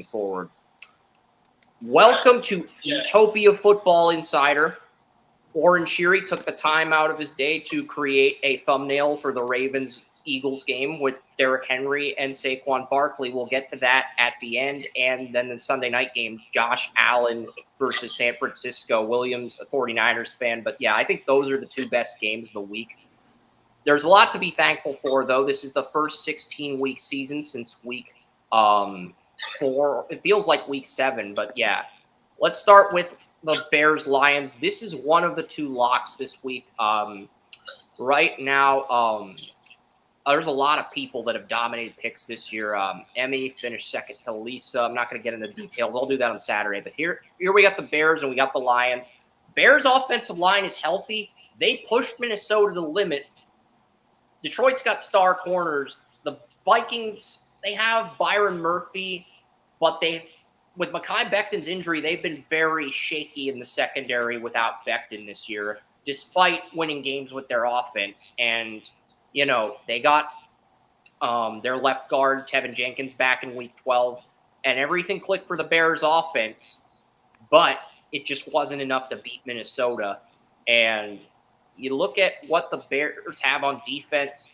forward. Welcome to Utopia Football Insider. Orange Sheary took the time out of his day to create a thumbnail for the Ravens-Eagles game with Derrick Henry and Saquon Barkley. We'll get to that at the end. And then the Sunday night game, Josh Allen versus San Francisco. Williams, a 49ers fan. But yeah, I think those are the two best games of the week. There's a lot to be thankful for, though. This is the first 16-week season since week 4. It feels like week 7, but yeah. Let's start with the Bears-Lions. This is one of the two locks this week. Right now, there's a lot of people that have dominated picks this year. Emmy finished second to Lisa. I'm not going to get into details. I'll do that on Saturday. But here we got the Bears and we got the Lions. Bears' offensive line is healthy. They pushed Minnesota to the limit. Detroit's got star corners. The Vikings, they have Byron Murphy, but with Mekhi Becton's injury, they've been very shaky in the secondary without Becton this year, despite winning games with their offense. And, you know, they got their left guard, Tevin Jenkins, back in week 12, and everything clicked for the Bears offense, but it just wasn't enough to beat Minnesota. And you look at what the Bears have on defense,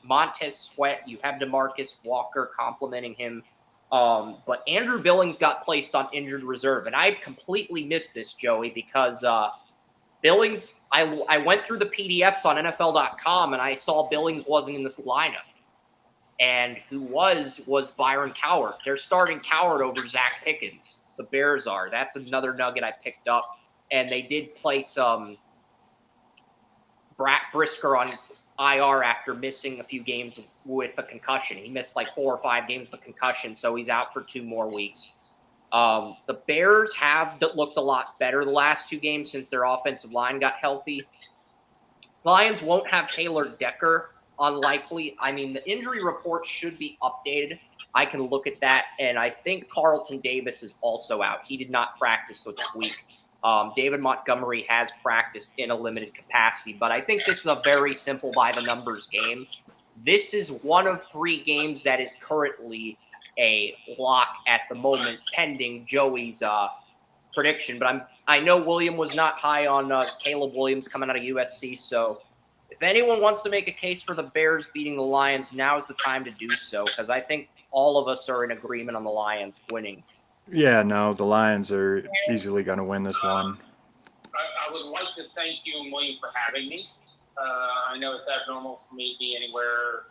Montez Sweat, you have DeMarcus Walker complimenting him. But Andrew Billings got placed on injured reserve, and I completely missed this, Joey, because Billings, I went through the PDFs on NFL.com, and I saw Billings wasn't in this lineup. And who was Byron Coward. They're starting Coward over Zach Pickens. The Bears are. That's another nugget I picked up. And they did place Brett Brisker on IR after missing a few games with a concussion. He missed like 4 or 5 games with a concussion, so he's out for 2 more weeks. The Bears have looked a lot better the last 2 games since their offensive line got healthy. Lions won't have Taylor Decker, unlikely. I mean, the injury report should be updated. I can look at that, and I think Carlton Davis is also out. He did not practice this week. David Montgomery has practiced in a limited capacity, but I think this is a very simple by-the-numbers game. This is one of 3 games that is currently a lock at the moment, pending Joey's prediction. But I know William was not high on Caleb Williams coming out of USC, so if anyone wants to make a case for the Bears beating the Lions, now is the time to do so, because I think all of us are in agreement on the Lions winning. Yeah, no, the Lions are easily going to win this one. I would like to thank you and William for having me. I know it's abnormal for me to be anywhere,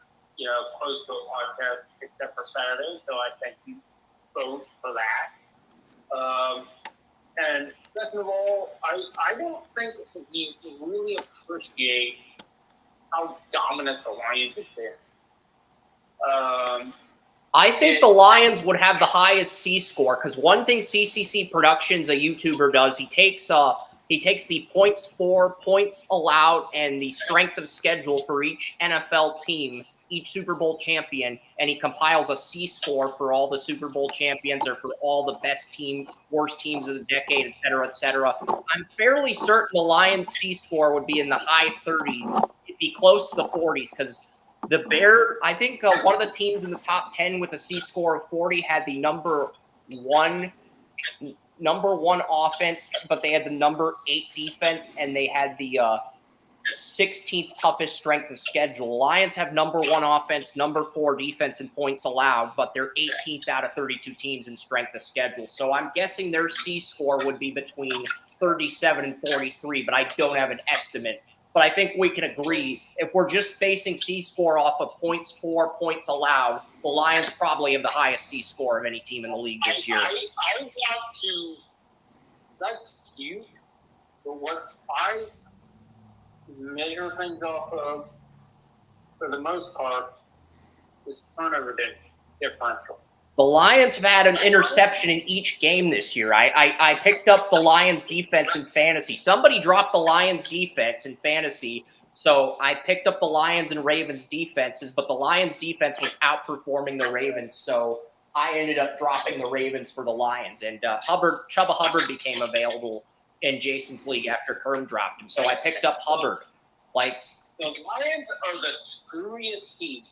close to a podcast except for Saturday, so I thank you both for that. And second of all, I don't think you really appreciate how dominant the Lions have been. I think the Lions would have the highest C score, because one thing CCC Productions, a YouTuber, does, he takes the points for, points allowed, and the strength of schedule for each NFL team, each Super Bowl champion, and he compiles a C score for all the Super Bowl champions or for all the best team, worst teams of the decade, et cetera, et cetera. I'm fairly certain the Lions' C score would be in the high 30s. It'd be close to the 40s, because the Bears, I think one of the teams in the top 10 with a C score of 40 had the number one offense, but they had the number 8 defense, and they had the 16th toughest strength of schedule. Lions have number 1 offense, number 4 defense in points allowed, but they're 18th out of 32 teams in strength of schedule. So I'm guessing their C score would be between 37 and 43, but I don't have an estimate. But I think we can agree, if we're just basing C score off of points for, points allowed, the Lions probably have the highest C score of any team in the league this year. I want to, that's cute, but what I measure things off of, for the most part, is turnover differential. The Lions have had an interception in each game this year. I picked up the Lions defense in fantasy. Somebody dropped the Lions defense in fantasy, so I picked up the Lions and Ravens defenses, but the Lions defense was outperforming the Ravens, so I ended up dropping the Ravens for the Lions. And Chuba Hubbard became available in Jason's league after Kern dropped him, so I picked up Hubbard. The Lions are the screwiest team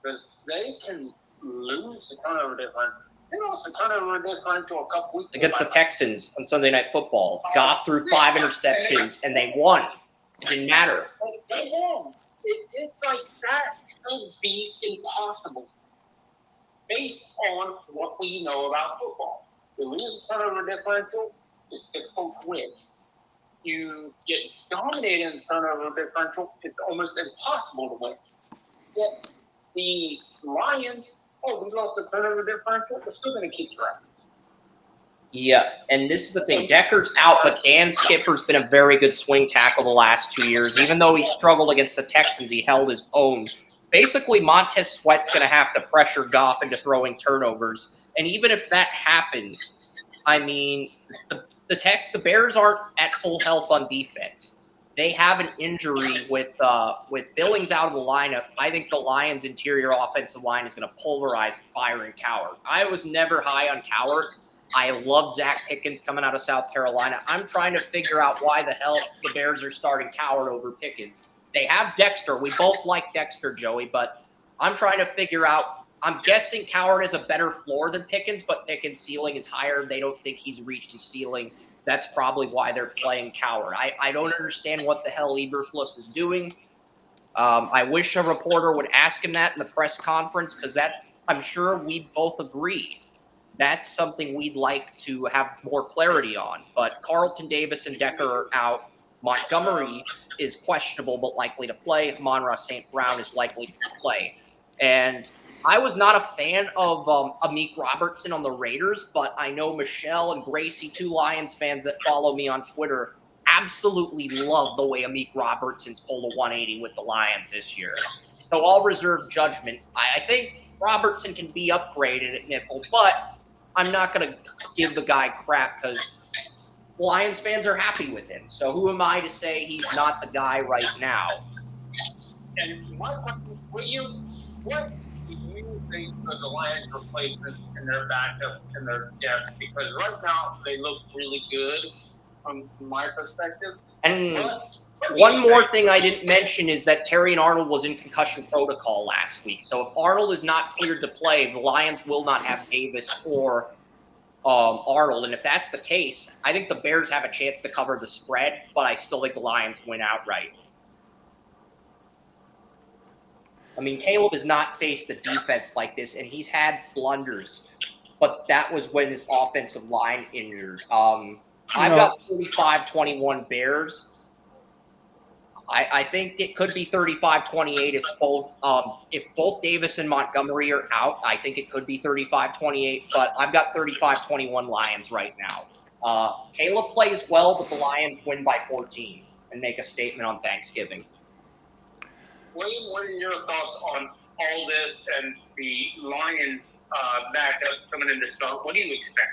because they can lose the turnover difference They lost a turnover differential a couple weeks Against the ago. Texans on Sunday Night Football. Goff threw 5 interceptions, and they won. It didn't matter. They won. It's like that could be impossible based on what we know about football. You lose a turnover differential, it's difficult to win. You get dominated in turnover differential, it's almost impossible to win. Yet the Lions, we lost the turnover differential, we're still going to keep track. Yeah, and this is the thing. Decker's out, but Dan Skipper's been a very good swing tackle the last 2 years. Even though he struggled against the Texans, he held his own. Basically, Montez Sweat's going to have to pressure Goff into throwing turnovers. And even if that happens, I mean, the Bears aren't at full health on defense. They have an injury with Billings out of the lineup. I think the Lions' interior offensive line is going to pulverize Byron Coward. I was never high on Coward. I love Zach Pickens coming out of South Carolina. I'm trying to figure out why the hell the Bears are starting Coward over Pickens. They have Dexter. We both like Dexter, Joey, but I'm trying to figure out. I'm guessing Coward has a better floor than Pickens, but Pickens' ceiling is higher. They don't think he's reached his ceiling. That's probably why they're playing Coward. I don't understand what the hell Eberflus is doing. I wish a reporter would ask him that in the press conference, because that I'm sure we both agree. That's something we'd like to have more clarity on. But Carlton Davis and Decker are out. Montgomery is questionable but likely to play. Amon-Ra St. Brown is likely to play. And I was not a fan of Amik Robertson on the Raiders, but I know Michelle and Gracie, 2 Lions fans that follow me on Twitter, absolutely love the way Amik Robertson's pulled a 180 with the Lions this year. So I'll reserve judgment. I think Robertson can be upgraded at nickel, but I'm not going to give the guy crap because Lions fans are happy with him. So who am I to say he's not the guy right now? And my question for you, what do you think of the Lions' replacements and their backup and their depth? Because right now they look really good from my perspective. And one more thing I didn't mention is that Terrion Arnold was in concussion protocol last week. So if Arnold is not cleared to play, the Lions will not have Davis or Arnold. And if that's the case, I think the Bears have a chance to cover the spread, but I still think the Lions win outright. I mean, Caleb has not faced a defense like this, and he's had blunders, but that was when his offensive line injured. I've got 45-21 Bears. I think it could be 35-28 if both Davis and Montgomery are out. I think it could be 35-28, but I've got 35-21 Lions right now. Caleb plays well, but the Lions win by 14 and make a statement on Thanksgiving. William, what are your thoughts on all this and the Lions backup coming in to start? What do you expect?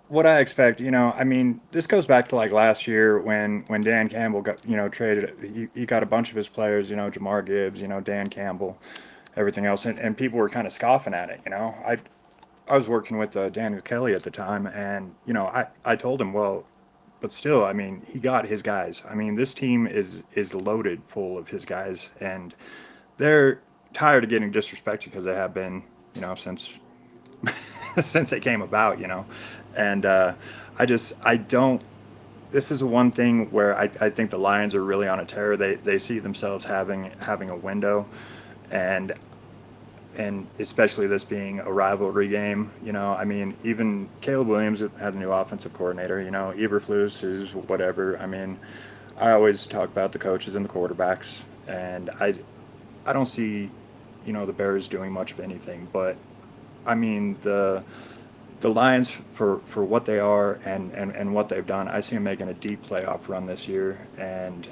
What I expect, I mean, this goes back to like last year when Dan Campbell got, traded. He got a bunch of his players, Jamar Gibbs, Dan Campbell, everything else, and people were kind of scoffing at it. I was working with Daniel Kelly at the time, and I told him, well, but still, I mean, he got his guys. I mean, this team is loaded full of his guys, and they're tired of getting disrespected because they have been, since since they came about, and I don't. This is one thing where I think the Lions are really on a tear. They see themselves having a window, and especially this being a rivalry game. I mean, even Caleb Williams had a new offensive coordinator. Eberflus is whatever. I mean, I always talk about the coaches and the quarterbacks, and I don't see the Bears doing much of anything. But I mean, the Lions, for what they are and what they've done, I see them making a deep playoff run this year, and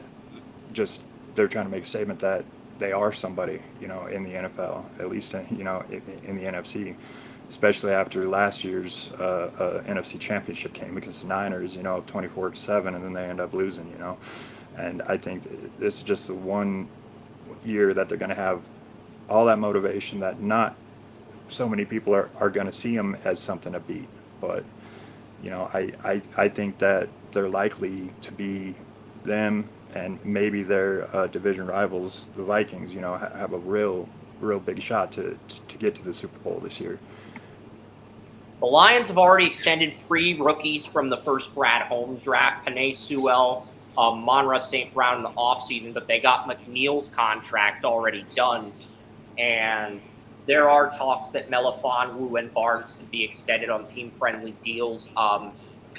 just they're trying to make a statement that they are somebody, in the NFL, at least, in the NFC, especially after last year's NFC Championship game against the Niners, 24-7, and then they end up losing, And I think this is just the one year that they're going to have all that motivation that not so many people are going to see them as something to beat. But, I think that they're likely to be them and maybe their division rivals, the Vikings, have a real big shot to get to the Super Bowl this year. The Lions have already extended 3 rookies from the first Brad Holmes draft, Panay Sewell, Monra St. Brown in the offseason, but they got McNeil's contract already done. And there are talks that Melifonwu and Barnes could be extended on team-friendly deals.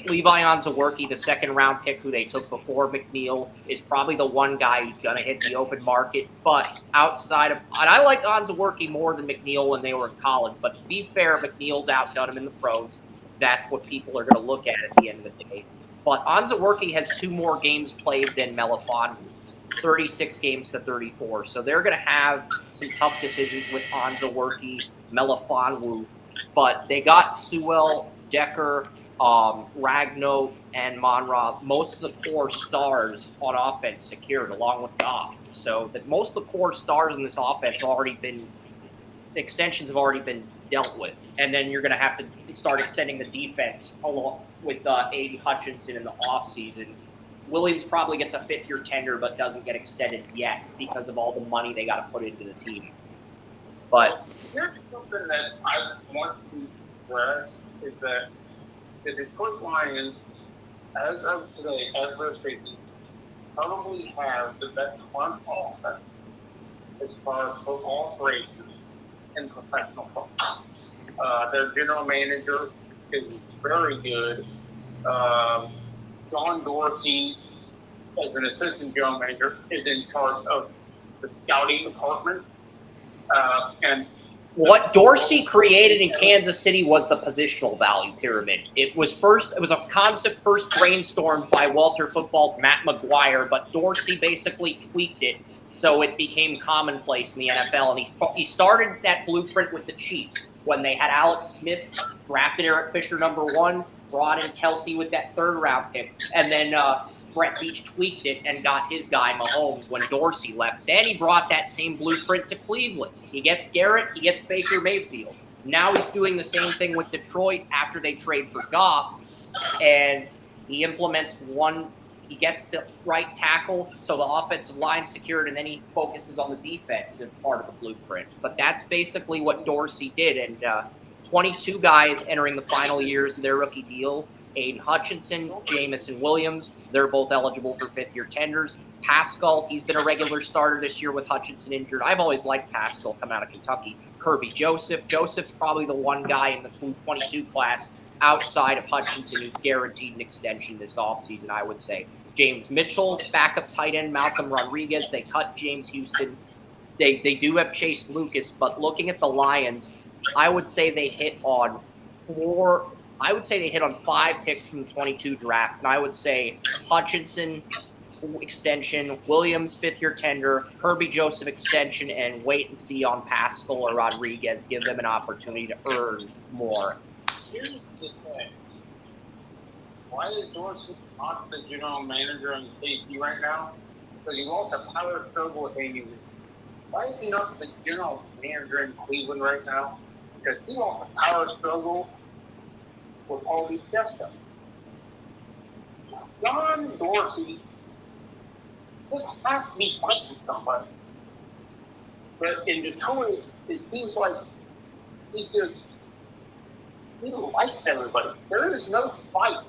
Levi Onzawerke, the second-round pick who they took before McNeil, is probably the one guy who's going to hit the open market. But outside of – and I like Onzawerke more than McNeil when they were in college. But to be fair, McNeil's outdone him in the pros. That's what people are going to look at the end of the day. But Onzawerke has 2 more games played than Melifonwu, 36 games to 34. So they're going to have some tough decisions with Onzawerke, Melifonwu. But they got Sewell, Decker, Ragnow, and Monra, most of the core stars on offense secured, along with Goff. So that most of the core stars in this offense have already been – extensions have already been dealt with. And then you're going to have to start extending the defense along with Aiden Hutchinson in the offseason. Williams probably gets a 5th-year tender but doesn't get extended yet because of all the money they got to put into the team. But here's something that I want to stress is that the Detroit Lions, as of today, as we're speaking, probably have the best front offense as far as football operations in professional football. Their general manager is very good. John Dorsey, as an assistant general manager, is in charge of the scouting department. And what Dorsey created in Kansas City was the positional value pyramid. It was a concept first brainstormed by Walter Football's Matt McGuire, but Dorsey basically tweaked it so it became commonplace in the NFL. And he started that blueprint with the Chiefs when they had Alex Smith, drafted Eric Fisher #1, brought in Kelsey with that 3rd-round pick, and then Brett Veach tweaked it and got his guy Mahomes when Dorsey left. Then he brought that same blueprint to Cleveland. He gets Garrett, he gets Baker Mayfield. Now he's doing the same thing with Detroit after they trade for Goff, and he implements he gets the right tackle, so the offensive line secured, and then he focuses on the defensive part of the blueprint. But that's basically what Dorsey did, and 22 guys entering the final years of their rookie deal. Aiden Hutchinson, Jamison Williams, they're both eligible for 5th-year tenders. Pascal, he's been a regular starter this year with Hutchinson injured. I've always liked Pascal coming out of Kentucky. Kirby Joseph's probably the one guy in the 2022 class outside of Hutchinson who's guaranteed an extension this offseason, I would say. James Mitchell, backup tight end Malcolm Rodriguez. They cut James Houston. They do have Chase Lucas, but looking at the Lions, I would say they hit on 5 picks from the 22 draft, and I would say Hutchinson extension, Williams 5th-year tender, Kirby Joseph extension, and wait and see on Pascal or Rodriguez. Give them an opportunity to earn more. here's the thing. Why is Dorsey not the general manager in KC right now? Because he lost a power struggle with Amy. Why is he not the general manager in Cleveland right now? Because he lost a power struggle with all these guests. John Dorsey just has to be fighting somebody. But in Detroit, it seems like he likes everybody. There is no fight.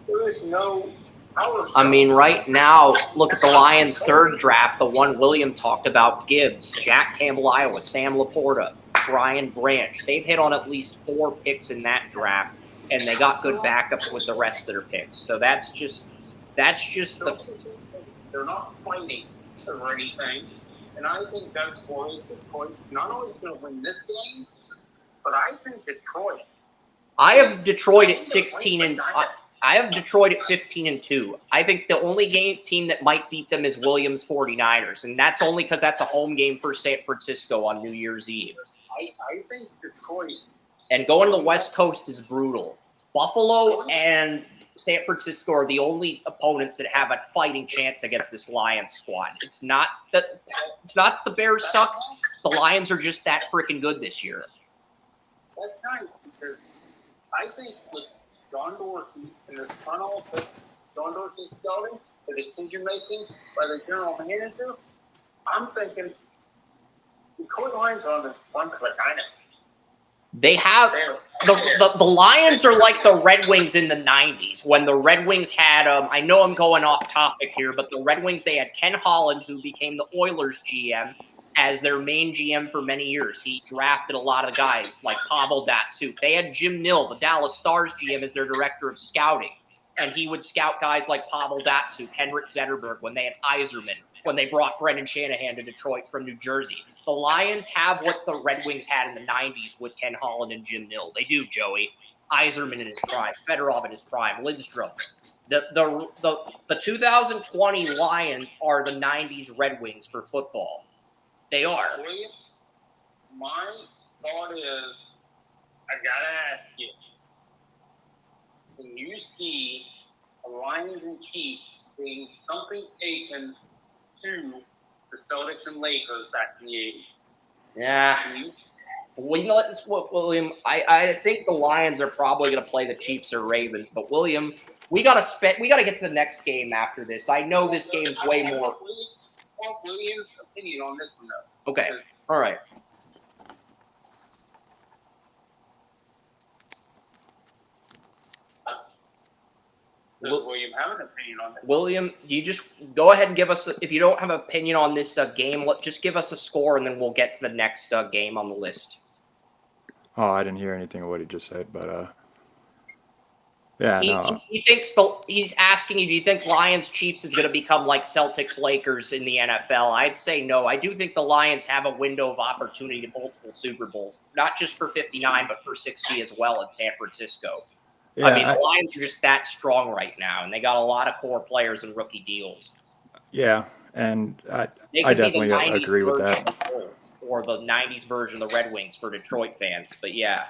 There is no power. I mean, right now, look at the Lions' 3rd draft, the one William talked about, Gibbs, Jack Campbell, Iowa, Sam Laporta, Brian Branch. They've hit on at least 4 picks in that draft, and they got good backups with the rest of their picks. So that's just the. They're not fighting or anything, and I think that's why Detroit not only is going to win this game, but I think Detroit. I have Detroit at 16 and I have Detroit at 15-2. I think the only team that might beat them is Williams 49ers, and that's only because that's a home game for San Francisco on New Year's Eve. I think Detroit. And going to the West Coast is brutal. Buffalo and San Francisco are the only opponents that have a fighting chance against this Lions squad. It's not the Bears suck. The Lions are just that freaking good this year. That's nice because I think with John Dorsey and this front office, John Dorsey's scouting, the decision making by the general manager, I'm thinking the Detroit Lions are on the front of a dynasty. They have The Lions are like the Red Wings in the 90s when the Red Wings had, I know I'm going off topic here, but the Red Wings, they had Ken Holland, who became the Oilers GM, as their main GM for many years. He drafted a lot of guys like Pavel Datsyuk. They had Jim Nill, the Dallas Stars GM, as their director of scouting. And he would scout guys like Pavel Datsyuk, Henrik Zetterberg, when they had Yzerman, when they brought Brendan Shanahan to Detroit from New Jersey. The Lions have what the Red Wings had in the 90s with Ken Holland and Jim Nill. They do, Joey. Yzerman in his prime, Fedorov in his prime, Lidstrom. The 2020 Lions are the 90s Red Wings for football. They are. William, my thought is, I gotta ask you, when you see the Lions and Chiefs being something taken to the Celtics and Lakers back in the 80s. Yeah. William, I think the Lions are probably going to play the Chiefs or Ravens, but William, we got to get to the next game after this. I know this game's way more. I want William's opinion on this one, though. Okay. All right. Does William have an opinion on this? William, you just go ahead and give us, if you don't have an opinion on this game, just give us a score and then we'll get to the next game on the list. Oh, I didn't hear anything of what he just said, but yeah, he thinks he's asking you, do you think Lions Chiefs is going to become like Celtics Lakers in the NFL? I'd say no. I do think the Lions have a window of opportunity to multiple Super Bowls, not just for 59, but for 60 as well in San Francisco. Yeah, I mean, the Lions are just that strong right now, and they got a lot of core players and rookie deals. Yeah, and I definitely agree with that. Or the 90s version of the Red Wings for Detroit fans, but yeah.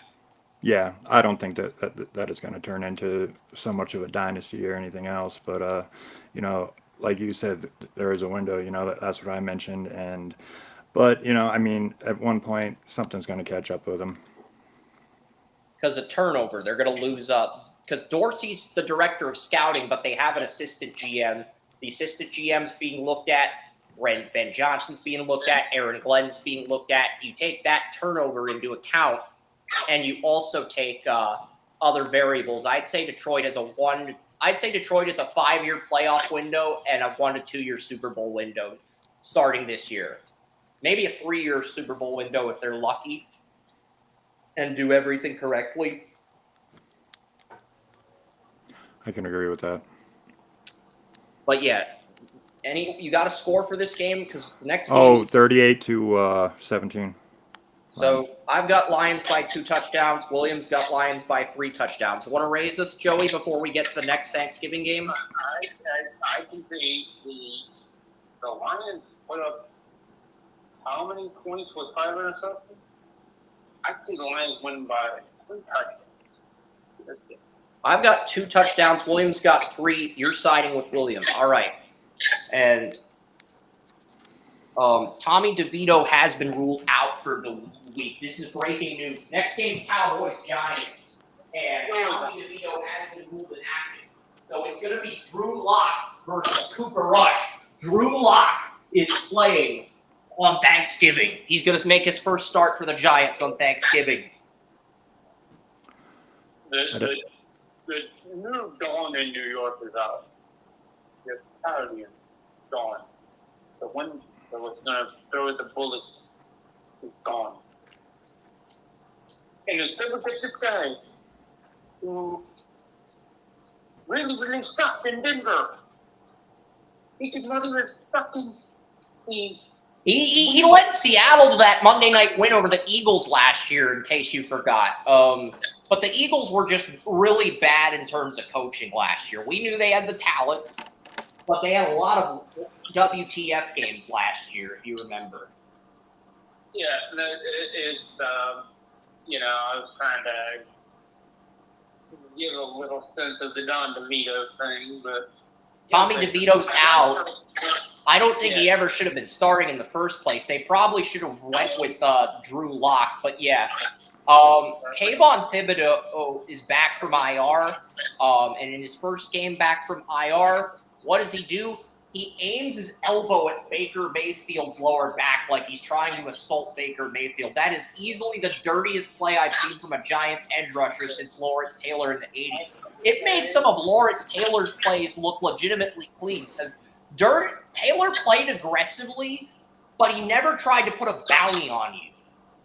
Yeah, I don't think that is going to turn into so much of a dynasty or anything else. But, you know, like you said, there is a window, you know, that's what I mentioned. But, you know, I mean, at one point, something's going to catch up with them. Because of turnover, they're going to lose up. Because Dorsey's the director of scouting, but they have an assistant GM. The assistant GM's being looked at. Ben Johnson's being looked at. Aaron Glenn's being looked at. You take that turnover into account, and you also take other variables. I'd say Detroit has a 5-year playoff window and a 1 to 2 year Super Bowl window starting this year. Maybe a 3-year Super Bowl window if they're lucky and do everything correctly. I can agree with that. But yeah, you got a score for this game? Because the next game, 38-17. So I've got Lions by 2 touchdowns. Williams got Lions by 3 touchdowns. Want to raise us, Joey, before we get to the next Thanksgiving game? I can see the Lions put up how many points with 5 interceptions? I see the Lions win by 3 touchdowns. I've got 2 touchdowns. Williams got 3. You're siding with William. All right. And Tommy DeVito has been ruled out for the week. This is breaking news. Next game's Cowboys-Giants. And Tommy DeVito has been ruled inactive. So it's going to be Drew Lock versus Cooper Rush. Drew Lock is playing on Thanksgiving. He's going to make his first start for the Giants on Thanksgiving. The new dawn in New York is out. The Italian dawn. The one that was going to throw the bullets is gone. And instead of this guy who really sucked in Denver, he could not even fucking see. He led Seattle to that Monday night win over the Eagles last year, in case you forgot. But the Eagles were just really bad in terms of coaching last year. We knew they had the talent, but they had a lot of WTF games last year, if you remember. Yeah, it's I was trying to give a little sense of the Don DeVito thing, but Tommy DeVito's out. I don't think he ever should have been starting in the first place. They probably should have went with Drew Lock, but yeah. Kayvon Thibodeau is back from IR, and in his first game back from IR, what does he do? he aims his elbow at Baker Mayfield's lower back like he's trying to assault Baker Mayfield. That is easily the dirtiest play I've seen from a Giants edge rusher since Lawrence Taylor in the 80s. It made some of Lawrence Taylor's plays look legitimately clean because Taylor played aggressively, but he never tried to put a bounty on you.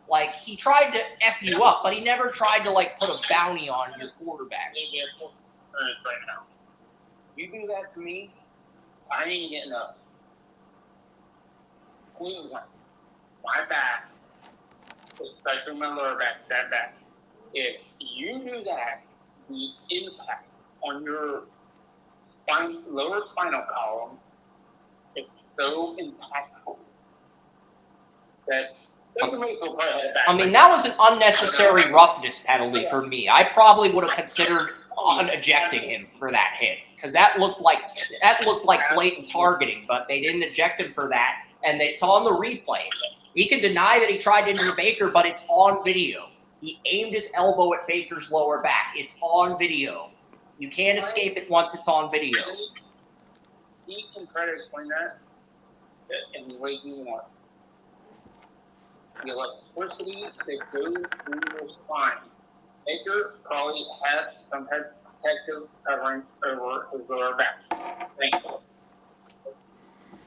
Like, he tried to F you up, but he never tried to, like, put a bounty on your quarterback. Right now. You do that to me, I ain't getting up. Cleveland, my back, especially my lower back, that back. If you do that, the impact on your lower spinal column is so impactful that I mean, that was an unnecessary roughness penalty for me. I probably would have considered ejecting him for that hit because that looked like blatant targeting, but they didn't eject him for that, and it's on the replay. He can deny that he tried to injure Baker, but it's on video. He aimed his elbow at Baker's lower back. It's on video. You can't escape it once it's on video. He can try to explain that in the way you want. The electricity that goes through your spine. Baker probably has some type of protective covering over his lower back. Thankfully.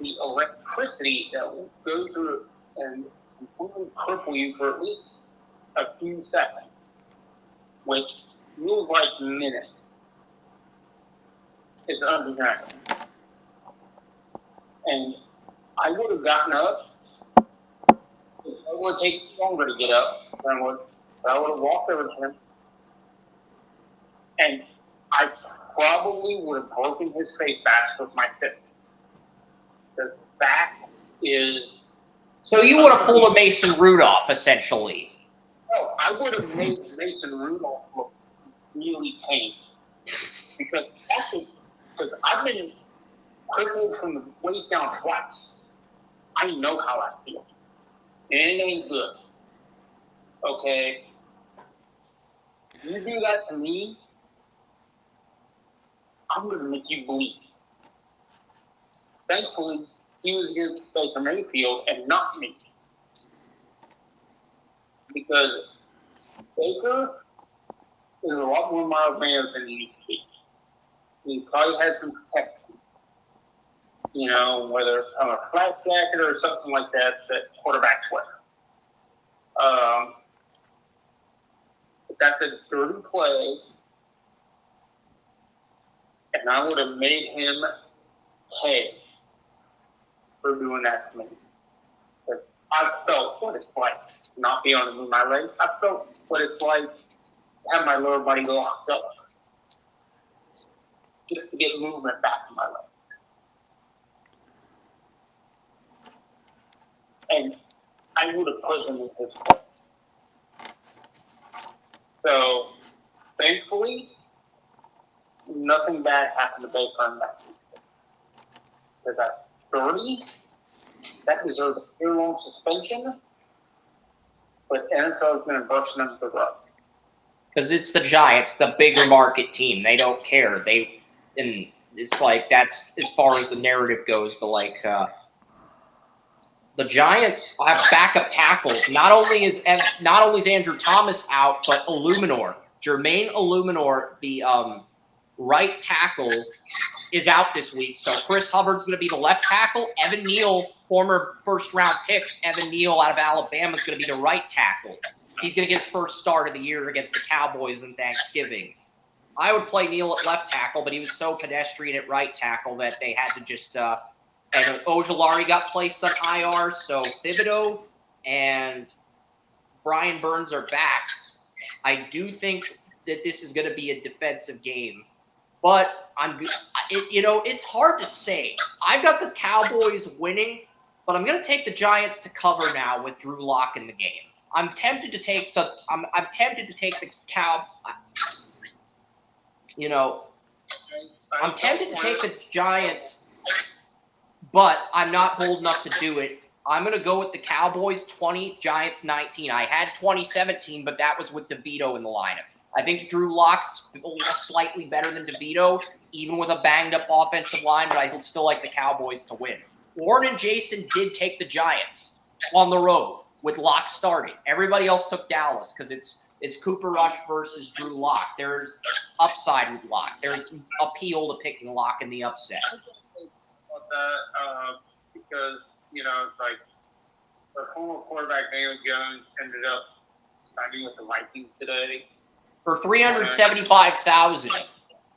The electricity that will go through and completely cripple you for at least a few seconds, which feels like minutes, is undeniable. And I would have gotten up. It would take longer to get up than I would have walked over to him. And I probably would have broken his face back with my fist. Because that is... So you would have pulled a Mason Rudolph, essentially. No, I would have made Mason Rudolph look really tame. Because I've been crippled from the waist down twice. I know how I feel. And it ain't good. Okay? You do that to me, I'm going to make you bleed. Thankfully, he was against Baker Mayfield and not me. Because Baker is a lot more mild-mannered than he used to be. He probably had some protection. You know, whether it's on a flat jacket or something like that quarterbacks wear. But that's a dirty play, and I would have made him pay for doing that to me. But I felt what it's like to not be able to move my legs. I felt what it's like to have my lower body locked up just to get movement back in my legs. And I would have put him in his place. So, thankfully, nothing bad happened to Baker in that season. Because at 30, that deserves a year-long suspension, but NFL is going to brush them under the rug. Because it's the Giants, the bigger market team. They don't care. And it's like that's as far as the narrative goes, but like the Giants have backup tackles. Not only is Andrew Thomas out, but Jermaine Illuminor, the right tackle, is out this week. So Chris Hubbard's going to be the left tackle. Evan Neal, former first-round pick, Evan Neal out of Alabama, is going to be the right tackle. He's going to get his first start of the year against the Cowboys on Thanksgiving. I would play Neal at left tackle, but he was so pedestrian at right tackle that they had to just and Ojulari got placed on IR, so Thibodeau and Brian Burns are back. I do think that this is going to be a defensive game, but it's hard to say. I've got the Cowboys winning, but I'm going to take the Giants to cover now with Drew Lock in the game. I'm tempted to take the Giants, but I'm not bold enough to do it. I'm going to go with the Cowboys 20, Giants 19. I had 2017, but that was with DeVito in the lineup. I think Drew Lock's slightly better than DeVito, even with a banged-up offensive line, but I still like the Cowboys to win. Warren and Jason did take the Giants on the road with Lock starting. Everybody else took Dallas because it's Cooper Rush versus Drew Lock. There's upside with Lock. There's appeal to picking Lock in the upset. Because, it's like the former quarterback Daniel Jones ended up signing with the Vikings today. For $375,000.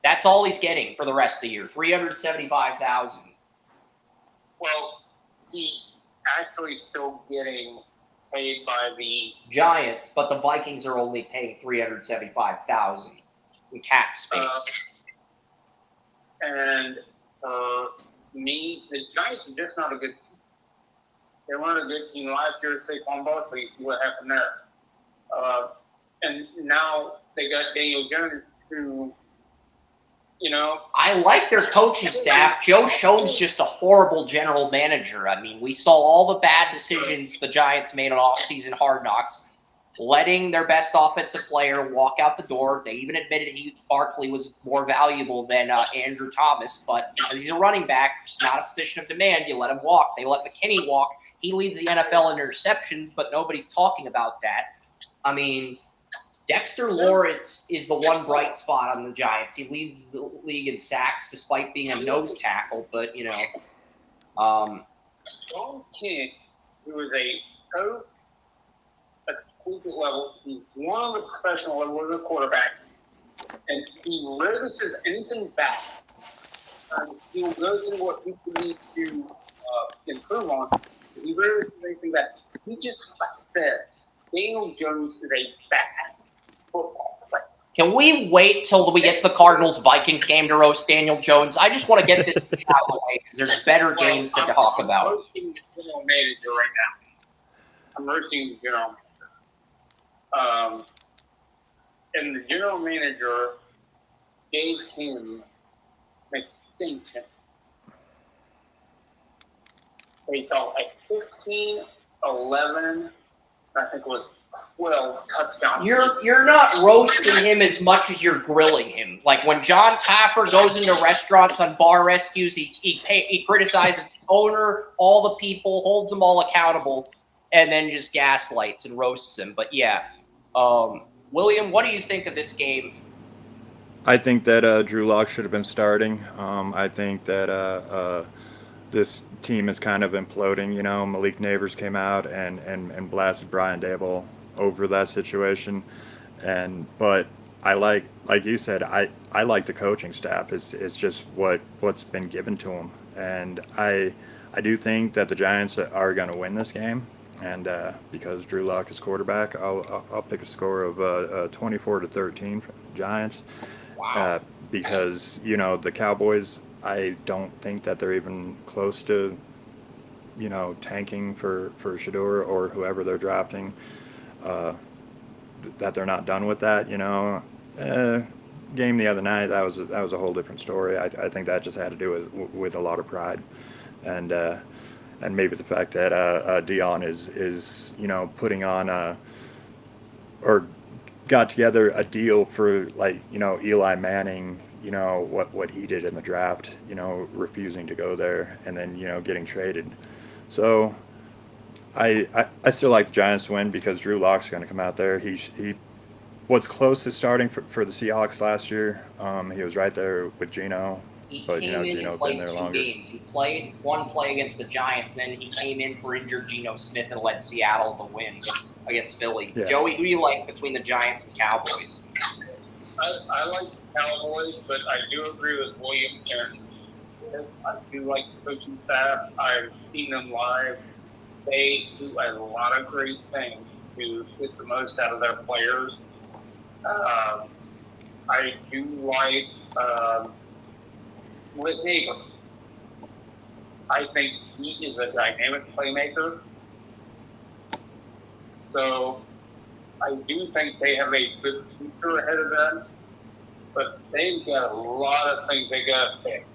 That's all he's getting for the rest of the year. $375,000. Well, he's actually still getting paid by the Giants, but the Vikings are only paying $375,000 in cap space. And me, the Giants are just not a good team. They weren't a good team last year. Saquon Barkley, see what happened there. And now they got Daniel Jones, who, I like their coaching staff. Joe Schoen's just a horrible general manager. I mean, we saw all the bad decisions the Giants made on off-season Hard Knocks, letting their best offensive player walk out the door. They even admitted Barkley was more valuable than Andrew Thomas, but because he's a running back, it's not a position of demand. You let him walk. They let McKinney walk. He leads the NFL in interceptions, but nobody's talking about that. I mean, Dexter Lawrence is the one bright spot on the Giants. He leads the league in sacks despite being a nose tackle, but, John King, who is a coach at the collegiate level, he's one of the professional level of the quarterback, and he rarely says anything bad. He'll go through what people need to improve on. He rarely says anything bad. He just said Daniel Jones is a bad football player. Can we wait till we get to the Cardinals-Vikings game to roast Daniel Jones? I just want to get this out of the way because there's better games to talk about. I'm roasting the general manager right now. I'm roasting the general manager. And the general manager gave him an extension. They thought like 15, 11, I think it was 12 touchdowns. You're not roasting him as much as you're grilling him. Like when John Taffer goes into restaurants on bar rescues, he criticizes the owner, all the people, holds them all accountable, and then just gaslights and roasts them. But yeah, William, what do you think of this game? I think that Drew Lock should have been starting. I think that this team is kind of imploding. Malik Neighbors came out and blasted Brian Daboll over that situation, but I like you said, I like the coaching staff. It's just what's been given to them, and I do think that the Giants are going to win this game, and because Drew Lock is quarterback, I'll pick a score of 24-13 Giants. Wow. Because the Cowboys, I don't think that they're even close to tanking for Shador or whoever they're drafting. That they're not done with that. Game the other night, that was a whole different story. I think that just had to do with a lot of pride, and maybe the fact that Dion is putting on or got together a deal for Eli Manning. What he did in the draft. Refusing to go there and then getting traded. So I still like the Giants to win because Drew Lock's going to come out there. He was close to starting for the Seahawks last year. He was right there with Geno, but Geno's been there longer. Games. He played one play against the Giants, then he came in for injured Geno Smith and led Seattle to win against Philly. Yeah. Joey, who do you like between the Giants and Cowboys? I like the Cowboys, but I do agree with William, and I do like the coaching staff. I've seen them live. They do a lot of great things to get the most out of their players. I do like Whit Neighbors. I think he is a dynamic playmaker. So I do think they have a good future ahead of them, but they've got a lot of things they got to fix.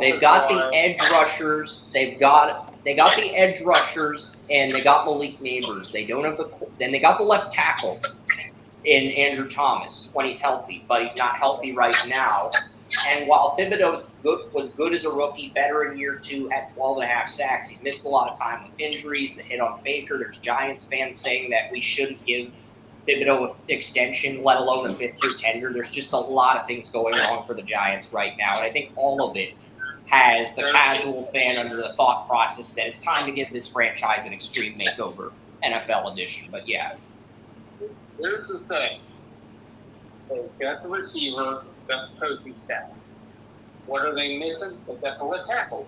They've got the edge rushers. They got the edge rushers, and they got Malik Neighbors. They don't have then they got the left tackle. in Andrew Thomas when he's healthy, but he's not healthy right now. And while Thibodeau was good as a rookie, better in year 2, had 12.5 sacks, he's missed a lot of time with injuries, the hit on Baker. There's Giants fans saying that we shouldn't give Thibodeau an extension, let alone a 5th-year tenure. There's just a lot of things going on for the Giants right now, and I think all of it has the casual fan under the thought process that it's time to give this franchise an extreme makeover, NFL edition. But yeah. Here's the thing. They've got the receiver, got the coaching staff. What are they missing? They've got the left tackle.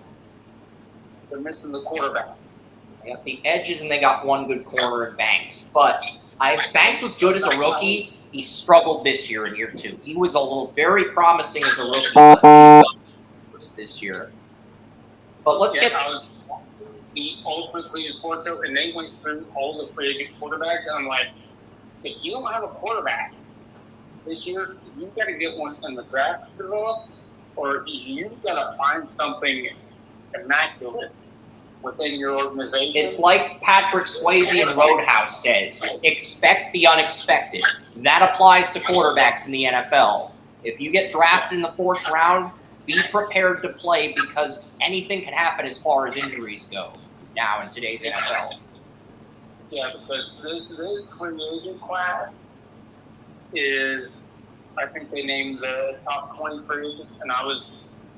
They're missing the quarterback. They got the edges, and they got one good corner in Banks. But Banks was good as a rookie. He struggled this year in year 2. He was very promising as a rookie, but this year. But let's get. The ultimate Cleveland sports, and they went through all the free agent quarterbacks, and I'm like, if you don't have a quarterback this year, you got to get one in the draft to develop, or you've got to find something immaculate within your organization. It's like Patrick Swayze in Roadhouse says, expect the unexpected. That applies to quarterbacks in the NFL. If you get drafted in the 4th round, be prepared to play because anything can happen as far as injuries go now in today's NFL. Yeah, because this free agent class is, I think they named the top 20 free agents, and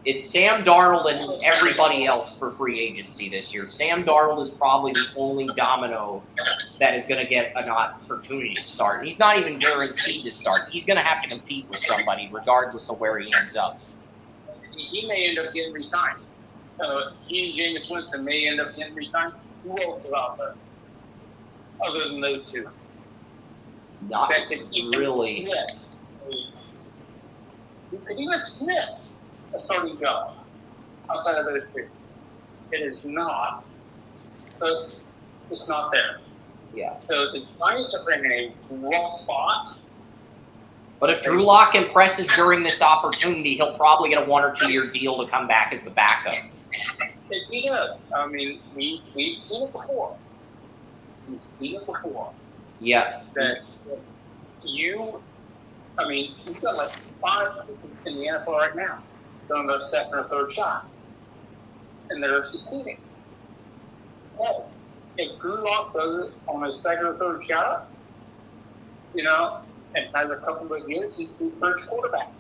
It's Sam Darnold and everybody else for free agency this year. Sam Darnold is probably the only domino that is going to get an opportunity to start. And he's not even guaranteed to start. He's going to have to compete with somebody regardless of where he ends up. He may end up getting re-signed. He and Jameis Winston may end up getting re-signed. Who else is out there other than those two? Not really. You could even sniff a starting job outside of those two. It is not. So it's not there. Yeah. So the Giants are in a rough spot. But if Drew Lock impresses during this opportunity, he'll probably get a 1 or 2 year deal to come back as the backup. If he does, I mean, we've seen it before. Yeah. That you've got like 5 in the NFL right now on their 2nd or 3rd shot, and they're succeeding. Hey, if Drew Lock does it on his 2nd or 3rd shot, and has a couple of years, he's the first quarterback.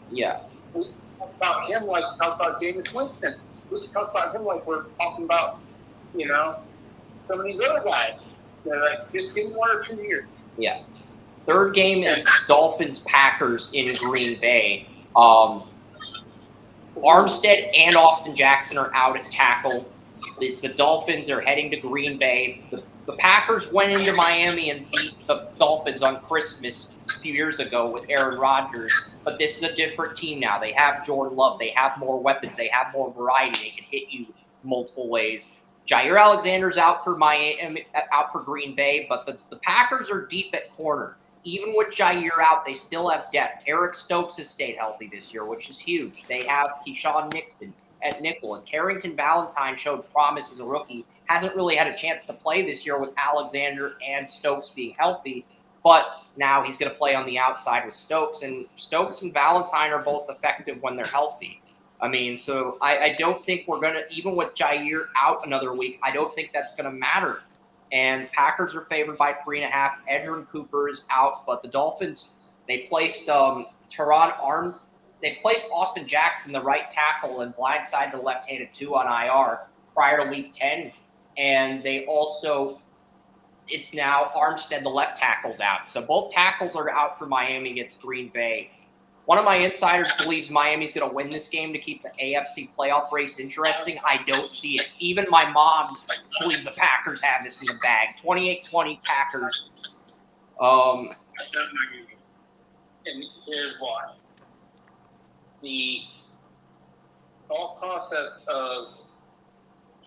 Yeah. We talk about him like we talk about Jameis Winston. We talk about him like we're talking about, some of these other guys. They're like, just give him 1 or 2 years. Yeah. 3rd game is Dolphins-Packers in Green Bay. Armstead and Austin Jackson are out at tackle. It's the Dolphins. They're heading to Green Bay. The Packers went into Miami and beat the Dolphins on Christmas a few years ago with Aaron Rodgers. But this is a different team now. They have Jordan Love. They have more weapons. They have more variety. They can hit you multiple ways. Jair Alexander's out for Green Bay, but the Packers are deep at corner. Even with Jair out, they still have depth. Eric Stokes has stayed healthy this year, which is huge. They have Keyshawn Nixon at nickel, and Carrington Valentine showed promise as a rookie. Hasn't really had a chance to play this year with Alexander and Stokes being healthy, but now he's going to play on the outside with Stokes, and Stokes and Valentine are both effective when they're healthy. So I don't think we're going to, even with Jair out another week, I don't think that's going to matter. And Packers are favored by 3.5. Edgerrin Cooper is out, but the Dolphins, they placed they placed Austin Jackson, the right tackle, and blindside the left-handed 2 on IR prior to week 10. And they also, it's now Armstead, the left tackle's out. So both tackles are out for Miami against Green Bay. One of my insiders believes Miami's going to win this game to keep the AFC playoff race interesting. I don't see it. Even my mom believes the Packers have this in the bag. 28-20 Packers. And here's why. The thought process of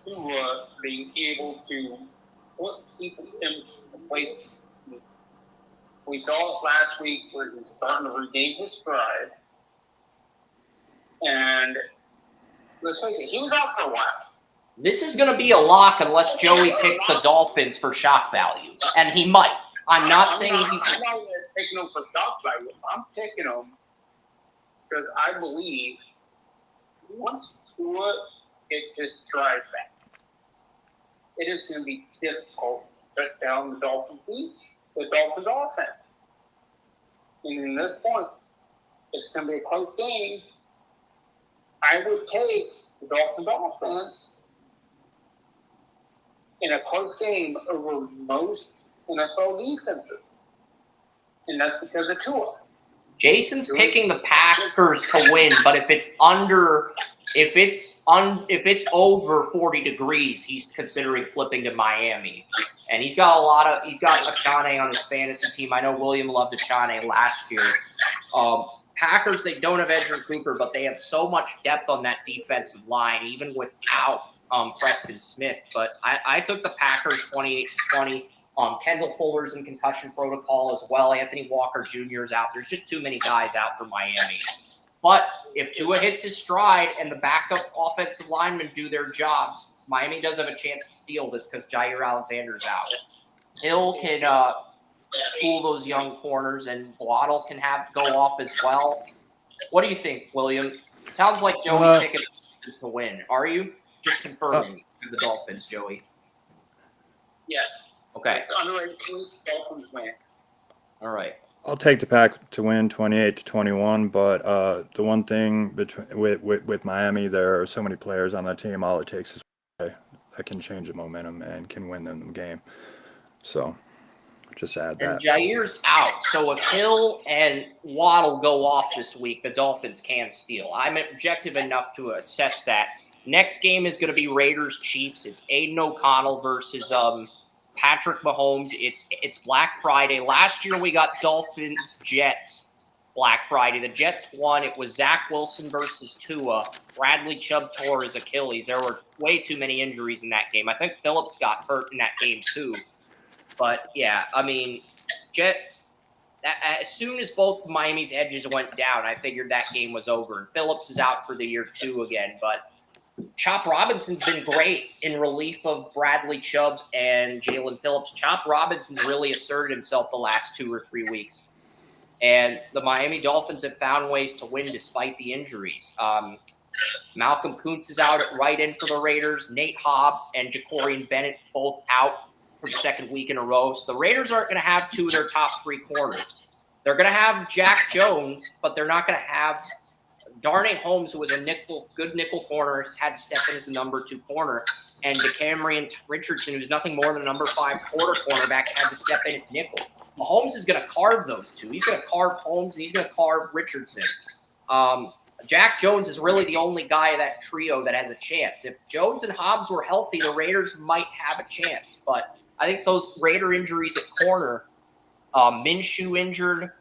Tua being able to put people in place. We saw it last week where he's starting to regain his stride. And let's face it, he was out for a while. This is going to be a lock unless Joey picks the Dolphins for shock value. And he might. I'm not saying he... picking them for stock value. I'm picking them because I believe once Tua gets his stride back, it is going to be difficult to shut down the Dolphins' offense. And in this point, it's going to be a close game. I would take the Dolphins' offense in a close game over most NFL defenses. And that's because of Tua. Jason's picking the Packers to win, but if it's over 40 degrees, he's considering flipping to Miami. And he's got Achane on his fantasy team. I know William loved Achane last year. Packers, they don't have Edgerrin Cooper, but they have so much depth on that defensive line, even without Preston Smith. But I took the Packers 28-20. Kendall Fuller's in concussion protocol as well. Anthony Walker Jr. is out. There's just too many guys out for Miami. But if Tua hits his stride and the backup offensive linemen do their jobs, Miami does have a chance to steal this because Jair Alexander's out. Hill can school those young corners, and Waddle can go off as well. What do you think, William? It sounds like Joey's picking the Dolphins to win. Are you? Just confirming the Dolphins, Joey. Yes. Okay. Underrated Dolphins win. All right. I'll take the Pack to win 28-21, but the one thing with Miami, there are so many players on that team. All it takes is that can change the momentum and can win them the game. So just add that. And Jair's out, so if Hill and Waddle go off this week, the Dolphins can steal. I'm objective enough to assess that. Next game is going to be Raiders-Chiefs. It's Aiden O'Connell versus Patrick Mahomes. It's Black Friday. Last year we got Dolphins-Jets Black Friday. The Jets won. It was Zach Wilson versus Tua. Bradley Chubb tore his Achilles. There were way too many injuries in that game. I think Phillips got hurt in that game too. But yeah, I mean, as soon as both Miami's edges went down, I figured that game was over. And Phillips is out for the year too again, but Chop Robinson's been great in relief of Bradley Chubb and Jalen Phillips. Chop Robinson's really asserted himself the last 2 or 3 weeks. And the Miami Dolphins have found ways to win despite the injuries. Malcolm Kuntz is out at right end for the Raiders. Nate Hobbs and Jacorian Bennett both out for the second week in a row. So the Raiders aren't going to have 2 of their top 3 corners. They're going to have Jack Jones, but they're not going to have Darnay Holmes, who was a good nickel corner, has had to step in as the number 2 corner, and DeCamerion Richardson, who's nothing more than a number 5 quarter cornerbacks, had to step in at nickel. Mahomes is going to carve those 2. He's going to carve Holmes, and he's going to carve Richardson. Jack Jones is really the only guy of that trio that has a chance. If Jones and Hobbs were healthy, the Raiders might have a chance. But I think those Raider injuries at corner, Minshew injured,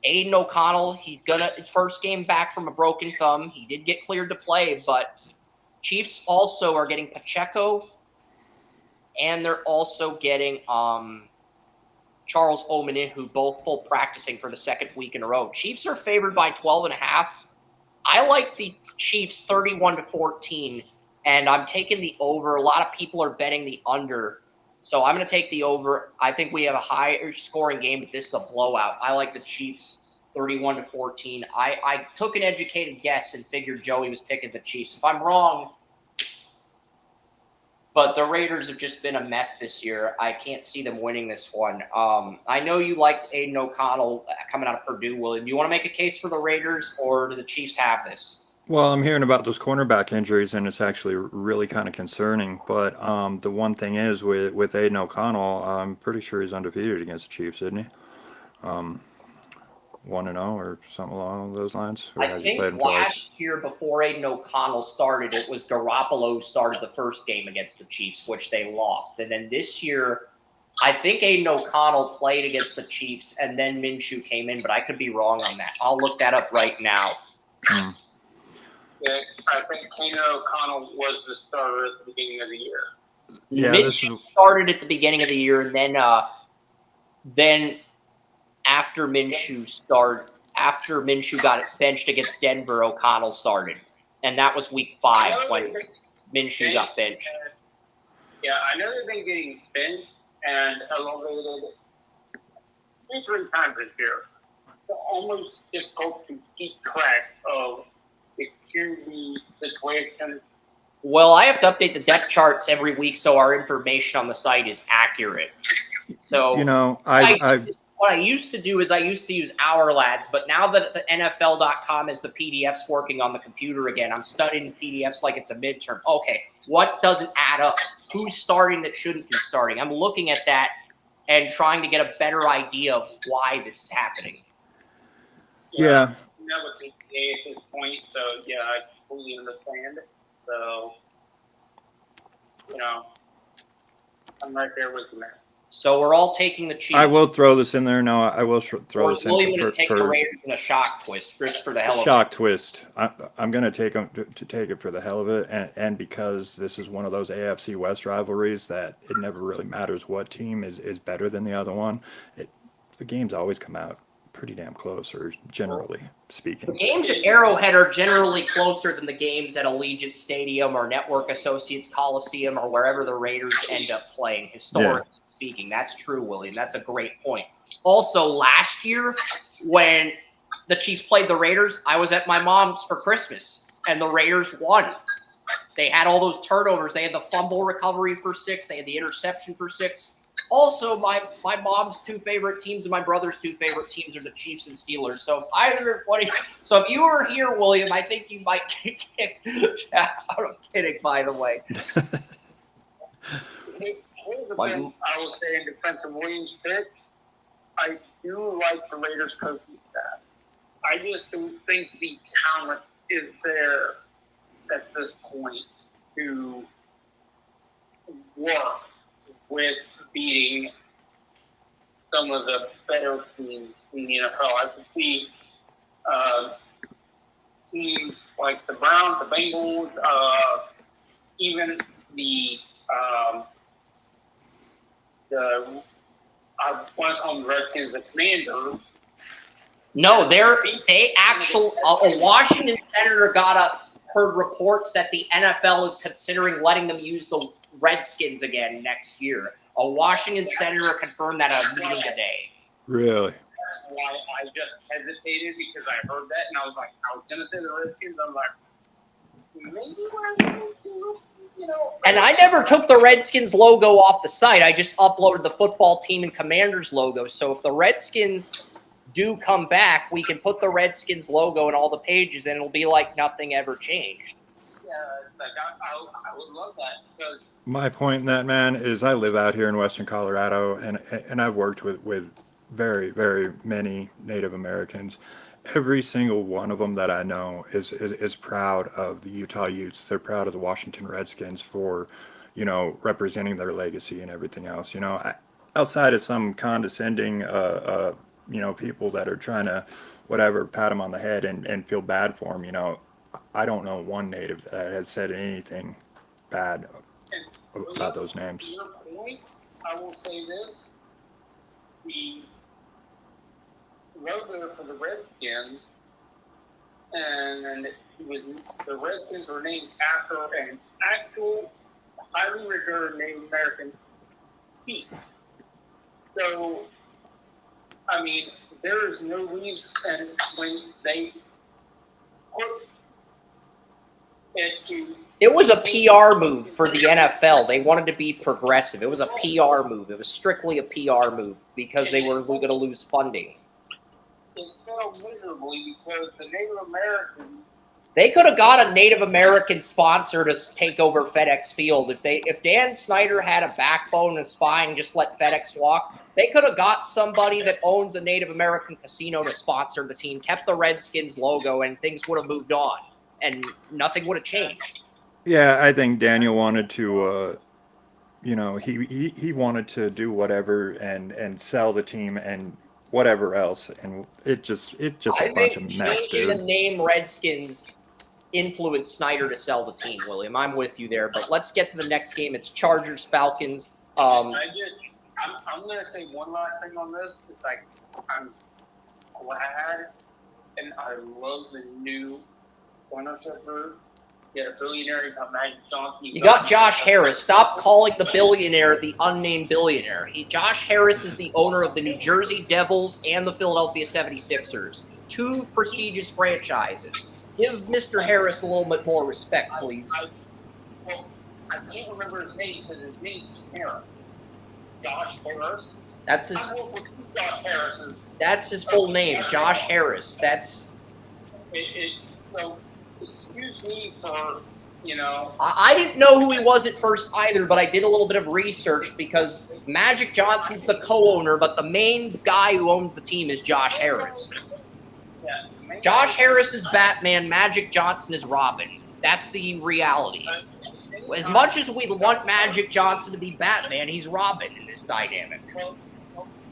Aiden O'Connell, his first game back from a broken thumb. He did get cleared to play, but Chiefs also are getting Pacheco, and they're also getting Charles Omenihu, both full practicing for the second week in a row. Chiefs are favored by 12.5. I like the Chiefs 31-14, and I'm taking the over. A lot of people are betting the under. So I'm going to take the over. I think we have a higher scoring game, but this is a blowout. I like the Chiefs 31-14. I took an educated guess and figured Joey was picking the Chiefs. If I'm wrong, but the Raiders have just been a mess this year. I can't see them winning this one. I know you liked Aiden O'Connell coming out of Purdue, William. Do you want to make a case for the Raiders, or do the Chiefs have this? Well, I'm hearing about those cornerback injuries, and it's actually really kind of concerning. But the one thing is with Aiden O'Connell, I'm pretty sure he's undefeated against the Chiefs, isn't he? 1-0 or something along those lines. Or I think last year before Aiden O'Connell started, it was Garoppolo who started the first game against the Chiefs, which they lost. And then this year, I think Aiden O'Connell played against the Chiefs, and then Minshew came in, but I could be wrong on that. I'll look that up right now. Yeah, I think Keenan O'Connell was the starter at the beginning of the year. Yeah, Minshew started at the beginning of the year, and then after Minshew got benched against Denver, O'Connell started, and that was week 5 when Minshew got benched. Yeah, I know they've been getting benched and elevated 3 times this year. It's almost difficult to keep track of the QB situation. Well, I have to update the depth charts every week so our information on the site is accurate. So You know, what I used to do is I used to use Our Lads, but now that the NFL.com is the PDFs working on the computer again, I'm studying PDFs like it's a midterm. Okay, what doesn't add up? Who's starting that shouldn't be starting? I'm looking at that and trying to get a better idea of why this is happening. yeah. That was APA at this point, so yeah, I completely understand. So, I'm right there with you, man. So we're all taking the cheat. I will throw this in there. No, I will throw this in William going to take the for Raiders in a shock twist, just for the hell of it. shock twist. I'm going to take them to take it for the hell of it, and because this is one of those AFC West rivalries that it never really matters what team is better than the other one. The games always come out pretty damn close, or generally speaking. The games at Arrowhead are generally closer than the games at Allegiant Stadium or Network Associates Coliseum or wherever the Raiders end up playing, historically speaking. That's true, William. That's a great point. Also, last year, when the Chiefs played the Raiders, I was at my mom's for Christmas, and the Raiders won. They had all those turnovers. They had the fumble recovery for 6. They had the interception for 6. Also, my mom's 2 favorite teams and my brother's 2 favorite teams are the Chiefs and Steelers. So if you were here, William, I think you might get kicked out. I'm kidding, by the way. Here's the thing I will say in defense of Williams' pick. I do like the Raiders coaching staff. I just don't think the talent is there at this point to work with beating some of the better teams in the NFL. I could see teams like the Browns, the Bengals, even I want to call them the Redskins, the Commanders. No, they actually a Washington senator heard reports that the NFL is considering letting them use the Redskins again next year. A Washington senator confirmed that at a meeting today. Really? That's why I just hesitated, because I heard that and I was like, I was going to say the Redskins. I'm like, maybe we're going to, And I never took the Redskins logo off the site. I just uploaded the football team and Commanders logo. So if the Redskins do come back, we can put the Redskins logo in all the pages and it'll be like nothing ever changed. Yeah, like I would love that, because My point in that, man, is I live out here in Western Colorado, and I've worked with very, very many Native Americans. Every single one of them that I know is proud of the Utah Utes. They're proud of the Washington Redskins for, representing their legacy and everything else. Outside of some condescending, people that are trying to, whatever, pat them on the head and feel bad for them. I don't know one Native that has said anything bad about those names. To your point, I will say this: the logo for the Redskins, and the Redskins were named after an actual highly regarded Native American chief. So, I mean, there is no reason when they put it to. It was a PR move for the NFL. They wanted to be progressive. It was a PR move. It was strictly a PR move because they were going to lose funding. It failed miserably because the Native Americans. They could have got a Native American sponsor to take over FedEx Field. If Dan Snyder had a backbone and spine, just let FedEx walk, they could have got somebody that owns a Native American casino to sponsor the team, kept the Redskins logo, and things would have moved on, and nothing would have changed. Yeah, I think Daniel wanted to, he wanted to do whatever and sell the team and whatever else, and it just a bunch of mess, changing the dude. name Redskins influenced Snyder to sell the team, William. I'm with you there, but let's get to the next game. It's Chargers Falcons. I'm going to say one last thing on this. It's like, I'm glad and I love the new ownership group You got a billionaire. You got Magic Johnson. You got Josh Harris. Stop calling the billionaire the unnamed billionaire. Josh Harris is the owner of the New Jersey Devils and the Philadelphia 76ers, two prestigious franchises. Give Mr. Harris a little bit more respect, please. I can't remember his name because his name's Harris. Josh Harris. That's his. Josh Harris. That's his full name, Josh Harris. That's. So, excuse me for, I didn't know who he was at first either, but I did a little bit of research because Magic Johnson's the co-owner, but the main guy who owns the team is Josh Harris. Yeah, Josh Harris is Batman. Magic Johnson is Robin. That's the reality. As much as we want Magic Johnson to be Batman, he's Robin in this dynamic. Well,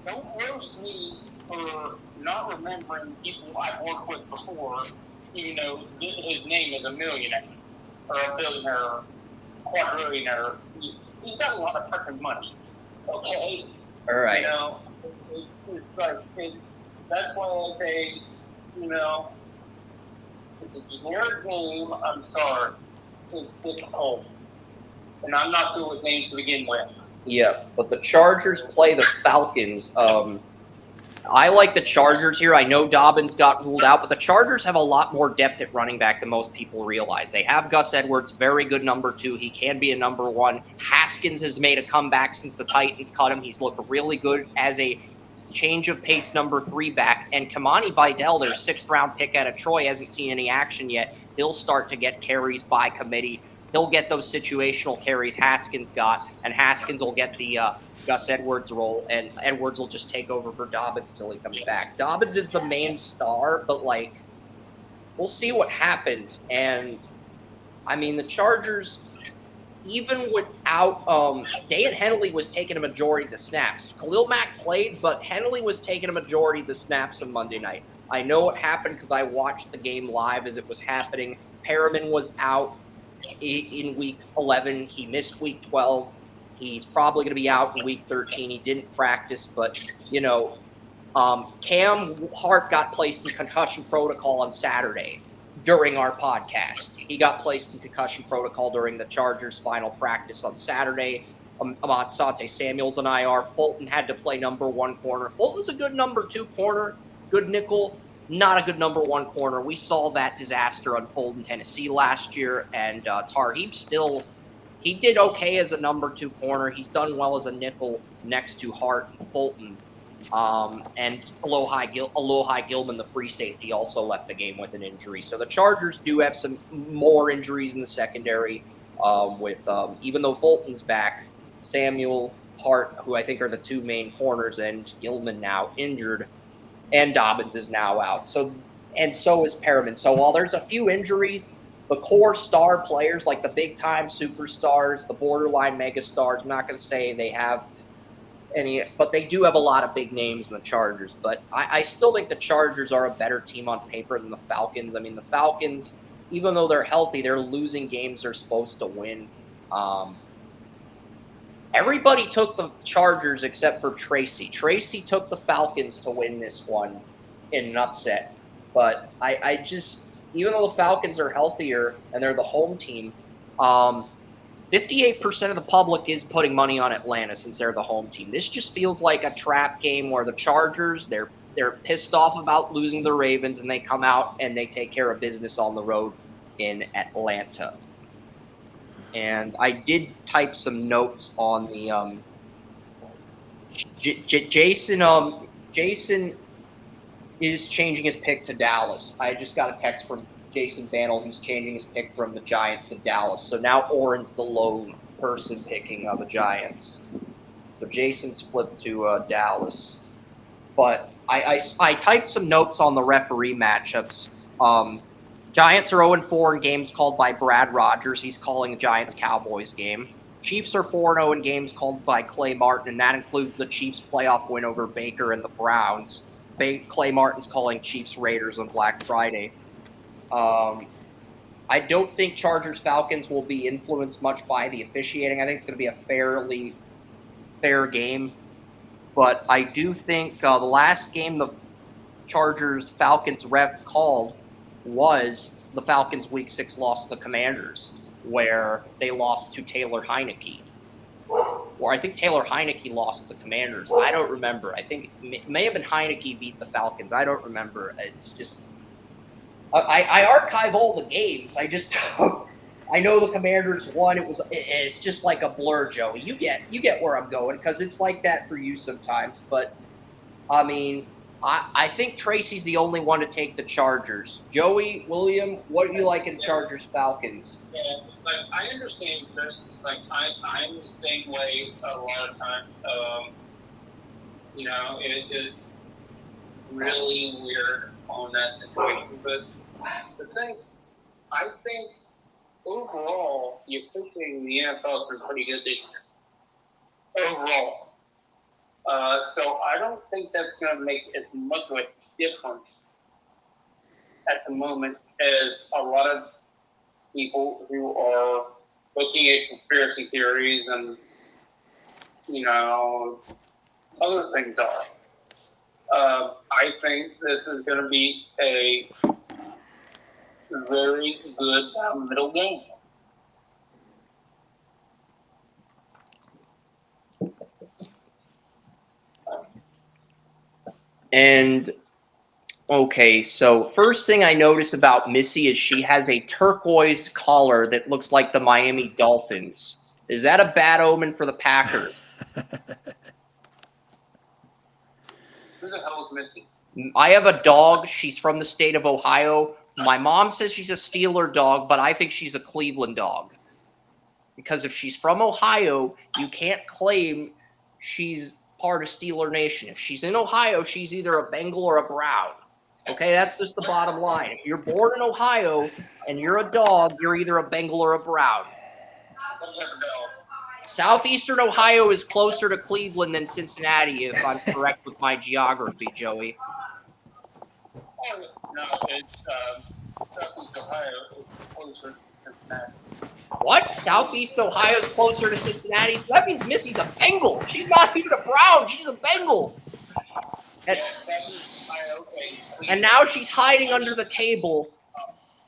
don't roast me for not remembering people I've worked with before, even though his name is a millionaire, or a billionaire, or quadrillionaire. He's got a lot of freaking money. Okay? All right. It's like, that's why I say, it's a generic name, I'm sorry. It's difficult. And I'm not good with names to begin with. Yeah, but the Chargers play the Falcons. I like the Chargers here. I know Dobbins got ruled out, but the Chargers have a lot more depth at running back than most people realize. They have Gus Edwards, very good number 2. He can be a number 1. Haskins has made a comeback since the Titans cut him. He's looked really good as a change of pace number 3 back. And Kamani Vidal, their 6th-round pick out of Troy, hasn't seen any action yet. He'll start to get carries by committee. He'll get those situational carries Haskins got, and Haskins will get the Gus Edwards role, and Edwards will just take over for Dobbins till he comes back. Dobbins is the main star, but, we'll see what happens. And, the Chargers, even without Dan Henley was taking a majority of the snaps. Khalil Mack played, but Henley was taking a majority of the snaps on Monday night. I know what happened because I watched the game live as it was happening. Perriman was out in week 11. He missed week 12. He's probably going to be out in week 13. He didn't practice, but, Cam Hart got placed in concussion protocol on Saturday during our podcast. He got placed in concussion protocol during the Chargers' final practice on Saturday. Asante Samuel's an IR. Fulton had to play number 1 corner. Fulton's a good number 2 corner, good nickel. Not a good number 1 corner. We saw that disaster unfold in Tennessee last year, and Tarheeb he did okay as a number 2 corner. He's done well as a nickel next to Hart and Fulton. And Alohi Gilman, the free safety, also left the game with an injury. So the Chargers do have some more injuries in the secondary, with even though Fulton's back, Samuel, Hart, who I think are the 2 main corners, and Gilman now injured. And Dobbins is now out. So is Perriman. So while there's a few injuries, the core star players, like the big-time superstars, the borderline megastars, I'm not going to say they have any, but they do have a lot of big names in the Chargers. But I still think the Chargers are a better team on paper than the Falcons. The Falcons, even though they're healthy, they're losing games they're supposed to win. Everybody took the Chargers except for Tracy. Tracy took the Falcons to win this one in an upset. But I just, even though the Falcons are healthier and they're the home team, 58% of the public is putting money on Atlanta since they're the home team. This just feels like a trap game where the Chargers, they're pissed off about losing the Ravens, and they come out and they take care of business on the road in Atlanta. And I did type some notes on the Jason is changing his pick to Dallas. I just got a text from Jason Bannell. He's changing his pick from the Giants to Dallas. So now Oren's the lone person picking the Giants. So Jason's flipped to Dallas. But I typed some notes on the referee matchups. Giants are 0-4 in games called by Brad Rogers. He's calling the Giants-Cowboys game. Chiefs are 4-0 in games called by Clay Martin, and that includes the Chiefs' playoff win over Baker and the Browns. Clay Martin's calling Chiefs-Raiders on Black Friday. I don't think Chargers-Falcons will be influenced much by the officiating. I think it's going to be a fairly fair game. But I do think the last game the Chargers-Falcons ref called was the Falcons' Week 6 loss to the Commanders, where they lost to Taylor Heineke. Or I think Taylor Heineke lost to the Commanders. I don't remember. I think it may have been Heineke beat the Falcons. I don't remember. It's just I archive all the games. I just don't. I know the Commanders won. It's just like a blur, Joey. You get where I'm going, because it's like that for you sometimes. But I mean, I think Tracy's the only one to take the Chargers. Joey, William, what do you like in Chargers Falcons? Yeah, like I understand, Chris. Like I'm the same way a lot of times. It's really weird on that situation. But the thing, I think overall, you're pushing the NFL for pretty good this year. Overall. So I don't think that's going to make as much of a difference at the moment as a lot of people who are looking at conspiracy theories and, other things are. I think this is going to be a very good middle game. And okay, so first thing I notice about Missy is she has a turquoise collar that looks like the Miami Dolphins. Is that a bad omen for the Packers? Who the hell is Missy? I have a dog. She's from the state of Ohio. My mom says she's a Steeler dog, but I think she's a Cleveland dog. Because if she's from Ohio, you can't claim she's part of Steeler Nation. If she's in Ohio, she's either a Bengal or a Brown. Okay, that's just the bottom line. If you're born in Ohio and you're a dog, you're either a Bengal or a Brown. Southeastern Ohio is closer to Cleveland than Cincinnati, if I'm correct with my geography, Joey. No, it's Southeast Ohio is closer to Cincinnati. What? Southeast Ohio is closer to Cincinnati? So that means Missy's a Bengal. She's not even a Brown. She's a Bengal. And now she's hiding under the table.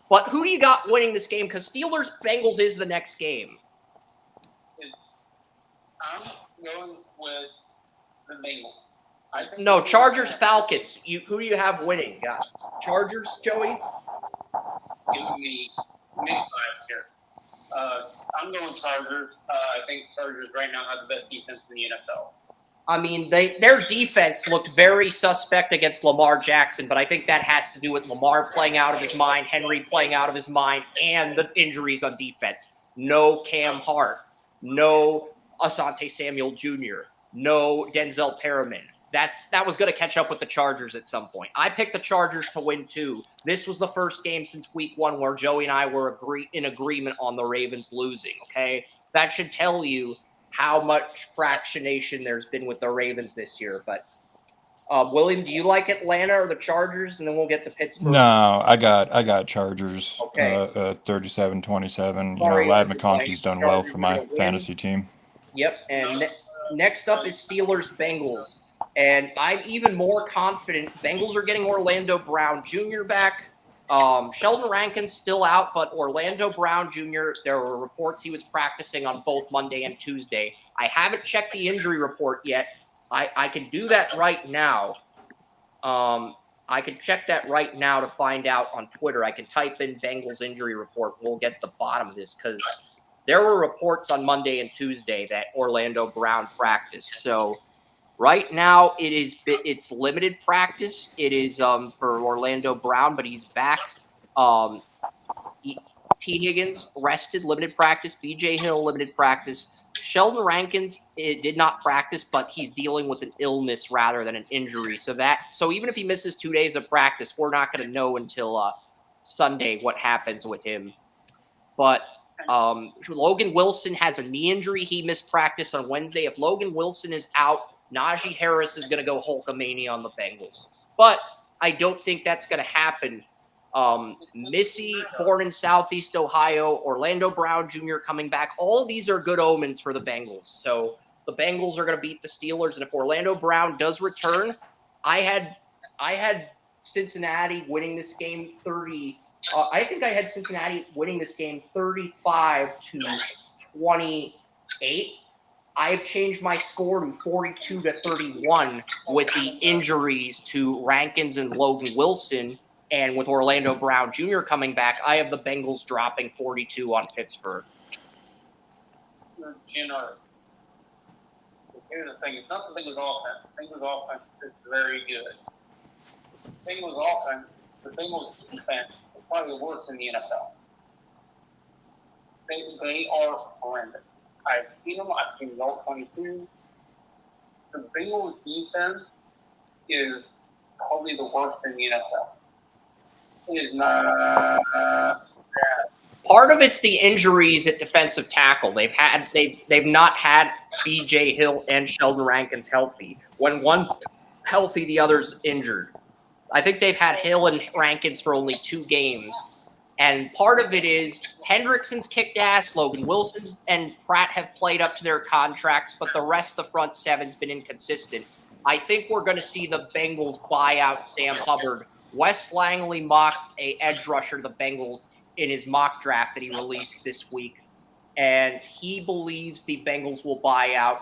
But who do you got winning this game? Because Steelers-Bengals is the next game. I'm going with the Bengals. No, Chargers-Falcons. Who do you have winning? Got Chargers, Joey? Give me mixed vibes here. I'm going Chargers. I think Chargers right now have the best defense in the NFL. I mean, their defense looked very suspect against Lamar Jackson, but I think that has to do with Lamar playing out of his mind, Henry playing out of his mind, and the injuries on defense. No Cam Hart. No Asante Samuel Jr. No Denzel Perriman. That was going to catch up with the Chargers at some point. I picked the Chargers to win, too. This was the first game since week 1 where Joey and I were in agreement on the Ravens losing, okay? That should tell you how much fractionation there's been with the Ravens this year. But, William, do you like Atlanta or the Chargers? And then we'll get to Pittsburgh. No, I got Chargers. Okay. 37-27. Sorry, Lad McConkey's done well Chargers for my are gonna win. fantasy team. Yep, and next up is Steelers-Bengals. And I'm even more confident. Bengals are getting Orlando Brown Jr. back. Sheldon Rankin's still out, but Orlando Brown Jr., there were reports he was practicing on both Monday and Tuesday. I haven't checked the injury report yet. I can do that right now. I can check that right now to find out on Twitter. I can type in Bengals injury report. We'll get to the bottom of this because there were reports on Monday and Tuesday that Orlando Brown practiced. So right now, it's limited practice. It is for Orlando Brown, but he's back. T. Higgins rested, limited practice. B.J. Hill, limited practice. Sheldon Rankins did not practice, but he's dealing with an illness rather than an injury. So even if he misses 2 days of practice, we're not going to know until Sunday what happens with him. But Logan Wilson has a knee injury. He missed practice on Wednesday. If Logan Wilson is out, Najee Harris is going to go Hulkamania on the Bengals. But I don't think that's going to happen. Missy, born in Southeast Ohio, Orlando Brown Jr. coming back. All of these are good omens for the Bengals. So the Bengals are going to beat the Steelers. And if Orlando Brown does return, I had Cincinnati winning this game 30 I think I had Cincinnati winning this game 35-28. I've changed my score to 42-31 with the injuries to Rankins and Logan Wilson, and with Orlando Brown Jr. coming back, I have the Bengals dropping 42 on Pittsburgh. Here's the thing. It's not the Bengals offense. The Bengals offense is very good. The Bengals offense, the Bengals defense is probably the worst in the NFL. They are horrendous. I've seen them. I've seen all 22. The Bengals defense is probably the worst in the NFL. It is not bad. Part of it's the injuries at defensive tackle. They've not had B.J. Hill and Sheldon Rankins healthy. When one's healthy, the other's injured. I think they've had Hill and Rankins for only 2 games. And part of it is Hendrickson's kicked ass, Logan Wilson's and Pratt have played up to their contracts, but the rest of the front seven's been inconsistent. I think we're going to see the Bengals buy out Sam Hubbard. Wes Langley mocked a edge rusher to the Bengals in his mock draft that he released this week, and he believes the Bengals will buy out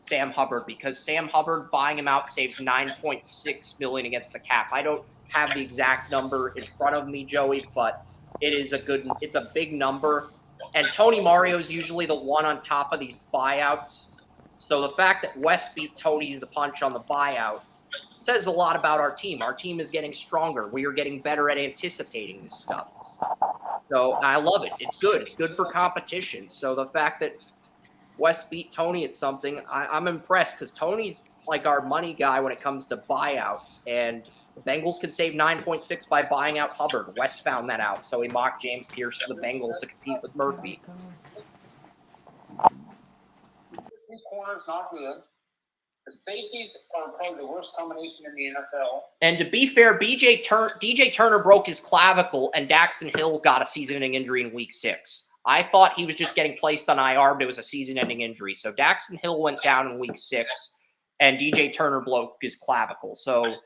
Sam Hubbard because Sam Hubbard buying him out saves $9.6 million against the cap. I don't have the exact number in front of me, Joey, but it's a big number. And Tony Mario is usually the one on top of these buyouts. So the fact that Wes beat Tony to the punch on the buyout says a lot about our team. Our team is getting stronger. We are getting better at anticipating this stuff. So I love it. It's good. It's good for competition. So the fact that Wes beat Tony at something, I'm impressed because Tony's like our money guy when it comes to buyouts. And the Bengals can save 9.6 by buying out Hubbard. Wes found that out. So he mocked James Pierce to the Bengals to compete with Murphy. The corner's not good. The safeties are probably the worst combination in the NFL. And to be fair, DJ Turner broke his clavicle, and Daxton Hill got a season-ending injury in Week 6. I thought he was just getting placed on IR, but it was a season-ending injury. So Daxton Hill went down in Week 6, and DJ Turner broke his clavicle. So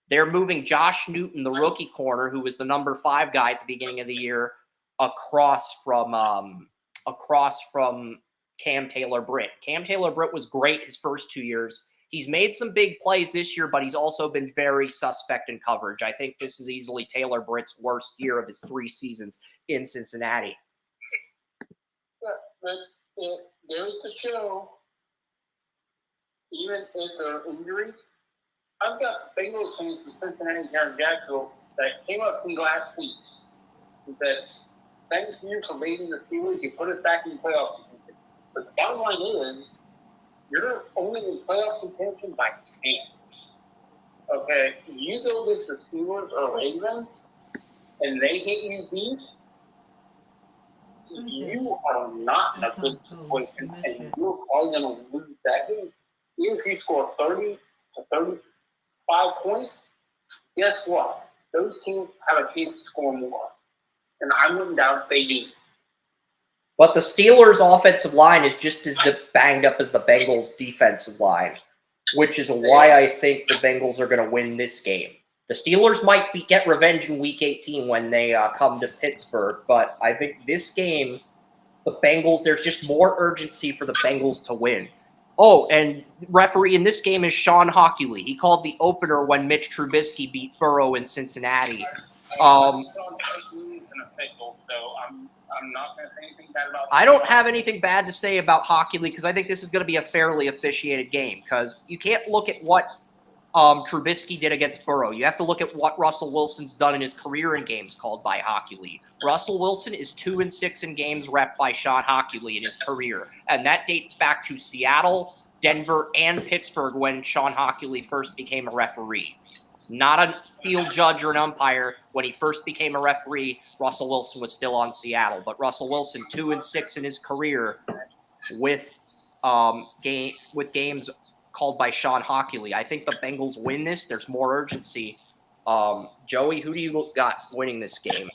they're moving Josh Newton, the rookie corner, who was the number 5 guy at the beginning of the year, across from Cam Taylor-Britt. Cam Taylor-Britt was great his first 2 years. He's made some big plays this year, but he's also been very suspect in coverage. I think this is easily Taylor-Britt's worst year of his 3 seasons in Cincinnati. Yeah, but there's the show. Even if there are injuries, I've got Bengals fans from Cincinnati here in Jacksonville that came up to me last week and said, "Thanks to you for leading the Steelers. You put us back in playoffs." But the bottom line is, you're only in playoff contention by 10. Okay? You go against the Steelers or Ravens, and they hit you deep, you are not in a good situation, and you're probably going to lose that game. Even if you score 30 to 35 points, guess what? Those teams have a chance to score more. And I wouldn't doubt they do. But the Steelers' offensive line is just as banged up as the Bengals' defensive line, which is why I think the Bengals are going to win this game. The Steelers might get revenge in Week 18 when they come to Pittsburgh, but I think this game, the Bengals, there's just more urgency for the Bengals to win. Oh, and referee in this game is Sean Hockley. He called the opener when Mitch Trubisky beat Burrow in Cincinnati. I'm not going to say anything bad about I don't have anything bad to say about Hockley because I think this is going to be a fairly officiated game because you can't look at what Trubisky did against Burrow. You have to look at what Russell Wilson's done in his career in games called by Hockley. Russell Wilson is 2-6 in games ref by Sean Hockley in his career, and that dates back to Seattle, Denver, and Pittsburgh when Sean Hockley first became a referee. Not a field judge or an umpire. When he first became a referee, Russell Wilson was still on Seattle. But Russell Wilson, 2-6 in his career with games called by Sean Hockley. I think the Bengals win this. There's more urgency. Joey, who do you got winning this game?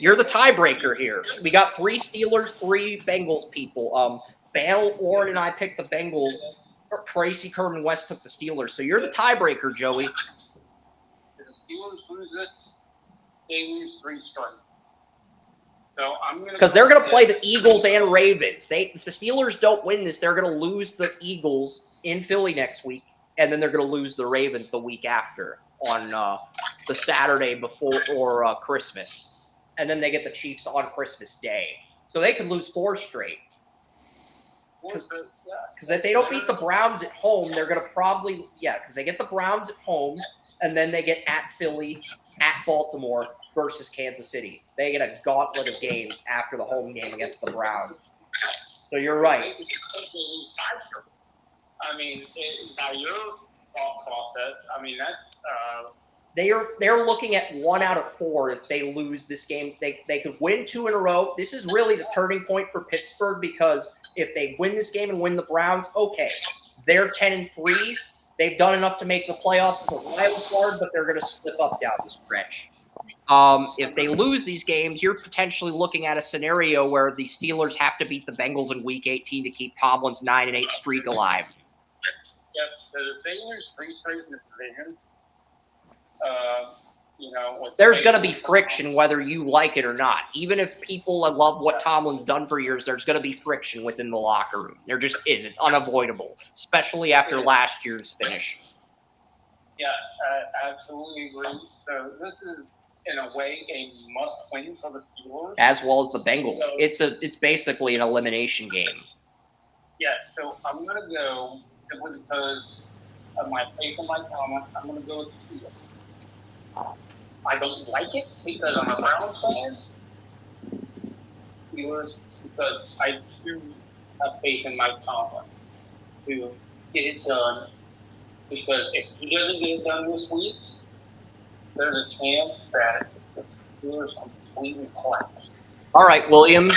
You're the tiebreaker here. We got 3 Steelers, 3 Bengals people. Bale, Warren, and I picked the Bengals. Tracy, Kerman, West took the Steelers. So you're the tiebreaker, Joey. If the Steelers lose this, they lose 3 straight. So I'm going to Because they're going to play the Eagles and Ravens. If the Steelers don't win this, they're going to lose the Eagles in Philly next week, and then they're going to lose the Ravens the week after on the Saturday before or Christmas, and then they get the Chiefs on Christmas Day. So they could lose 4 straight. Because if they don't beat the Browns at home, they're going to probably because they get the Browns at home, and then they get at Philly, at Baltimore versus Kansas City. They get a gauntlet of games after the home game against the Browns. So you're right. I mean, by your thought process, I mean that's. They're looking at 1 out of 4 if they lose this game. They could win 2 in a row. This is really the turning point for Pittsburgh because if they win this game and win the Browns, okay, they're 10-3. They've done enough to make the playoffs as a wild card, but they're going to slip up down the stretch. If they lose these games, you're potentially looking at a scenario where the Steelers have to beat the Bengals in Week 18 to keep Tomlin's 9-8 streak alive. Yep. So the Steelers 3 straight in the division. There's going to be friction whether you like it or not. Even if people love what Tomlin's done for years, there's going to be friction within the locker room. There just is. It's unavoidable, especially after last year's finish. Yeah, I absolutely agree. So this is, in a way, a must-win for the Steelers. As well as the Bengals. It's basically an elimination game. Yeah, so I'm going to go, simply because of my faith in my talent, I'm going to go with the Steelers. I don't like it because I'm a Browns fan. Steelers, because I do have faith in Mike Tomlin to get it done. Because if he doesn't get it done this week, there's a chance that the Steelers completely collapse. All right, William,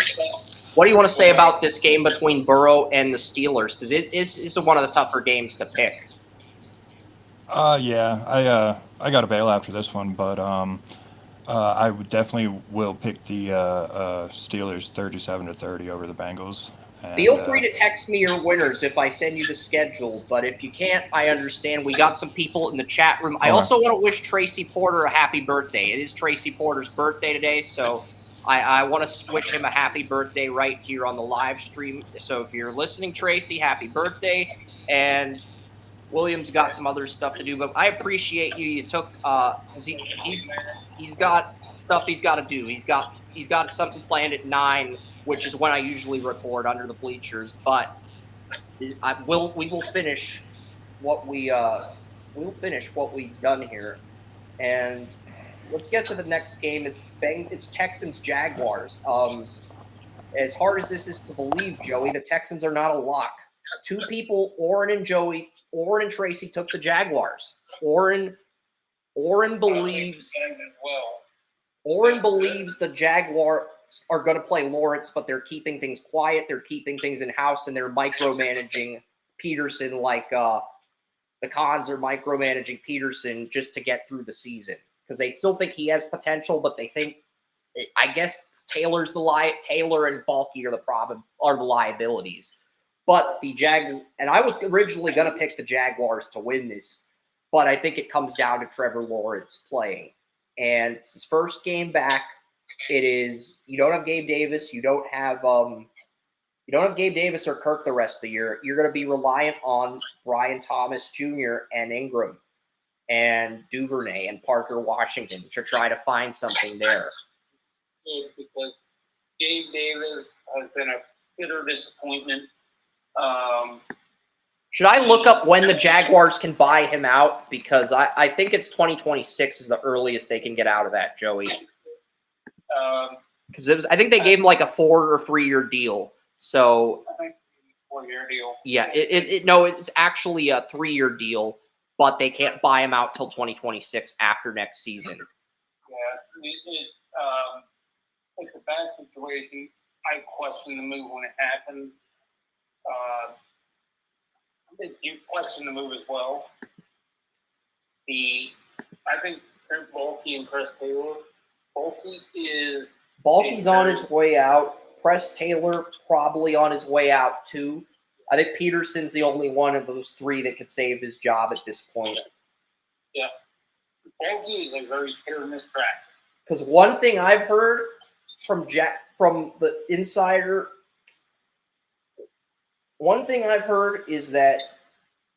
what do you want to say about this game between Burrow and the Steelers? Because it's one of the tougher games to pick. Yeah, I got to bail after this one, but I would definitely will pick the Steelers 37-30 over the Bengals. And, feel free to text me your winners if I send you the schedule, but if you can't, I understand. We got some people in the chat room. I also want to wish Tracy Porter a happy birthday. It is Tracy Porter's birthday today, so I want to wish him a happy birthday right here on the live stream. So if you're listening, Tracy, happy birthday. And William's got some other stuff to do, but I appreciate you. You took because he's got stuff he's got to do. He's got something planned at 9, which is when I usually record under the bleachers. But we will finish what we've done here, and let's get to the next game. It's Texans Jaguars. As hard as this is to believe, Joey, the Texans are not a lock. 2 people, Oren and Tracy, took the Jaguars. Oren believes the Jaguars are going to play Lawrence, but they're keeping things quiet. They're keeping things in-house, and they're micromanaging Peterson like the Cons are micromanaging Peterson just to get through the season because they still think he has potential, but they think, I guess, Taylor and Balky are the liabilities. But and I was originally going to pick the Jaguars to win this, but I think it comes down to Trevor Lawrence playing. And it's his first game back. You don't have Gabe Davis. You don't have Gabe Davis or Kirk the rest of the year. You're going to be reliant on Brian Thomas Jr. and Ingram and Duvernay and Parker Washington to try to find something there. Because Gabe Davis has been a bitter disappointment. Should I look up when the Jaguars can buy him out? Because I think it's 2026 is the earliest they can get out of that, Joey. Because I think they gave him like a 4 or 3 year deal. So I think 4-year deal. Yeah, it's actually a 3-year deal, but they can't buy him out till 2026 after next season. Yeah, it's a bad situation. I question the move when it happened. You question the move as well. I think Balky and Press Taylor. Balky's on his way out. Press Taylor probably on his way out too. I think Peterson's the only one of those 3 that could save his job at this point. Yeah. Balky is a very hit or miss track. Because one thing I've heard from the insider, one thing I've heard is that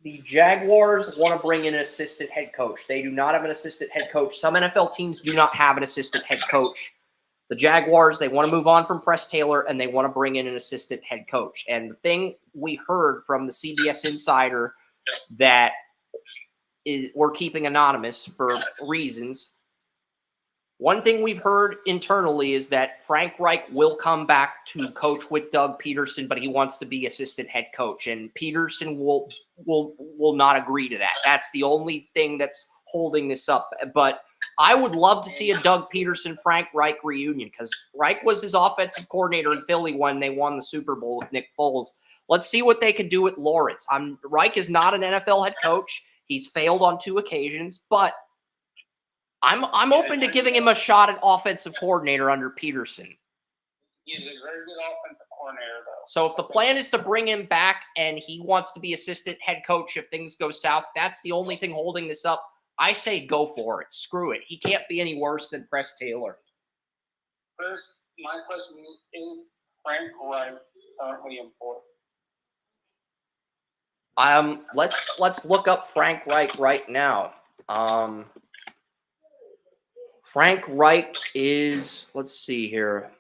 the Jaguars want to bring in an assistant head coach. They do not have an assistant head coach. Some NFL teams do not have an assistant head coach. The Jaguars, they want to move on from Press Taylor, and they want to bring in an assistant head coach. And the thing we heard from the CBS insider that we're keeping anonymous for reasons, one thing we've heard internally is that Frank Reich will come back to coach with Doug Peterson, but he wants to be assistant head coach, and Peterson will not agree to that. That's the only thing that's holding this up. But I would love to see a Doug Peterson, Frank Reich reunion, because Reich was his offensive coordinator in Philly when they won the Super Bowl with Nick Foles. Let's see what they can do with Lawrence. Reich is not an NFL head coach. He's failed on 2 occasions, but I'm open to giving him a shot at offensive coordinator under Peterson. He's a very good offensive coordinator, though. So if the plan is to bring him back and he wants to be assistant head coach if things go south, that's the only thing holding this up. I say go for it. Screw it. He can't be any worse than Press Taylor. First, my question is Frank Reich currently employed? Let's look up Frank Reich right now. Frank Reich is, let's see here.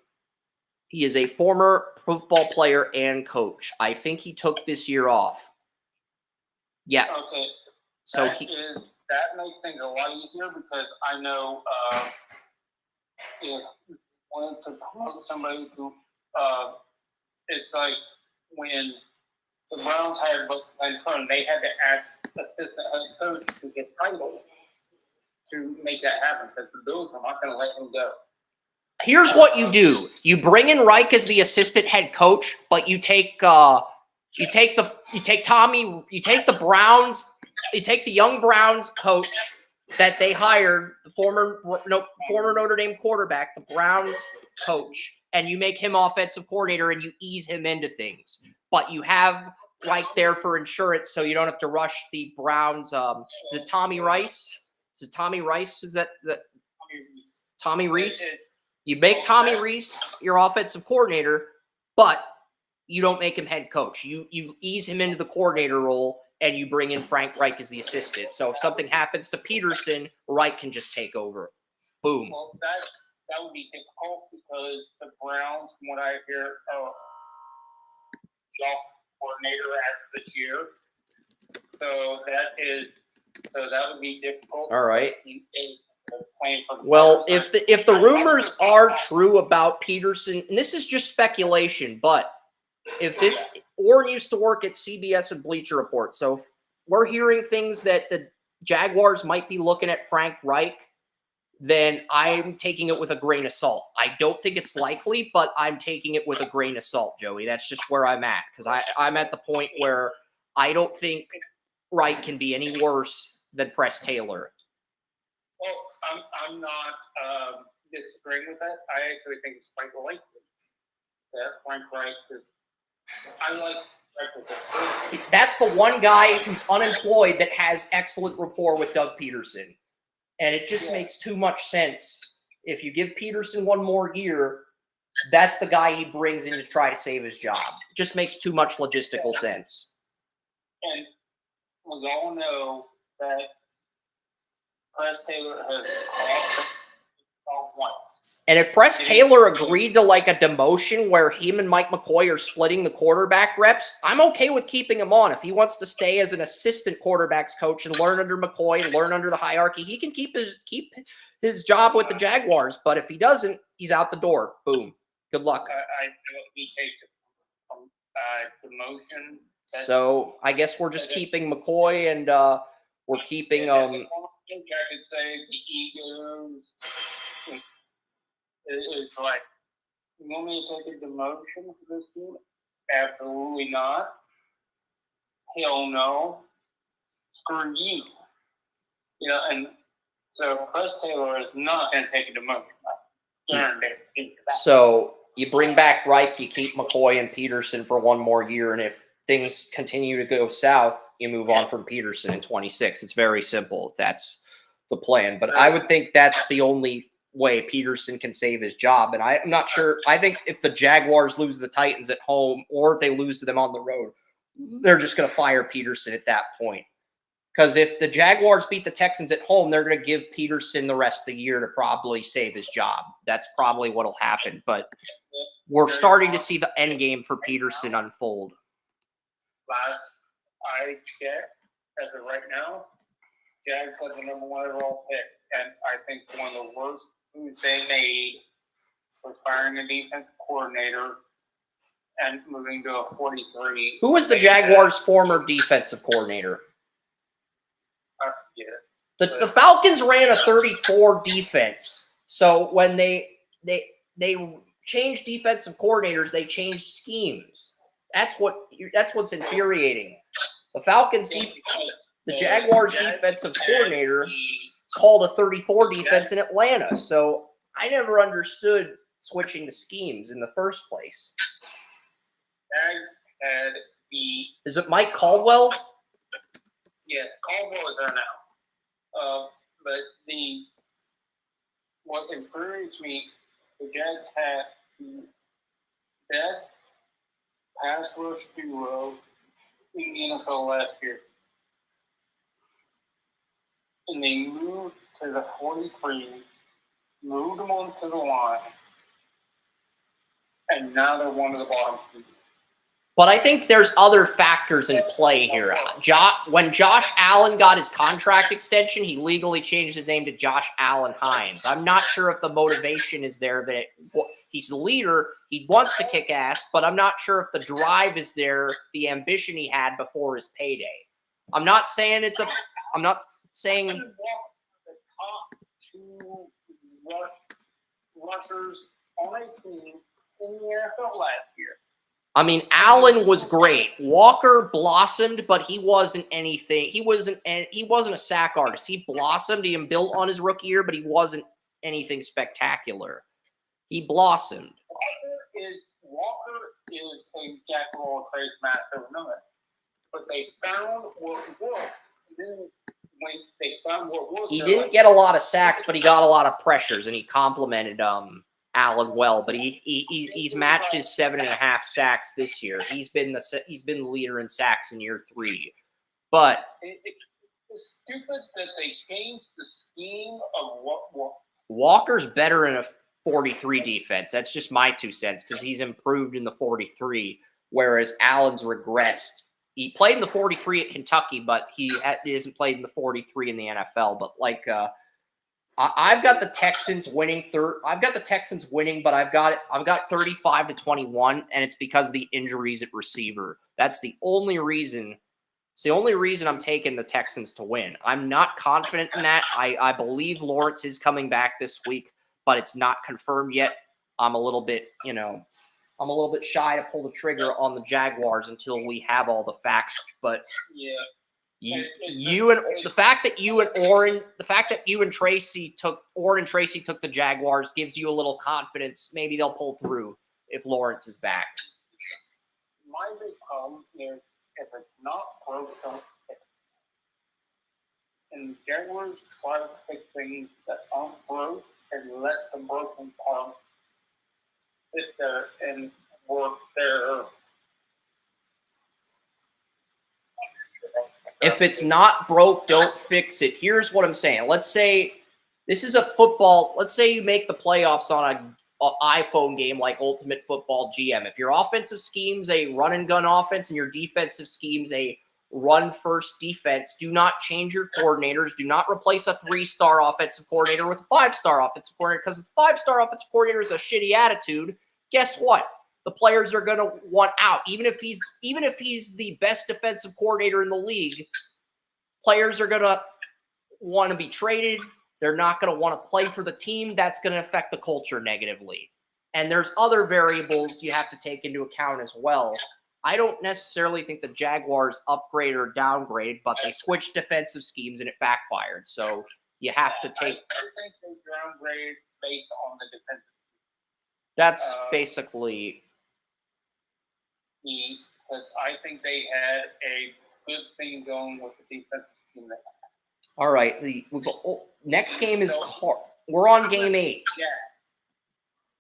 He is a former football player and coach. I think he took this year off. Yeah. Okay. So that makes things a lot easier, because I know if you wanted to promote somebody who it's like when the Browns hired Glenn Cohen, they had to ask assistant head coach to get title to make that happen, because the Bills are not going to let him go. Here's what you do: you bring in Reich as the assistant head coach, but you take the young Browns coach that they hired, the former Notre Dame quarterback, the Browns coach, and you make him offensive coordinator and you ease him into things. But you have Reich there for insurance, so you don't have to rush the Browns. The Tommy Rice. Is it Tommy Rice? Is that Tommy Reese? You make Tommy Reese your offensive coordinator, but you don't make him head coach. You ease him into the coordinator role, and you bring in Frank Reich as the assistant. So if something happens to Peterson, Reich can just take over. Boom. Well, that would be difficult, because the Browns, from what I hear, are the coordinator after this year. So that would be difficult. All right. Well, if the rumors are true about Peterson, and this is just speculation, but if this Warren used to work at CBS and Bleacher Report, so we're hearing things that the Jaguars might be looking at Frank Reich, then I'm taking it with a grain of salt. I don't think it's likely, but I'm taking it with a grain of salt, Joey. That's just where I'm at, because I'm at the point where I don't think Reich can be any worse than Press Taylor. Well, I'm not disagreeing with that. I actually think it's quite likely that Frank Reich is. I like Reich. That's the one guy who's unemployed that has excellent rapport with Doug Peterson. And it just makes too much sense. If you give Peterson one more year, that's the guy he brings in to try to save his job. It just makes too much logistical sense. And we all know that Press Taylor has called once. And if Press Taylor agreed to like a demotion where him and Mike McCoy are splitting the quarterback reps, I'm okay with keeping him on. If he wants to stay as an assistant quarterbacks coach and learn under McCoy, learn under the hierarchy, he can keep his job with the Jaguars. But if he doesn't, he's out the door. Boom. Good luck. I think he takes demotion. So I guess we're just keeping McCoy, and we're keeping I could say the egos. It's like, you want me to take a demotion for this team? Absolutely not. Hell no. Screw you. You know, and so Press Taylor is not going to take a demotion. So you bring back Reich, you keep McCoy and Peterson for one more year, and if things continue to go south, you move on from Peterson in 26. It's very simple. That's the plan. But I would think that's the only way Peterson can save his job. And I'm not sure. I think if the Jaguars lose the Titans at home or if they lose to them on the road, they're just going to fire Peterson at that point. Because if the Jaguars beat the Texans at home, they're going to give Peterson the rest of the year to probably save his job. That's probably what will happen. But we're starting to see the end game for Peterson unfold. Last I checked, as of right now, Jags had the #1 overall pick, and I think one of the worst moves they made was firing a defensive coordinator and moving to a 43. Who was the Jaguars' former defensive coordinator? I forget. The Falcons ran a 34 defense. So when they changed defensive coordinators, they changed schemes. That's what's infuriating. The Falcons, the Jaguars defensive coordinator called a 34 defense in Atlanta. So I never understood switching the schemes in the first place. Jags had the... Is it Mike Caldwell? Yeah, Caldwell is there now. But what infuriates me, the Jags had the best pass rush duo in the NFL last year. And they moved to the 43, moved them onto the line, and now they're one of the bottom two. But I think there's other factors in play here. When Josh Allen got his contract extension, he legally changed his name to Josh Allen Hines. I'm not sure if the motivation is there that he's the leader, he wants to kick ass, but I'm not sure if the drive is there, the ambition he had before his payday. I'm not saying the top two rushers on a team in the NFL last year. I mean, Allen was great. Walker blossomed, but he wasn't anything. He wasn't a sack artist. He blossomed. He built on his rookie year, but he wasn't anything spectacular. He blossomed. Walker is a jack of all trades, master of none. But they found what worked. Then when they found what worked, he didn't get a lot of sacks, but he got a lot of pressures, and he complimented Allen well, but he's matched his 7.5 sacks this year. He's been the leader in sacks in year 3. But it's stupid that they changed the scheme of what Walker's better in a 43 defense. That's just my 2 cents because he's improved in the 43, whereas Allen's regressed. He played in the 43 at Kentucky, but he hasn't played in the 43 in the NFL. But I've got the Texans winning. I've got the Texans winning, but I've got 35-21, and it's because of the injuries at receiver. That's the only reason. It's the only reason I'm taking the Texans to win. I'm not confident in that. I believe Lawrence is coming back this week, but it's not confirmed yet. I'm a little bit shy to pull the trigger on the Jaguars until we have all the facts. But yeah. The fact that Orrin and Tracy took the Jaguars gives you a little confidence. Maybe they'll pull through if Lawrence is back. My big problem is if it's not broke, don't fix it. And the Jaguars try to fix things that aren't broke and let the broken parts sit there and work their. If it's not broke, don't fix it. Here's what I'm saying. Let's say this is a football. Let's say you make the playoffs on an iPhone game like Ultimate Football GM. If your offensive scheme's a run and gun offense and your defensive scheme's a run first defense, do not change your coordinators. Do not replace a 3-star offensive coordinator with a 5-star offensive coordinator, because if the 5-star offensive coordinator is a shitty attitude, guess what? The players are going to want out. Even if he's the best defensive coordinator in the league, players are going to want to be traded. They're not going to want to play for the team. That's going to affect the culture negatively. And there's other variables you have to take into account as well. I don't necessarily think the Jaguars upgrade or downgrade, but they switched defensive schemes and it backfired. So you have to take. I think they downgraded based on the defensive. That's basically. Because I think they had a good thing going with the defensive scheme. All right. The next game is We're on game 8. Yeah.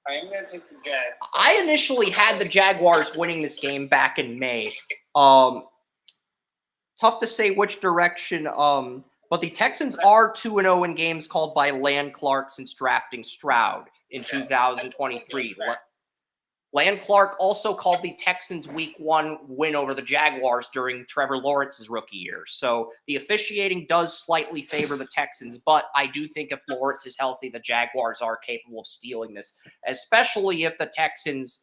I am going to take the Jags. I initially had the Jaguars winning this game back in May. Tough to say which direction. But the Texans are 2-0 in games called by Land Clark since drafting Stroud in 2023. Land Clark also called the Texans' Week 1 win over the Jaguars during Trevor Lawrence's rookie year. So the officiating does slightly favor the Texans, but I do think if Lawrence is healthy, the Jaguars are capable of stealing this, especially if the Texans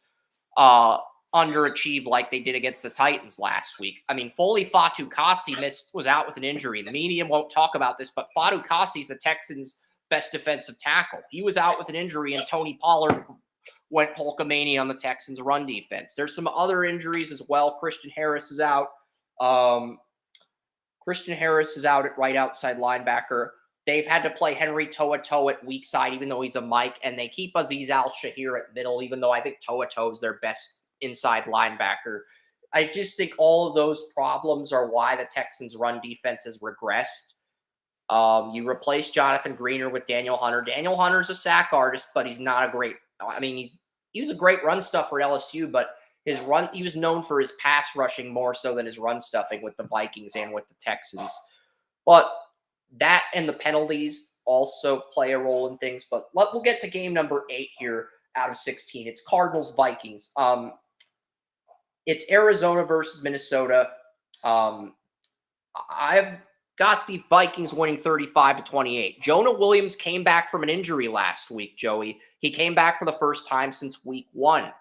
underachieve like they did against the Titans last week. I mean, Foley Fatukasi was out with an injury. The media won't talk about this, but Fatukasi is the Texans' best defensive tackle. He was out with an injury, and Tony Pollard went Hulkamania on the Texans' run defense. There's some other injuries as well. Christian Harris is out. Christian Harris is out at right outside linebacker. They've had to play Henry To'oTo'o at weak side, even though he's a Mike, and they keep Azeez Al-Shahir at middle, even though I think To'oTo'o is their best inside linebacker. I just think all of those problems are why the Texans' run defense has regressed. You replace Jonathan Greener with Daniel Hunter. Daniel Hunter's a sack artist, but he's not a great. I mean, he was a great run stuffer at LSU, but he was known for his pass rushing more so than his run stuffing with the Vikings and with the Texans. But that and the penalties also play a role in things. But we'll get to game number 8 here out of 16. It's Cardinals-Vikings. It's Arizona versus Minnesota. I've got the Vikings winning 35-28. Jonah Williams came back from an injury last week, Joey. He came back for the first time since week 1.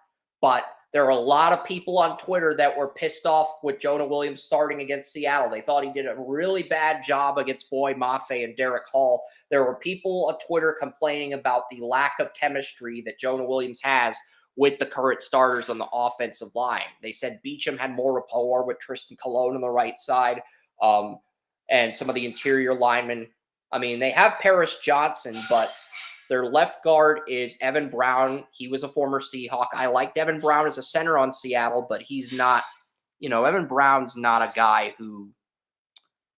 But there are a lot of people on Twitter that were pissed off with Jonah Williams starting against Seattle. They thought he did a really bad job against Boy Mafe and Derek Hall. There were people on Twitter complaining about the lack of chemistry that Jonah Williams has with the current starters on the offensive line. They said Beachum had more rapport with Tristan Colon on the right side. And some of the interior linemen. I mean, they have Paris Johnson, but their left guard is Evan Brown. He was a former Seahawk. I liked Evan Brown as a center on Seattle, but he's not, Evan Brown's not a guy who,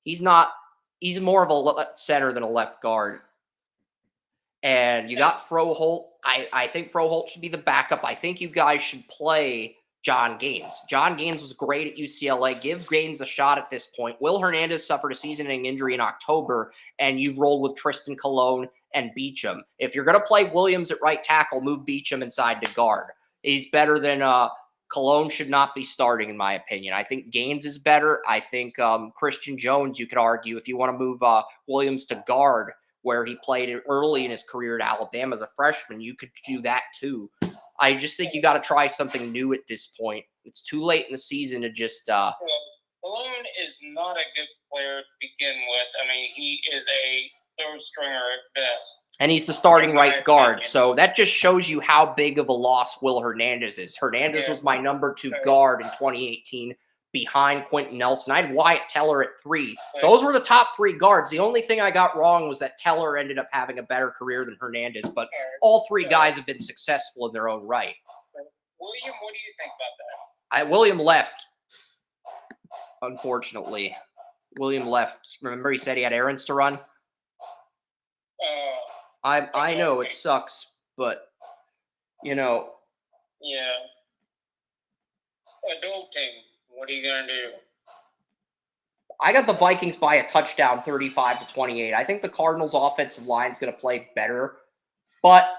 he's more of a center than a left guard. And you got Froholt. I think Froholt should be the backup. I think you guys should play John Gaines. John Gaines was great at UCLA. Give Gaines a shot at this point. Will Hernandez suffered a season-ending injury in October, and you've rolled with Tristan Colon and Beachum. If you're going to play Williams at right tackle, move Beachum inside to guard. He's better than Colon should not be starting, in my opinion. I think Gaines is better. I think Christian Jones, you could argue, if you want to move Williams to guard, where he played early in his career at Alabama as a freshman, you could do that too. I just think you got to try something new at this point. It's too late in the season to just. Well, Colon is not a good player to begin with. I mean, he is a third stringer at best. And he's the starting right guard. So that just shows you how big of a loss Will Hernandez is. Hernandez was my number 2 guard in 2018 behind Quentin Nelson. I had Wyatt Teller at 3. Those were the top 3 guards. The only thing I got wrong was that Teller ended up having a better career than Hernandez, but all 3 guys have been successful in their own right. William, what do you think about that? William left, unfortunately. William left. Remember he said he had errands to run? I know it sucks, but, Yeah. Adulting. What are you going to do? I got the Vikings by a touchdown, 35-28. I think the Cardinals' offensive line is going to play better, but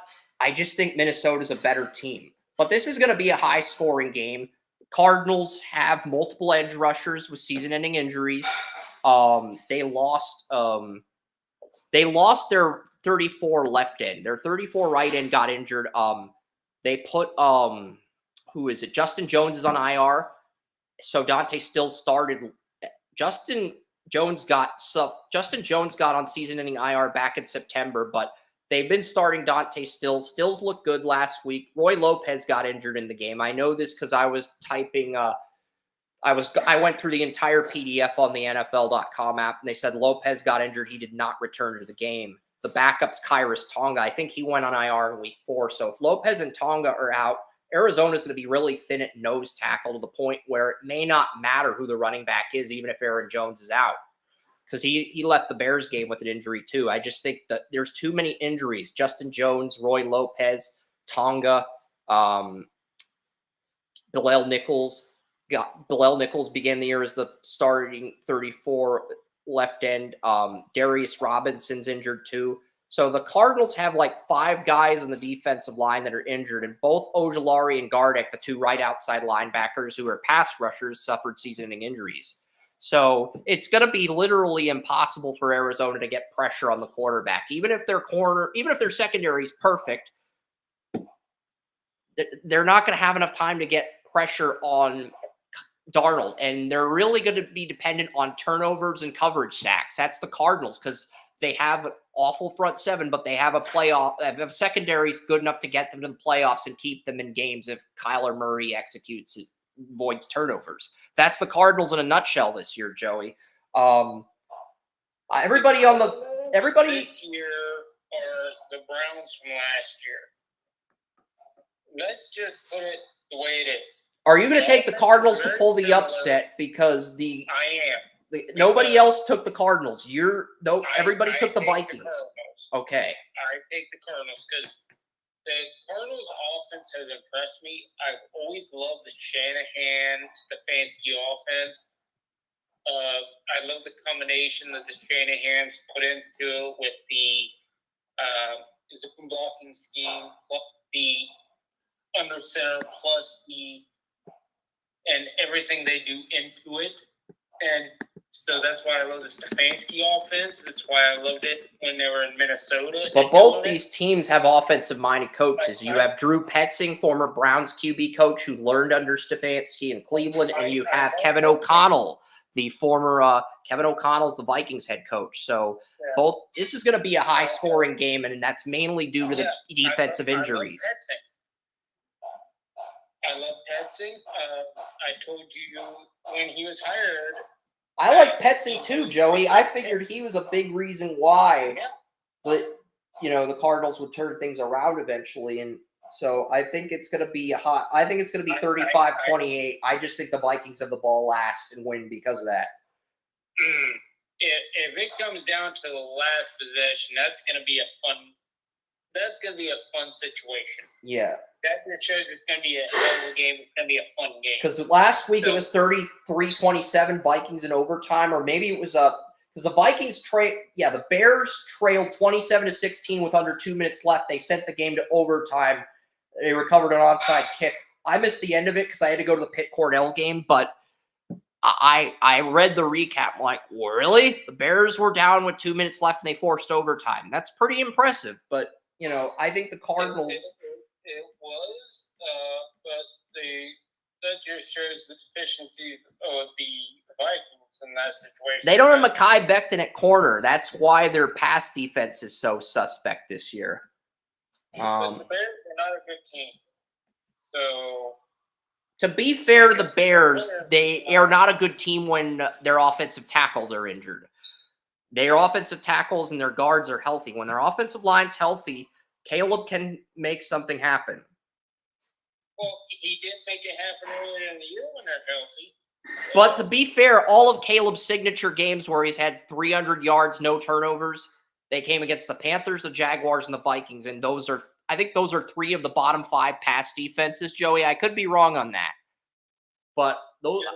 I just think Minnesota's a better team. But this is going to be a high-scoring game. Cardinals have multiple edge rushers with season-ending injuries. They lost their 34 left end. Their 34 right end got injured. They put who is it? Justin Jones is on IR. So Dante Still started. Justin Jones got on season-ending IR back in September, but they've been starting Dante Still. Stills looked good last week. Roy Lopez got injured in the game. I know this because I was typing. I went through the entire PDF on the NFL.com app, and they said Lopez got injured. He did not return to the game. The backup's Kyrus Tonga. I think he went on IR in week 4. So if Lopez and Tonga are out, Arizona's going to be really thin at nose tackle to the point where it may not matter who the running back is, even if Aaron Jones is out. because he left the Bears game with an injury too. I just think that there's too many injuries. Justin Jones, Roy Lopez, Tonga, Bilal Nichols. Bilal Nichols began the year as the starting 34 left end. Darius Robinson's injured too. So the Cardinals have like 5 guys on the defensive line that are injured, and both Ojulari and Gardeck, the 2 right outside linebackers who are pass rushers, suffered season-ending injuries. So it's going to be literally impossible for Arizona to get pressure on the quarterback, even if their secondary is perfect. They're not going to have enough time to get pressure on Darnold, and they're really going to be dependent on turnovers and coverage sacks. That's the Cardinals, because they have an awful front seven, but they have a secondaries good enough to get them to the playoffs and keep them in games if Kyler Murray avoids turnovers. That's the Cardinals in a nutshell this year, Joey. Everybody this year are the Browns from last year. Let's just put it the way it is. Are you going to take the Cardinals to pull the upset because I am. Nobody else took the Cardinals? Everybody took the Vikings. Okay. I take the Cardinals because the Cardinals offense has impressed me. I've always loved the Shanahan-Stefanski offense. I love the combination that the Shanahans put into it with the zone blocking scheme, plus the under center, plus and everything they do into it. And so that's why I love the Stefanski offense. That's why I loved it when they were in Minnesota. But both these teams have offensive-minded coaches. You have Drew Petzing, former Browns QB coach who learned under Stefanski in Cleveland, and you have Kevin O'Connell, the former Kevin O'Connell's the Vikings head coach. So this is going to be a high-scoring game, and that's mainly due to the defensive injuries. I love Petzing. I told you when he was hired. I like Petzing too, Joey. I figured he was a big reason why, but the Cardinals would turn things around eventually, and so I think it's going to be I think it's going to be 35-28. I just think the Vikings have the ball last and win because of that. If it comes down to the last possession, that's going to be a fun situation. Yeah. That just shows it's going to be a hell of a game. It's going to be a fun game. Because last week it was 33-27 Vikings in overtime, or maybe it was because the Vikings the Bears trailed 27-16 with under 2 minutes left. They sent the game to overtime. They recovered an onside kick. I missed the end of it because I had to go to the Pitt Cornell game, but I read the recap. I'm like, really? The Bears were down with 2 minutes left and they forced overtime. That's pretty impressive, but I think the Cardinals. It was, but that just shows the deficiencies of the Vikings in that situation. They don't have Mekhi Becton at corner. That's why their pass defense is so suspect this year. But the Bears are not a good team. So, to be fair to the Bears, they are not a good team when their offensive tackles are injured. Their offensive tackles and their guards are healthy. When their offensive line's healthy, Caleb can make something happen. Well, he did make it happen earlier in the year when they're healthy. But to be fair, all of Caleb's signature games where he's had 300 yards, no turnovers, they came against the Panthers, the Jaguars, and the Vikings. And I think those are 3 of the bottom 5 pass defenses, Joey. I could be wrong on that. But those. You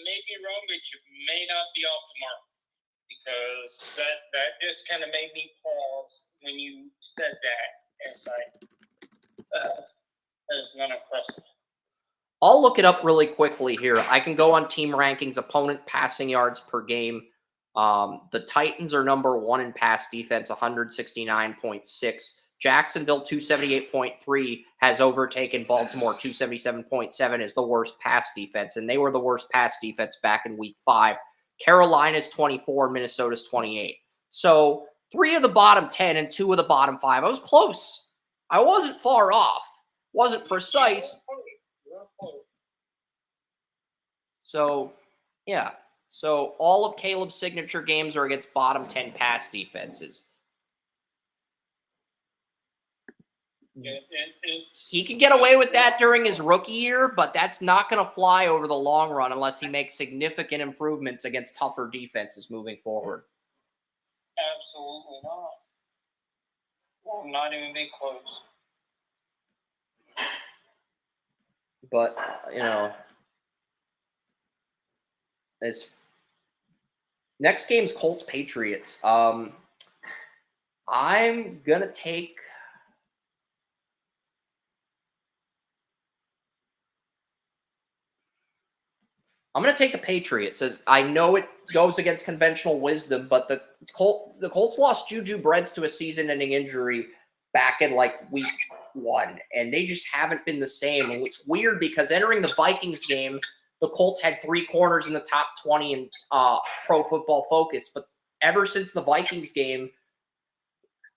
may be wrong, but you may not be off the mark. Because that just kind of made me pause when you said that. It's like, that is not impressive. I'll look it up really quickly here. I can go on team rankings, opponent passing yards per game. The Titans are number 1 in pass defense, 169.6. Jacksonville, 278.3, has overtaken Baltimore, 277.7, is the worst pass defense. And they were the worst pass defense back in week 5. Carolina's 24, Minnesota's 28. So 3 of the bottom 10 and 2 of the bottom 5. I was close. I wasn't far off. Wasn't precise. So, yeah. So all of Caleb's signature games are against bottom 10 pass defenses. He can get away with that during his rookie year, but that's not going to fly over the long run unless he makes significant improvements against tougher defenses moving forward. Absolutely not. Will not even be close. But, this next game's Colts-Patriots. I'm going to take... I'm going to take the Patriots, as I know it goes against conventional wisdom, but the Colts lost Juju Brents to a season-ending injury back in week 1, and they just haven't been the same. And it's weird because entering the Vikings game, the Colts had 3 corners in the top 20 in Pro Football Focus, but ever since the Vikings game,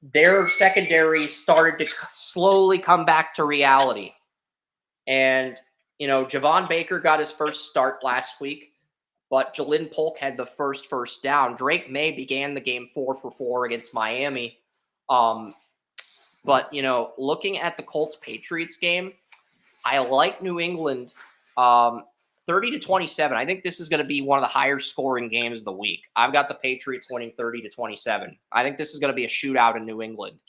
their secondary started to slowly come back to reality. And Javon Baker got his first start last week, but Jalen Polk had the first down. Drake May began the game 4 for 4 against Miami. But, looking at the Colts-Patriots game, I like New England 30-27. I think this is going to be one of the higher scoring games of the week. I've got the Patriots winning 30-27. I think this is going to be a shootout in New England.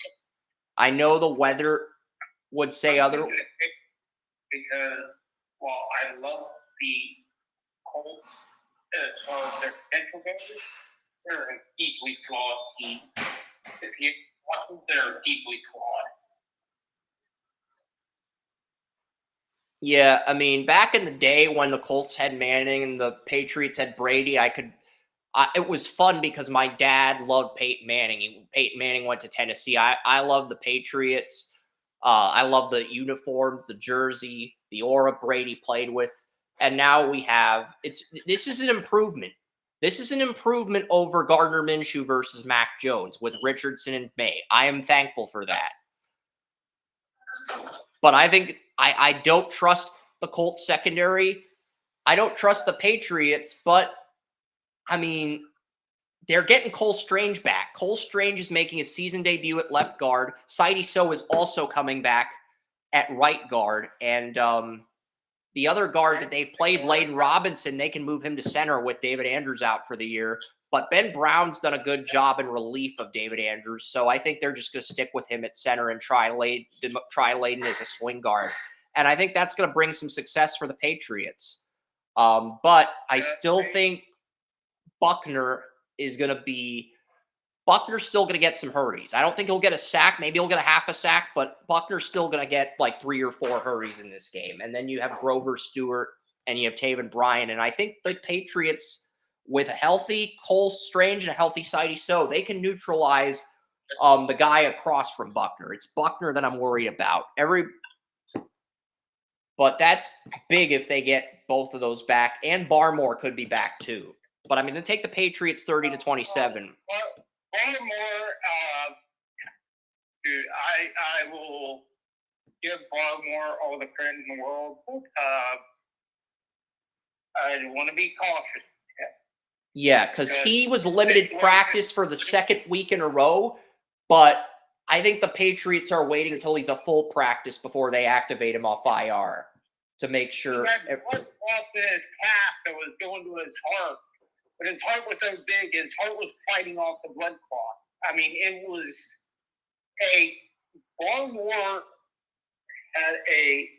I know the weather would say other. Because, while I love the Colts as far as their potential goes, they're a deeply flawed team. If you watch them, they're deeply flawed. Yeah, I mean, back in the day when the Colts had Manning and the Patriots had Brady, it was fun because my dad loved Peyton Manning. Peyton Manning went to Tennessee. I love the Patriots. I love the uniforms, the jersey, the aura Brady played with. And now we have this is an improvement. This is an improvement over Gardner Minshew versus Mac Jones with Richardson and May. I am thankful for that. But I think I don't trust the Colts secondary. I don't trust the Patriots, but I mean, they're getting Cole Strange back. Cole Strange is making his season debut at left guard. Sidy So is also coming back at right guard. And the other guard that they played, Layden Robinson, they can move him to center with David Andrews out for the year. But Ben Brown's done a good job in relief of David Andrews. So I think they're just going to stick with him at center and try Layden as a swing guard. And I think that's going to bring some success for the Patriots. But I still think Buckner's still going to get some hurries. I don't think he'll get a sack. Maybe he'll get a half a sack, but Buckner's still going to get 3 or 4 hurries in this game. And then you have Grover Stewart and you have Taven Bryan. And I think the Patriots, with a healthy Cole Strange and a healthy Sidy So, they can neutralize the guy across from Buckner. It's Buckner that I'm worried about. But that's big if they get both of those back. And Barmore could be back too. But I'm going to take the Patriots 30-27. Baltimore, dude, I will give Baltimore all the credit in the world. I want to be cautious. Yeah, because he was limited practice for the second week in a row, but I think the Patriots are waiting until he's a full practice before they activate him off IR to make sure. He had blood clots in his calf that was going to his heart. But his heart was so big, his heart was fighting off the blood clot. I mean, it was Baltimore had a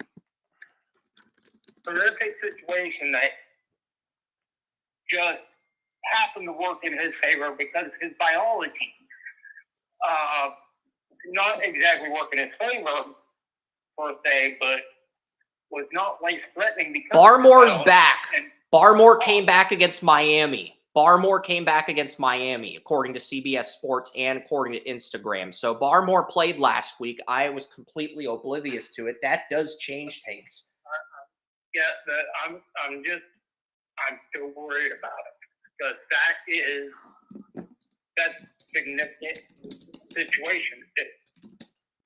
horrific situation that just happened to work in his favor because his biology not exactly work in his favor, per se, but was not life-threatening. Barmore's back. Barmore came back against Miami. According to CBS Sports and according to Instagram. So Barmore played last week. I was completely oblivious to it. That does change things. Yeah, I'm still worried about it because that's a significant situation.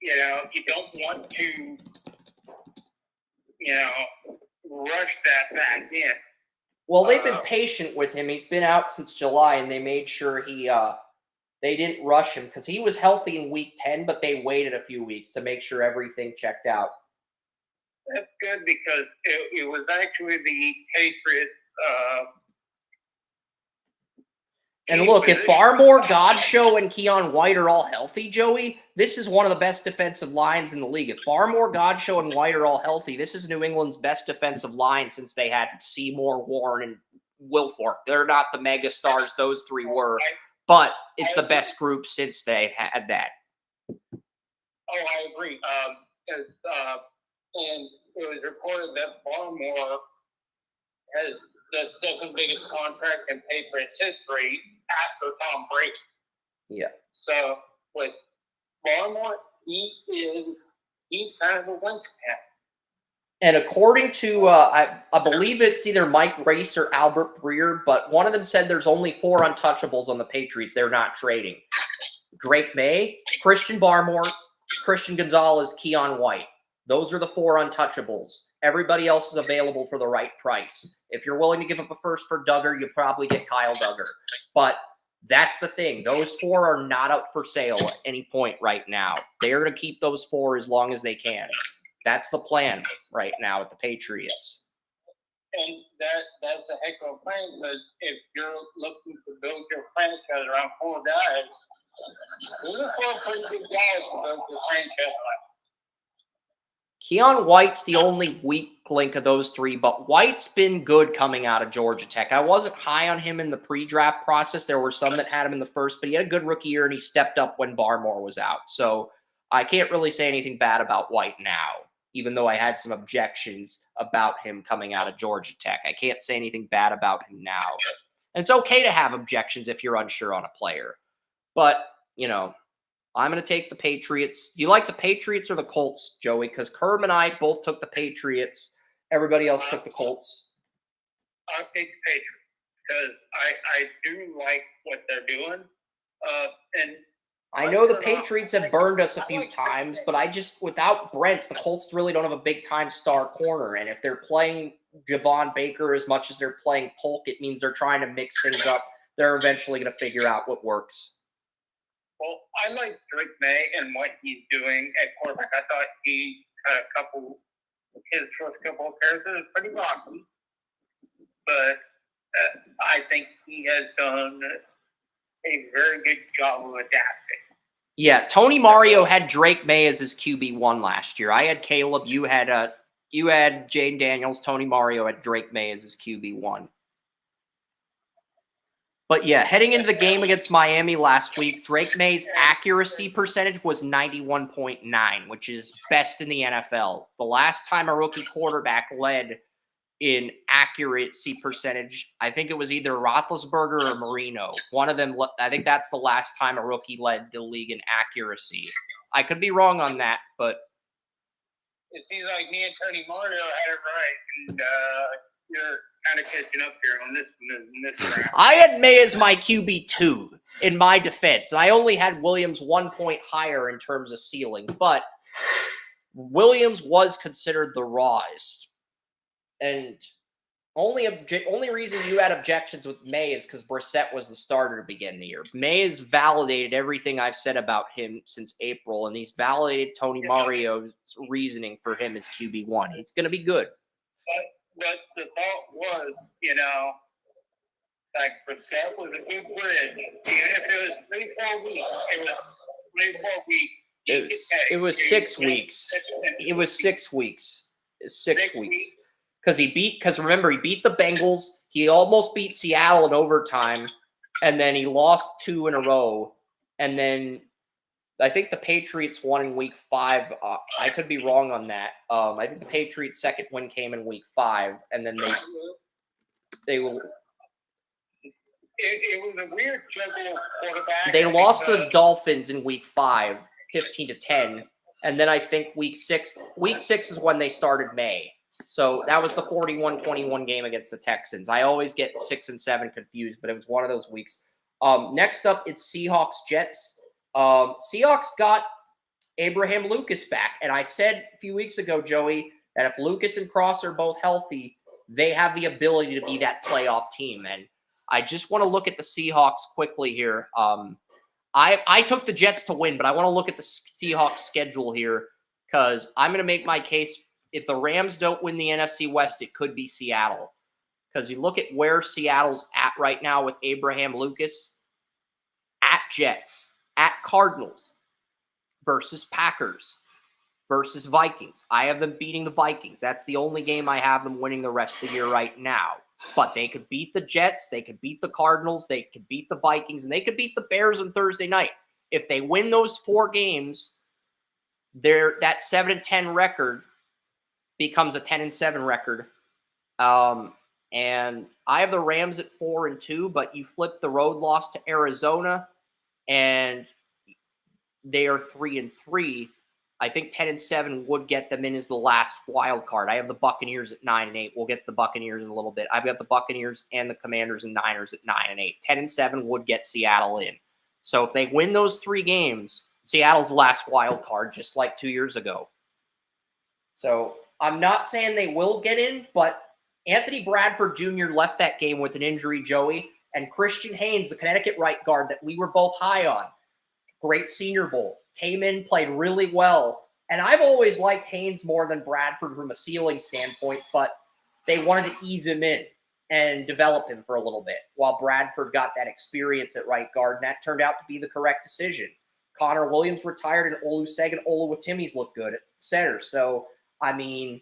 You don't want to, rush that back in. Well, they've been patient with him. He's been out since July, and they made sure he They didn't rush him because he was healthy in week 10, but they waited a few weeks to make sure everything checked out. That's good because it was actually the Patriots. And look, if Barmore, Godshow, and Keon White are all healthy, Joey, this is one of the best defensive lines in the league. If Barmore, Godshow, and White are all healthy, this is New England's best defensive line since they had Seymour, Warren, and Wilfork. They're not the mega stars those three were, but it's the best group since they had that. Oh, I agree. And it was reported that Barmore has the second biggest contract in Patriots history after Tom Brady. Yeah. So with Barmore, he's kind of a linchpin. And according to, I believe it's either Mike Race or Albert Breer, but one of them said there's only 4 untouchables on the Patriots they're not trading. Drake May, Christian Barmore, Christian Gonzalez, Keon White. Those are the 4 untouchables. Everybody else is available for the right price. If you're willing to give up a first for Duggar, you'll probably get Kyle Duggar. But that's the thing. Those 4 are not up for sale at any point right now. They're going to keep those 4 as long as they can. That's the plan right now with the Patriots. And that's a heck of a plan, because if you're looking to build your franchise around 4 guys, those are 4 pretty big guys to build your franchise around. Keon White's the only weak link of those 3, but White's been good coming out of Georgia Tech. I wasn't high on him in the pre-draft process. There were some that had him in the first, but he had a good rookie year, and he stepped up when Barmore was out. So I can't really say anything bad about White now, even though I had some objections about him coming out of Georgia Tech. I can't say anything bad about him now. And it's okay to have objections if you're unsure on a player. But, I'm going to take the Patriots. Do you like the Patriots or the Colts, Joey? Because Kerm and I both took the Patriots. Everybody else took the Colts. I'll take the Patriots because I do like what they're doing. And I know the Patriots have burned us a few times, but without Brents, the Colts really don't have a big-time star corner. And if they're playing Javon Baker as much as they're playing Polk, it means they're trying to mix things up. They're eventually going to figure out what works. Well, I like Drake May and what he's doing at quarterback. I thought he had his first couple of appearances pretty rocky. But I think he has done a very good job of adapting. Yeah, Tony Mario had Drake May as his QB1 last year. I had Caleb. You had Jane Daniels. Tony Mario had Drake May as his QB1. But yeah, heading into the game against Miami last week, Drake May's accuracy percentage was 91.9, which is best in the NFL. The last time a rookie quarterback led in accuracy percentage, I think it was either Roethlisberger or Marino. One of them, I think that's the last time a rookie led the league in accuracy. I could be wrong on that, but it seems like me and Tony Mario had it right, and you're kind of catching up here on this round. I had May as my QB2 in my defense. I only had Williams 1 point higher in terms of ceiling, but Williams was considered the rawest. And only reason you had objections with May is because Brissett was the starter to begin the year. May has validated everything I've said about him since April, and he's validated Tony Mario's reasoning for him as QB1. He's going to be good. But the thought was, like Brissett was a good bridge. Even if it was 3-4 weeks, it was 3-4 weeks. It was 6 weeks. It was 6 weeks. 6 weeks. Because remember, he beat the Bengals. He almost beat Seattle in overtime. And then he lost 2 in a row. And then I think the Patriots won in week 5. I could be wrong on that. I think the Patriots' second win came in week 5. And then they will. It was a weird juggle of quarterback. They lost to the Dolphins in week 5, 15-10. And then I think week 6 is when they started May. So that was the 41-21 game against the Texans. I always get 6 and 7 confused, but it was one of those weeks. Next up, it's Seahawks-Jets. Seahawks got Abraham Lucas back. And I said a few weeks ago, Joey, that if Lucas and Cross are both healthy, they have the ability to be that playoff team. And I just want to look at the Seahawks quickly here. I took the Jets to win, but I want to look at the Seahawks schedule here because I'm going to make my case. If the Rams don't win the NFC West, it could be Seattle. Because you look at where Seattle's at right now with Abraham Lucas, at Jets, at Cardinals, versus Packers, versus Vikings. I have them beating the Vikings. That's the only game I have them winning the rest of the year right now. But they could beat the Jets, they could beat the Cardinals, they could beat the Vikings, and they could beat the Bears on Thursday night. If they win those 4 games, that 7-10 record becomes a 10-7 record. And I have the Rams at 4-2, but you flip the road loss to Arizona, and they are 3-3. I think 10-7 would get them in as the last wild card. I have the Buccaneers at 9-8. We'll get to the Buccaneers in a little bit. I've got the Buccaneers and the Commanders and Niners at 9-8. 10-7 would get Seattle in. So if they win those 3 games, Seattle's the last wild card, just like 2 years ago. So I'm not saying they will get in, but Anthony Bradford Jr. left that game with an injury, Joey, and Christian Haynes, the Connecticut right guard that we were both high on, great Senior Bowl, came in, played really well. And I've always liked Haynes more than Bradford from a ceiling standpoint, but they wanted to ease him in and develop him for a little bit while Bradford got that experience at right guard, and that turned out to be the correct decision. Connor Williams retired, and Olusegun Oluwatimi's looked good at center. So, I mean,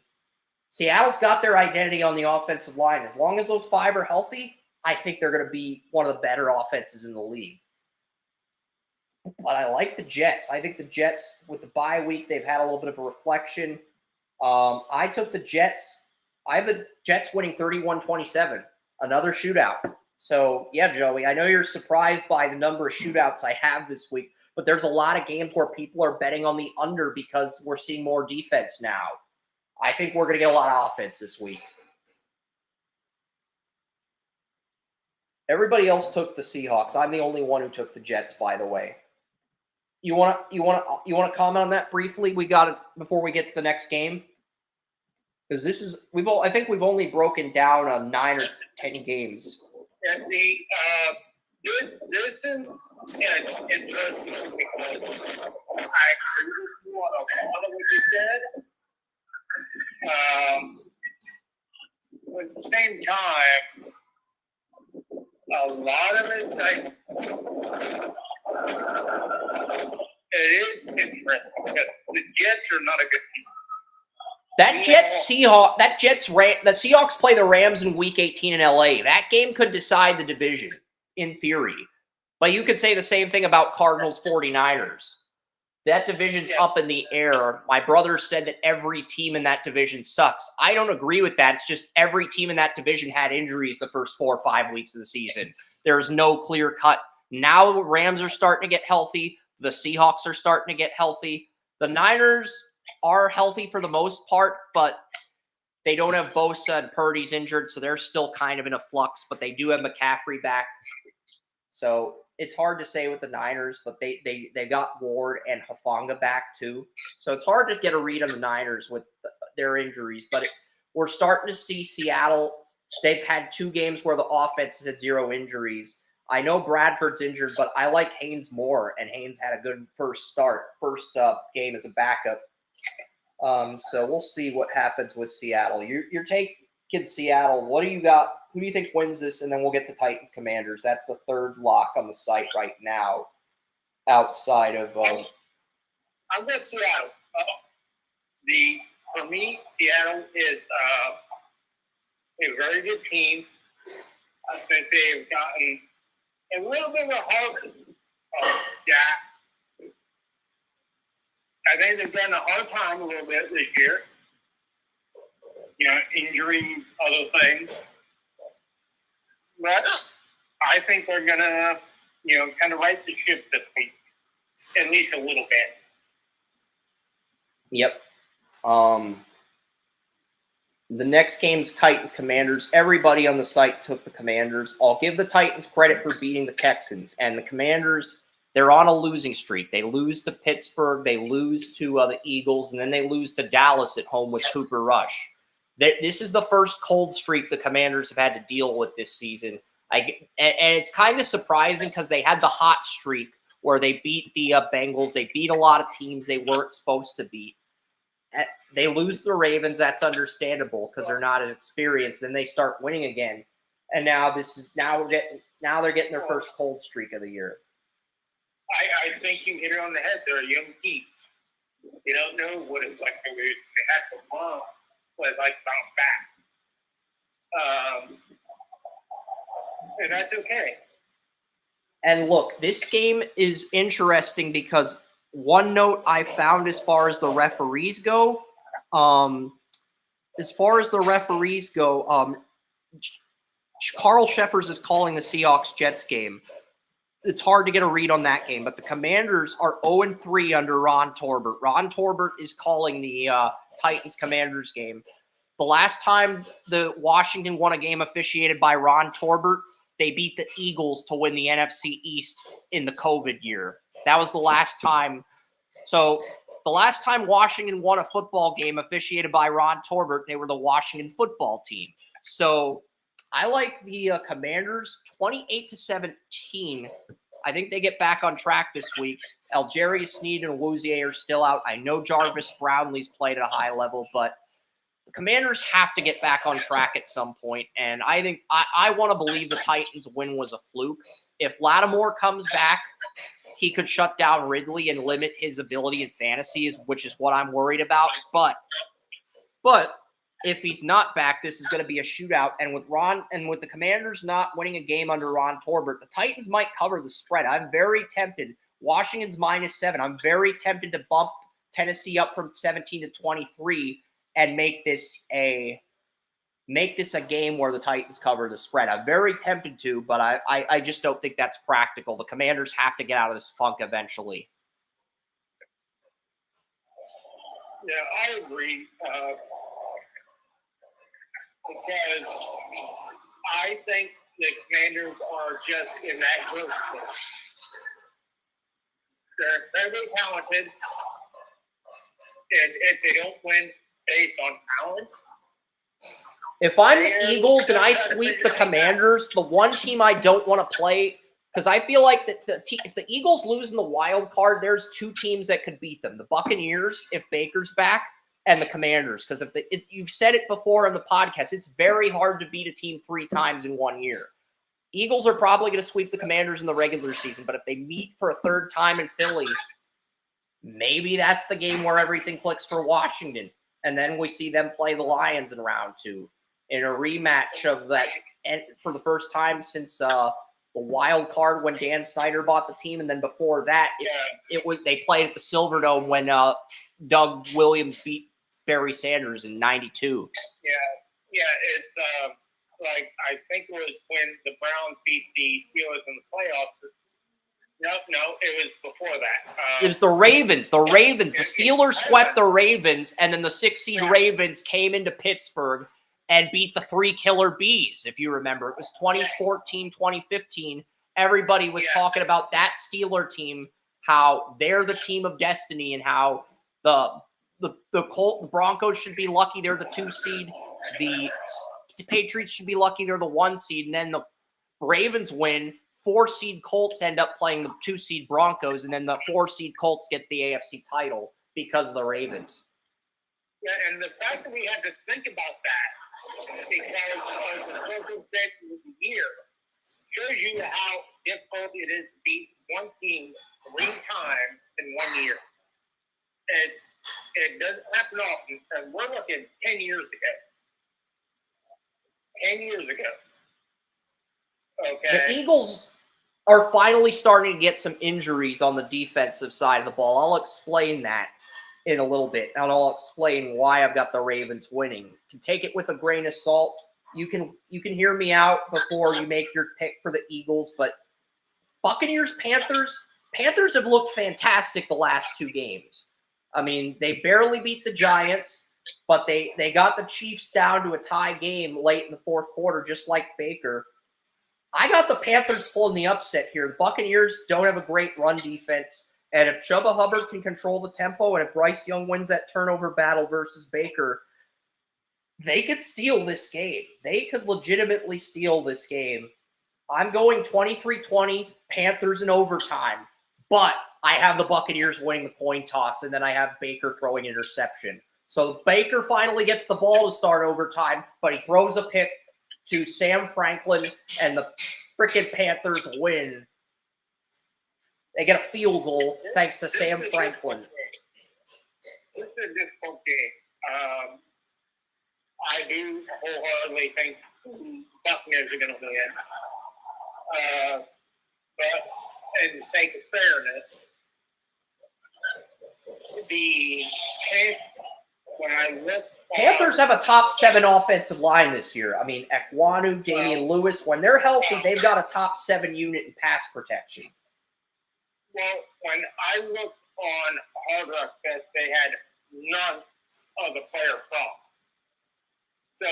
Seattle's got their identity on the offensive line. As long as those 5 are healthy, I think they're going to be one of the better offenses in the league. But I like the Jets. I think the Jets, with the bye week, they've had a little bit of a reflection. I took the Jets. I have the Jets winning 31-27, another shootout. So, yeah, Joey, I know you're surprised by the number of shootouts I have this week, but there's a lot of games where people are betting on the under because we're seeing more defense now. I think we're going to get a lot of offense this week. Everybody else took the Seahawks. I'm the only one who took the Jets, by the way. You want to comment on that briefly? We got it before we get to the next game, because this is I think we've only broken down on 9 or 10 games. And this is interesting because I agree with you on a lot of what you said. But at the same time, a lot of it, it is interesting because the Jets are not a good team. The Seahawks play the Rams in Week 18 in LA. That game could decide the division, in theory. But you could say the same thing about Cardinals 49ers. That division's up in the air. My brother said that every team in that division sucks. I don't agree with that. It's just every team in that division had injuries the first 4 or 5 weeks of the season. There's no clear cut. Now the Rams are starting to get healthy. The Seahawks are starting to get healthy. The Niners are healthy for the most part, but they don't have Bosa, and Purdy's injured, so they're still kind of in a flux, but they do have McCaffrey back. So it's hard to say with the Niners, but they got Ward and Hufanga back too. So it's hard to get a read on the Niners with their injuries, but we're starting to see Seattle. They've had 2 games where the offense has had 0 injuries. I know Bradford's injured, but I like Haynes more, and Haynes had a good first game as a backup. So we'll see what happens with Seattle. You're taking Seattle. What do you got? Who do you think wins this? And then we'll get to Titans Commanders. That's the 3rd lock on the site right now, outside of. I've got Seattle. For me, Seattle is a very good team. I think they've gotten a little bit of a hard. I think they've gotten a hard time a little bit this year. Injuries, other things. But I think they're going to, kind of right the ship this week, at least a little bit. Yep. The next game's Titans Commanders. Everybody on the site took the Commanders. I'll give the Titans credit for beating the Texans. And the Commanders, they're on a losing streak. They lose to Pittsburgh. They lose to the Eagles. And then they lose to Dallas at home with Cooper Rush. This is the first cold streak the Commanders have had to deal with this season. And it's kind of surprising because they had the hot streak where they beat the Bengals. They beat a lot of teams they weren't supposed to beat. They lose the Ravens. That's understandable because they're not as experienced. Then they start winning again, and now they're getting their first cold streak of the year. I think you hit it on the head. They're a young team. They don't know what it's like. They have to learn what it's like to bounce back. And that's okay. And look, this game is interesting because one note I found as far as the referees go, Carl Sheffers is calling the Seahawks-Jets game. It's hard to get a read on that game, but the Commanders are 0-3 under Ron Torbert. Ron Torbert is calling the Titans-Commanders game. The last time the Washington won a game officiated by Ron Torbert, they beat the Eagles to win the NFC East in the COVID year. That was the last time. So the last time Washington won a football game officiated by Ron Torbert, they were the Washington football team. So I like the Commanders 28-17. I think they get back on track this week. Algerius Sneed and Louisier are still out. I know Jarvis Brownlee's played at a high level, but the Commanders have to get back on track at some point, and I think I want to believe the Titans' win was a fluke. If Lattimore comes back, he could shut down Ridley and limit his ability in fantasy, which is what I'm worried about. But if he's not back, this is going to be a shootout. And with the Commanders not winning a game under Ron Torbert, the Titans might cover the spread. I'm very tempted. Washington's -7. I'm very tempted to bump Tennessee up from 17 to 23 and make this a game where the Titans cover the spread. I'm very tempted to, but I just don't think that's practical. The Commanders have to get out of this funk eventually. Yeah, I agree. Because I think the Commanders are just in that group. They're very talented, and if they don't win based on talent, if I'm the Eagles and I sweep the Commanders, the one team I don't want to play, because I feel like that if the Eagles lose in the wild card, there's two teams that could beat them: the Buccaneers if Baker's back, and the Commanders. Because you've said it before in the podcast, it's very hard to beat a team 3 times in 1 year. Eagles are probably going to sweep the Commanders in the regular season, but if they meet for a third time in Philly, maybe that's the game where everything clicks for Washington. And then we see them play the Lions in round 2 in a rematch of that, and for the first time since the wild card when Dan Snyder bought the team, and then before that, they played at the Silverdome when Doug Williams beat Barry Sanders in '92. Yeah, it's like I think it was when the Browns beat the Steelers in the playoffs. No, it was before that. It was the Ravens. The Steelers swept the Ravens, and then the 6-seed Ravens came into Pittsburgh and beat the 3 Killer Bees, if you remember. It was 2014, 2015. Everybody was talking about that Steeler team, how they're the team of destiny, and how the Broncos should be lucky they're the 2 seed. The Patriots should be lucky they're the 1 seed. And then the Ravens win. 4-seed Colts end up playing the 2-seed Broncos, and then the 4-seed Colts gets the AFC title because of the Ravens. Yeah, and the fact that we have to think about that because of the circumstances of the year shows you how difficult it is to beat one team 3 times in 1 year. It doesn't happen often, and we're looking 10 years ago. 10 years ago. Okay. The Eagles are finally starting to get some injuries on the defensive side of the ball. I'll explain that in a little bit, and I'll explain why I've got the Ravens winning. You can take it with a grain of salt. You can hear me out before you make your pick for the Eagles, but Buccaneers, Panthers have looked fantastic the last 2 games. I mean, they barely beat the Giants, but they got the Chiefs down to a tie game late in the 4th quarter, just like Baker. I got the Panthers pulling the upset here. The Buccaneers don't have a great run defense, and if Chuba Hubbard can control the tempo, and if Bryce Young wins that turnover battle versus Baker, they could steal this game. They could legitimately steal this game. I'm going 23-20, Panthers in overtime. But I have the Buccaneers winning the coin toss, and then I have Baker throwing an interception. So Baker finally gets the ball to start overtime, but he throws a pick to Sam Franklin, and the frickin' Panthers win. They get a field goal thanks to Sam Franklin. This is a difficult game. I do wholeheartedly think Buccaneers are going to win. But in the sake of fairness, when I look, Panthers have a top 7 offensive line this year. I mean, Ekwonu, Damian Lewis, when they're healthy, they've got a top 7 unit in pass protection. Well, when I looked on Hard Rock Fest, they had none of the player props. So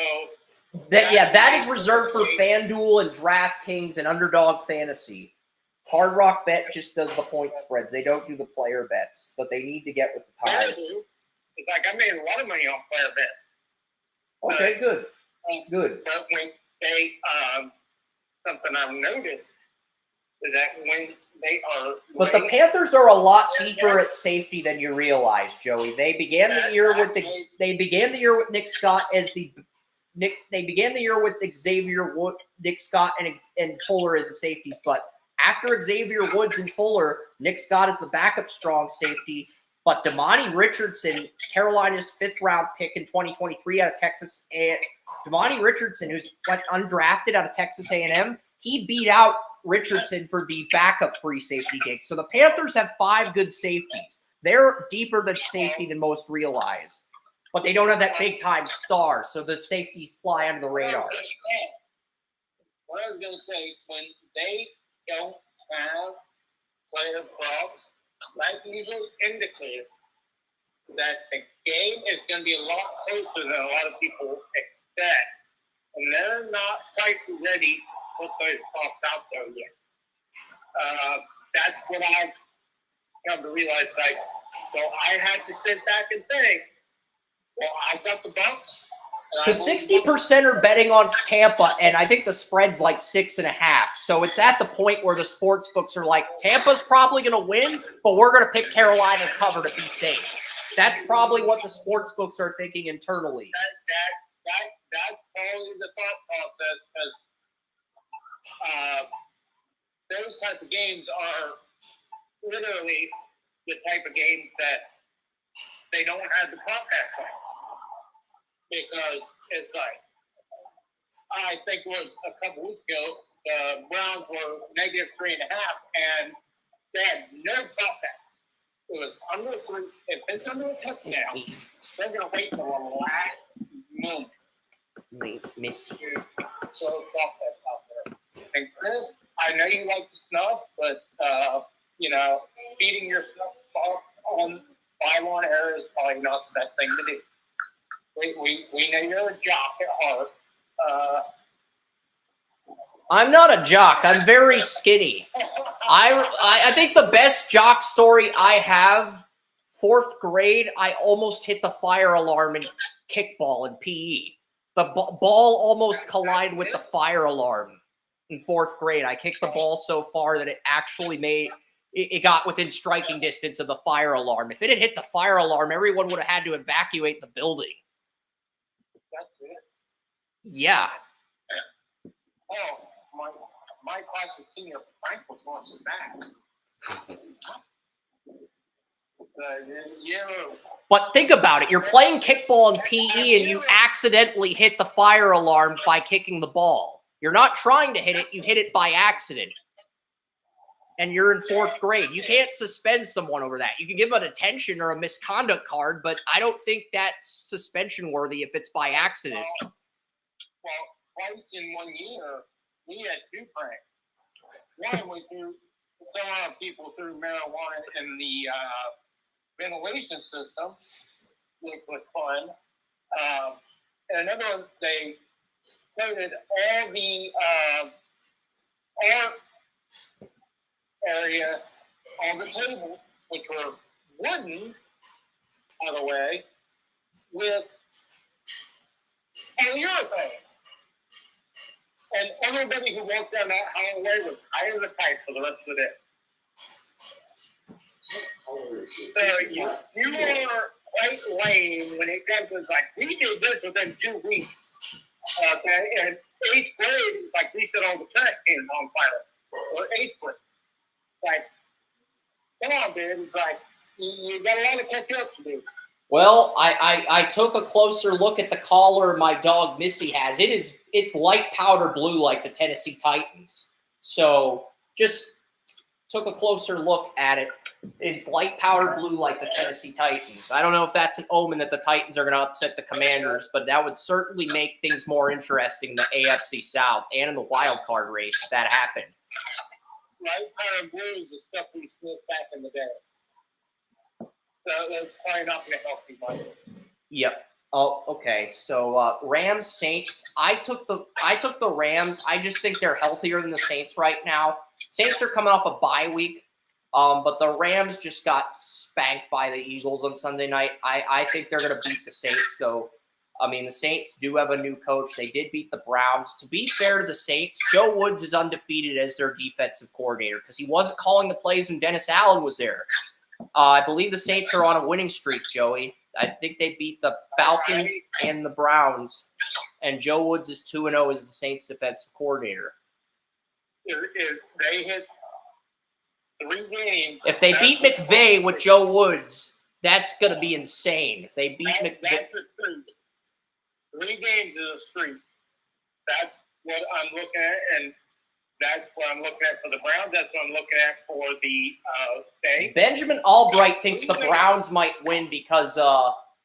that is reserved for FanDuel and DraftKings and Underdog Fantasy. Hard Rock Bet just does the point spreads. They don't do the player bets, but they need to get with the times. It's like I made a lot of money on player bets. Okay, good. Good. But when they, something I've noticed is that when they are. But the Panthers are a lot deeper at safety than you realize, Joey. They began the year with Nick Scott as They began the year with Xavier Wood, Nick Scott, and Fuller as the safeties. But after Xavier Woods and Fuller, Nick Scott is the backup strong safety. But Damani Richardson, Carolina's 5th-round pick in 2023 out of Texas, and Damani Richardson, who's went undrafted out of Texas A&M, he beat out Richardson for the backup free safety gig. So the Panthers have 5 good safeties. They're deeper than safety than most realize. But they don't have that big-time star, so the safeties fly under the radar. What I was going to say, when they don't have player props, that usually indicates that the game is going to be a lot closer than a lot of people expect. And they're not quite ready to put those props out there yet. That's what I've come to realize. So I had to sit back and think, well, I got the Bucs. Because 60% are betting on Tampa, and I think the spread's like 6.5. So it's at the point where the sports books are like, Tampa's probably going to win, but we're going to pick Carolina cover to be safe. That's probably what the sports books are thinking internally. That's probably the thought process, because those type of games are literally the type of games that they don't have the prop bets on. Because it's like, I think it was a couple weeks ago, the Browns were -3.5, and they had no prop bets. It was under 3. If it's under a touchdown, they're going to wait till the last moment. Miss you. So prop bets out there. And Chris, I know you like to snuff, but feeding your snuff on 5-1 error is probably not the best thing to do. We know you're a jock at heart. I'm not a jock. I'm very skinny. I think the best jock story I have, 4th grade, I almost hit the fire alarm in kickball in PE. The ball almost collided with the fire alarm in 4th grade. I kicked the ball so far that it actually it got within striking distance of the fire alarm. If it had hit the fire alarm, everyone would have had to evacuate the building. That's it. Yeah. Oh, my class of senior Frank was going so bad. But think about it. You're playing kickball in PE and you accidentally hit the fire alarm by kicking the ball. You're not trying to hit it. You hit it by accident. And you're in 4th grade. You can't suspend someone over that. You can give them a detention or a misconduct card, but I don't think that's suspension worthy if it's by accident. Well, twice in 1 year, we had 2 pranks. One, we threw some people threw marijuana in the ventilation system, which was fun. And another one, they coated all the art area on the table, which were wooden, by the way, with polyurethane. And everybody who walked down that hallway was high as a kite for the rest of the day. So you are quite lame when it comes to like, we did this within 2 weeks. Okay, and 8th grade is like we said all the track teams on fire. Or 8th grade. Like, come on, dude. It's like, you got a lot of catch up to do. Well, I took a closer look at the collar my dog Missy has. It's light powder blue like the Tennessee Titans. So just took a closer look at it. It's light powder blue like the Tennessee Titans. I don't know if that's an omen that the Titans are going to upset the Commanders, but that would certainly make things more interesting in the AFC South and in the wild card race if that happened. Light powder blue is the stuff we sniffed back in the day. So that's probably not going to help you much. Yep. Oh, okay. So Rams Saints. I took the Rams. I just think they're healthier than the Saints right now. Saints are coming off a bye week, but the Rams just got spanked by the Eagles on Sunday night. I think they're going to beat the Saints, though. I mean, the Saints do have a new coach. They did beat the Browns. To be fair to the Saints, Joe Woods is undefeated as their defensive coordinator because he wasn't calling the plays when Dennis Allen was there. I believe the Saints are on a winning streak, Joey. I think they beat the Falcons and the Browns, and Joe Woods is 2-0 as the Saints defensive coordinator. If they hit 3 games. If they beat McVay with Joe Woods, that's going to be insane. If they beat McVay. That's a streak. 3 games is a streak. That's what I'm looking at, and that's what I'm looking at for the Browns. That's what I'm looking at for the Saints. Benjamin Albright thinks the Browns might win because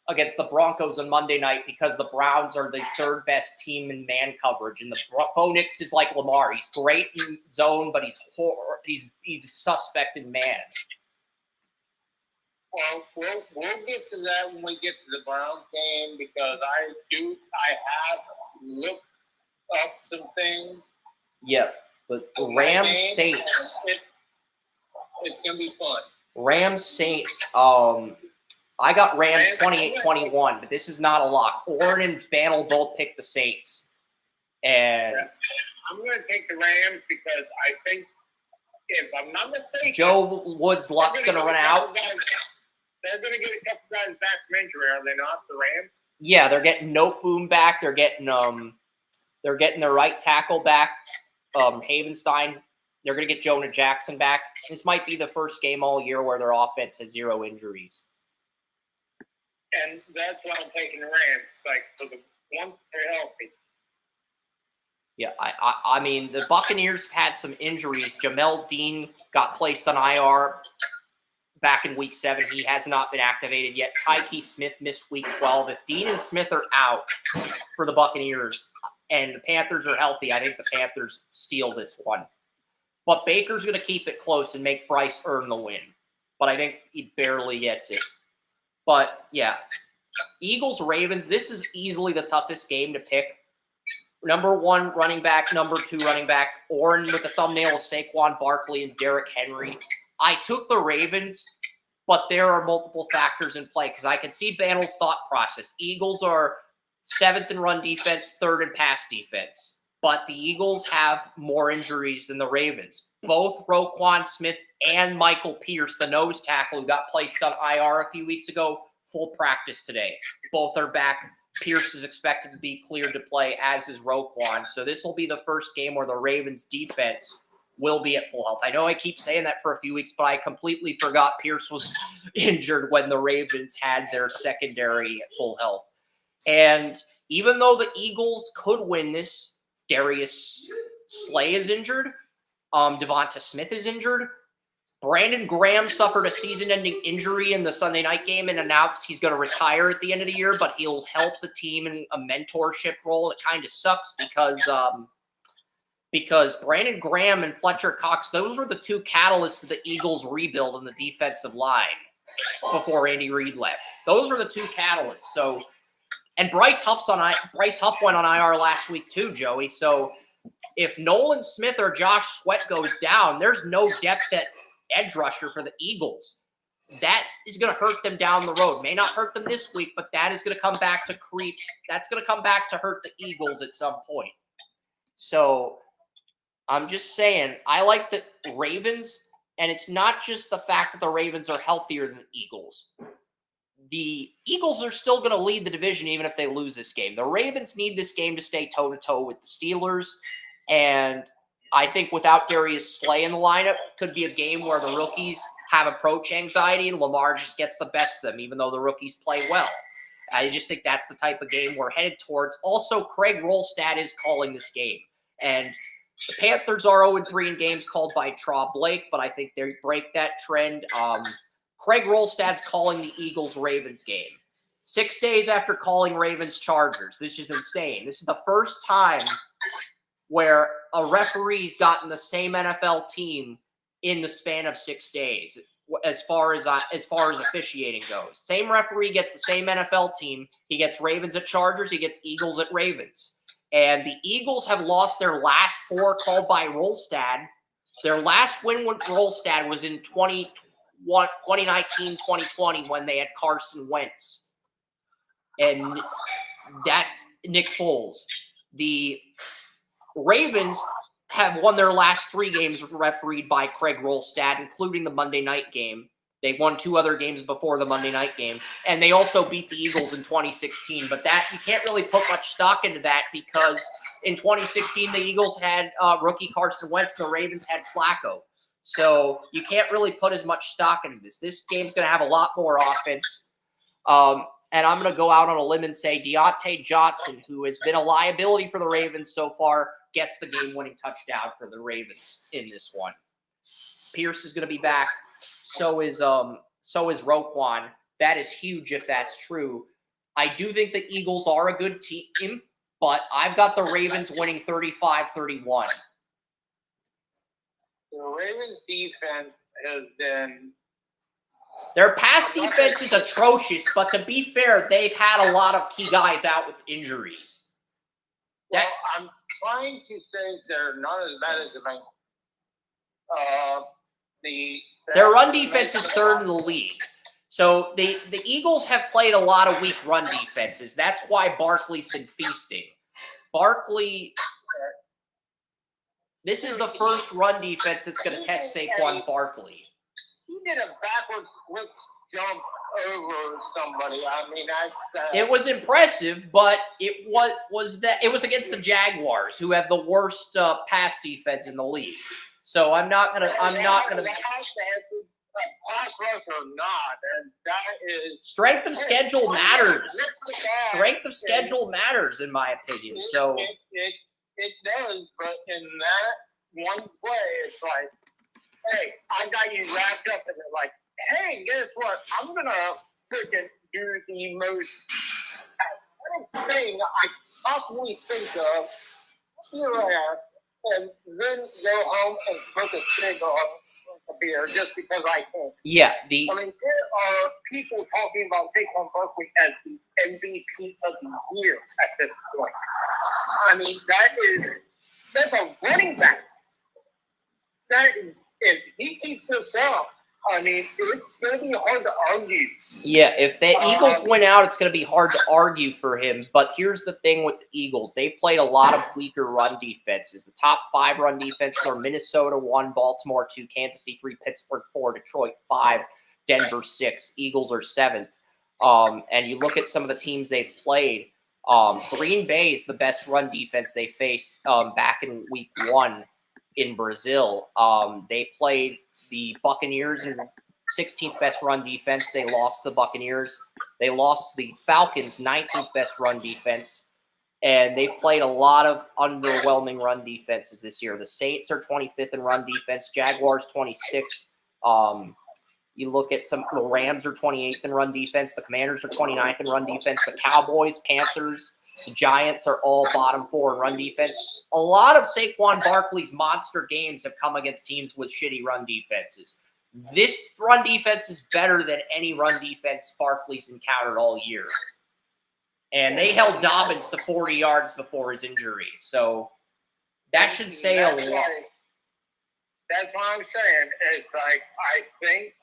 against the Broncos on Monday night because the Browns are the 3rd best team in man coverage, and the Bo Nix is like Lamar. He's great in zone, but he's suspect in man. Well, we'll get to that when we get to the Browns game because I have looked up some things. Yep. But the Rams Saints. It's gonna be fun. Rams Saints. I got Rams 28-21, but this is not a lock. Orrin and Bantle both picked the Saints. And I'm gonna take the Rams because I think if I'm not mistaken, Joe Woods' luck's gonna run out. They're gonna get a couple guys back from injury, are they not? The Rams? Yeah, they're getting Noteboom back. They're getting their right tackle back. Havenstein, they're going to get Jonah Jackson back. This might be the first game all year where their offense has 0 injuries. And that's why I'm taking the Rams, like, for the once they're healthy. Yeah, I mean, the Buccaneers had some injuries. Jamel Dean got placed on IR back in Week 7. He has not been activated yet. Tyke Smith missed Week 12. If Dean and Smith are out for the Buccaneers and the Panthers are healthy, I think the Panthers steal this one. But Baker's going to keep it close and make Bryce earn the win. But I think he barely gets it. But, yeah, Eagles-Ravens, this is easily the toughest game to pick. Number 1 running back, number 2 running back, Orrin with the thumbnail of Saquon Barkley and Derrick Henry. I took the Ravens, but there are multiple factors in play because I can see Bantle's thought process. Eagles are 7th in run defense, 3rd in pass defense. But the Eagles have more injuries than the Ravens. Both Roquan Smith and Michael Pierce, the nose tackle who got placed on IR a few weeks ago, full practice today. Both are back. Pierce is expected to be cleared to play, as is Roquan. So this will be the first game where the Ravens defense will be at full health. I know I keep saying that for a few weeks, but I completely forgot Pierce was injured when the Ravens had their secondary at full health. And even though the Eagles could win this, Darius Slay is injured. Devonta Smith is injured. Brandon Graham suffered a season-ending injury in the Sunday night game and announced he's going to retire at the end of the year, but he'll help the team in a mentorship role. It kind of sucks because Brandon Graham and Fletcher Cox, those were the 2 catalysts of the Eagles' rebuild in the defensive line before Andy Reid left. Those were the 2 catalysts. So, and Bryce Huff went on IR last week too, Joey. So if Nolan Smith or Josh Sweat goes down, there's no depth at edge rusher for the Eagles. That is going to hurt them down the road. May not hurt them this week, but that is going to come back to creep. That's going to come back to hurt the Eagles at some point. So I'm just saying, I like the Ravens And it's not just the fact that the Ravens are healthier than the Eagles. The Eagles are still going to lead the division even if they lose this game. The Ravens need this game to stay toe-to-toe with the Steelers. And I think without Darius Slay in the lineup, could be a game where the rookies have approach anxiety and Lamar just gets the best of them, even though the rookies play well. I just think that's the type of game we're headed towards. Also, Craig Rolstad is calling this game. And the Panthers are 0-3 in games called by Traw Blake, but I think they break that trend. Craig Rolstad's calling the Eagles-Ravens game. 6 days after calling Ravens-Chargers. This is insane. This is the first time where a referee's gotten the same NFL team in the span of 6 days, as far as officiating goes. Same referee gets the same NFL team. He gets Ravens at Chargers. He gets Eagles at Ravens. And the Eagles have lost their last 4 called by Rolstad. Their last win with Rolstad was in 2019, 2020 when they had Carson Wentz and that Nick Foles. The Ravens have won their last 3 games refereed by Craig Rolstad, including the Monday night game. They won 2 other games before the Monday night game, and they also beat the Eagles in 2016. But that you can't really put much stock into that because in 2016 the Eagles had rookie Carson Wentz and the Ravens had Flacco. So you can't really put as much stock into this. This game's going to have a lot more offense. And I'm going to go out on a limb and say Deontay Johnson, who has been a liability for the Ravens so far, gets the game-winning touchdown for the Ravens in this one. Pierce is going to be back. So is Roquan. That is huge if that's true. I do think the Eagles are a good team, but I've got the Ravens winning 35-31. The Ravens defense has been... Their pass defense is atrocious, but to be fair, they've had a lot of key guys out with injuries. Well, I'm trying to say they're not as bad as the Bengals. Their run defense is 3rd in the league. So the Eagles have played a lot of weak run defenses. That's why Barkley's been feasting. This is the first run defense that's going to test Saquon Barkley. He did a backwards switch jump over somebody. I mean, it was impressive, but it was against the Jaguars, who have the worst pass defense in the league. So I'm not gonna. Pass rush or not, and that is strength of schedule matters. Strength of schedule matters, in my opinion. So it does, but in that one play, it's like, hey, I got you wrapped up, and they're like, hey, guess what? I'm gonna freaking do the most athletic thing I possibly think of. Here I am. And then go home and smoke a cigar or a beer just because I can. Yeah, I mean, there are people talking about Saquon Barkley as the MVP of the year at this point. I mean, that's a running back. That if he keeps this up, I mean, it's going to be hard to argue. Yeah, if the Eagles win out, it's going to be hard to argue for him. But here's the thing with the Eagles. They played a lot of weaker run defenses. The top 5 run defenses are Minnesota 1, Baltimore 2, Kansas City 3, Pittsburgh 4, Detroit 5, Denver 6. Eagles are 7th. And you look at some of the teams they've played. Green Bay is the best run defense they faced back in week 1 in Brazil. They played the Buccaneers in 16th best run defense. They lost the Buccaneers. They lost the Falcons, 19th best run defense. And they played a lot of underwhelming run defenses this year. The Saints are 25th in run defense. Jaguars 26th. You look at the Rams are 28th in run defense. The Commanders are 29th in run defense. The Cowboys, Panthers, the Giants are all bottom 4 in run defense. A lot of Saquon Barkley's monster games have come against teams with shitty run defenses. This run defense is better than any run defense Barkley's encountered all year. And they held Dobbins to 40 yards before his injury. So that should say a lot. That's what I'm saying. It's like, I think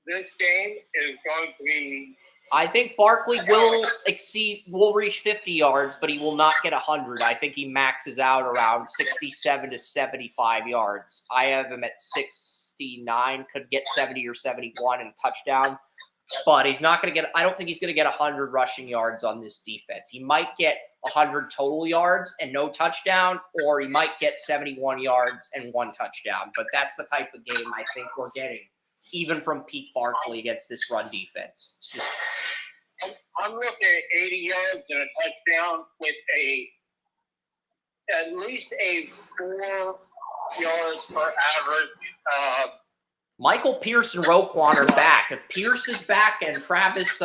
this game is going to be. I think Barkley will reach 50 yards, but he will not get 100. I think he maxes out around 67 to 75 yards. I have him at 69, could get 70 or 71 and a touchdown, but he's not going to get, I don't think he's going to get 100 rushing yards on this defense. He might get 100 total yards and no touchdown, or he might get 71 yards and 1 touchdown, but that's the type of game I think we're getting, even from peak Barkley against this run defense. It's just, I'm looking at 80 yards and a touchdown with at least a 4 yards per average. Michael Pierce and Roquan are back. If Pierce is back and Travis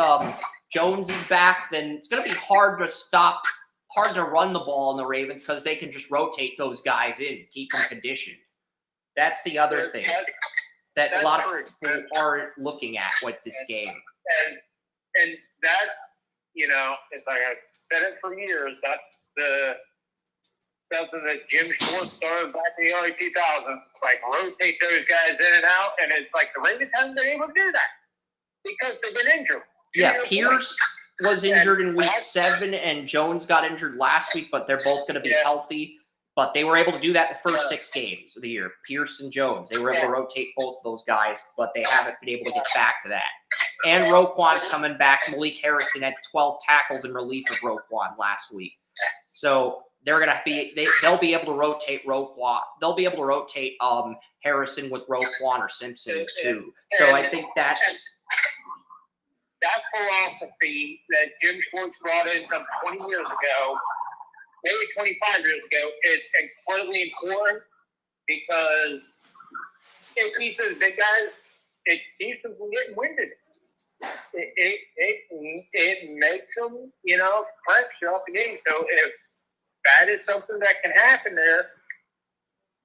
Jones is back, then it's going to be hard to run the ball in the Ravens because they can just rotate those guys in, keep them conditioned. That's the other thing that a lot of people aren't looking at with this game. And that's, it's like I've said it for years, that's something that Jim Schwartz started back in the early 2000s. Like, rotate those guys in and out, and it's like the Ravens haven't been able to do that because they've been injured. Yeah, Pierce was injured in week 7, and Jones got injured last week, but they're both going to be healthy. But they were able to do that the first 6 games of the year. Pierce and Jones, they were able to rotate both of those guys, but they haven't been able to get back to that. And Roquan's coming back. Malik Harrison had 12 tackles in relief of Roquan last week. So they'll be able to rotate Roquan. They'll be able to rotate Harrison with Roquan or Simpson too. So I think that's that philosophy that Jim Schwartz brought in some 20 years ago, maybe 25 years ago, is incredibly important because if he says big guys, it keeps them from getting winded. It makes them, fresh off the game. So if that is something that can happen there.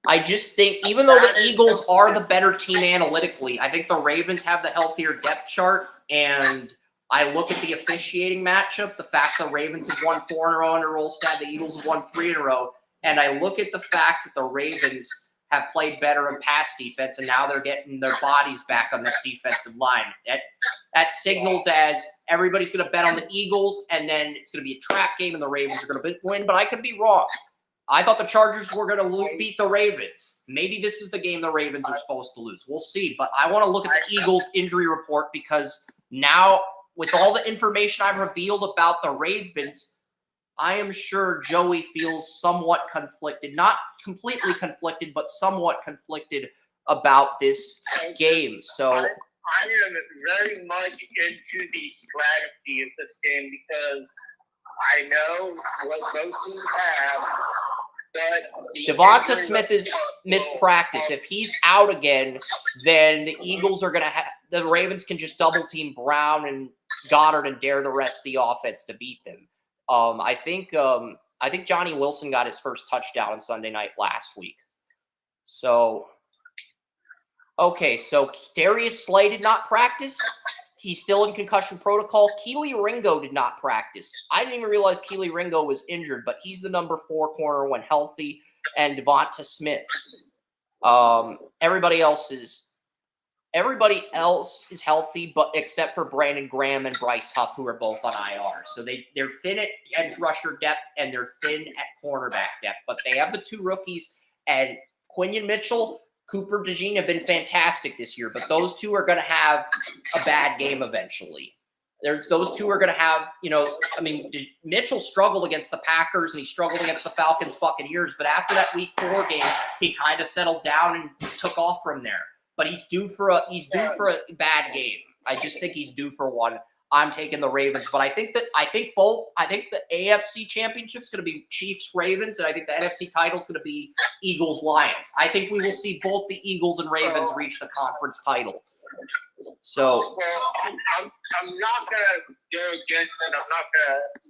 I just think, even though the Eagles are the better team analytically, I think the Ravens have the healthier depth chart, and I look at the officiating matchup, the fact the Ravens have won 4 in a row under Rolstad, the Eagles have won 3 in a row, and I look at the fact that the Ravens have played better in pass defense, and now they're getting their bodies back on that defensive line. That signals as everybody's going to bet on the Eagles, and then it's going to be a trap game, and the Ravens are going to win, but I could be wrong. I thought the Chargers were going to beat the Ravens. Maybe this is the game the Ravens are supposed to lose. We'll see, but I want to look at the Eagles injury report because now, with all the information I've revealed about the Ravens, I am sure Joey feels somewhat conflicted. Not completely conflicted, but somewhat conflicted about this game. So I am very much into the strategy of this game because I know what both teams have. But Devonta Smith is missed practice. If he's out again, then the Eagles are going to have – the Ravens can just double-team Brown and Goddard and dare the rest of the offense to beat them. I think Johnny Wilson got his first touchdown on Sunday night last week. So, okay, so Darius Slay did not practice. He's still in concussion protocol. Keely Ringo did not practice. I didn't even realize Keely Ringo was injured, but he's the number 4 corner when healthy, and Devonta Smith. Everybody else is healthy, but except for Brandon Graham and Bryce Huff, who are both on IR. So they're thin at edge rusher depth and they're thin at cornerback depth. But they have the 2 rookies, and Quinion Mitchell, Cooper DeJean have been fantastic this year. But those 2 are going to have a bad game eventually. Those 2 are going to have, Mitchell struggled against the Packers and he struggled against the Falcons, Buccaneers. But after that Week 4 game, he kind of settled down and took off from there. But he's due for a bad game. I just think he's due for one. I'm taking the Ravens, but I think the AFC Championship is going to be Chiefs Ravens, and I think the NFC title is going to be Eagles Lions. I think we will see both the Eagles and Ravens reach the conference title. So, I'm not going to go against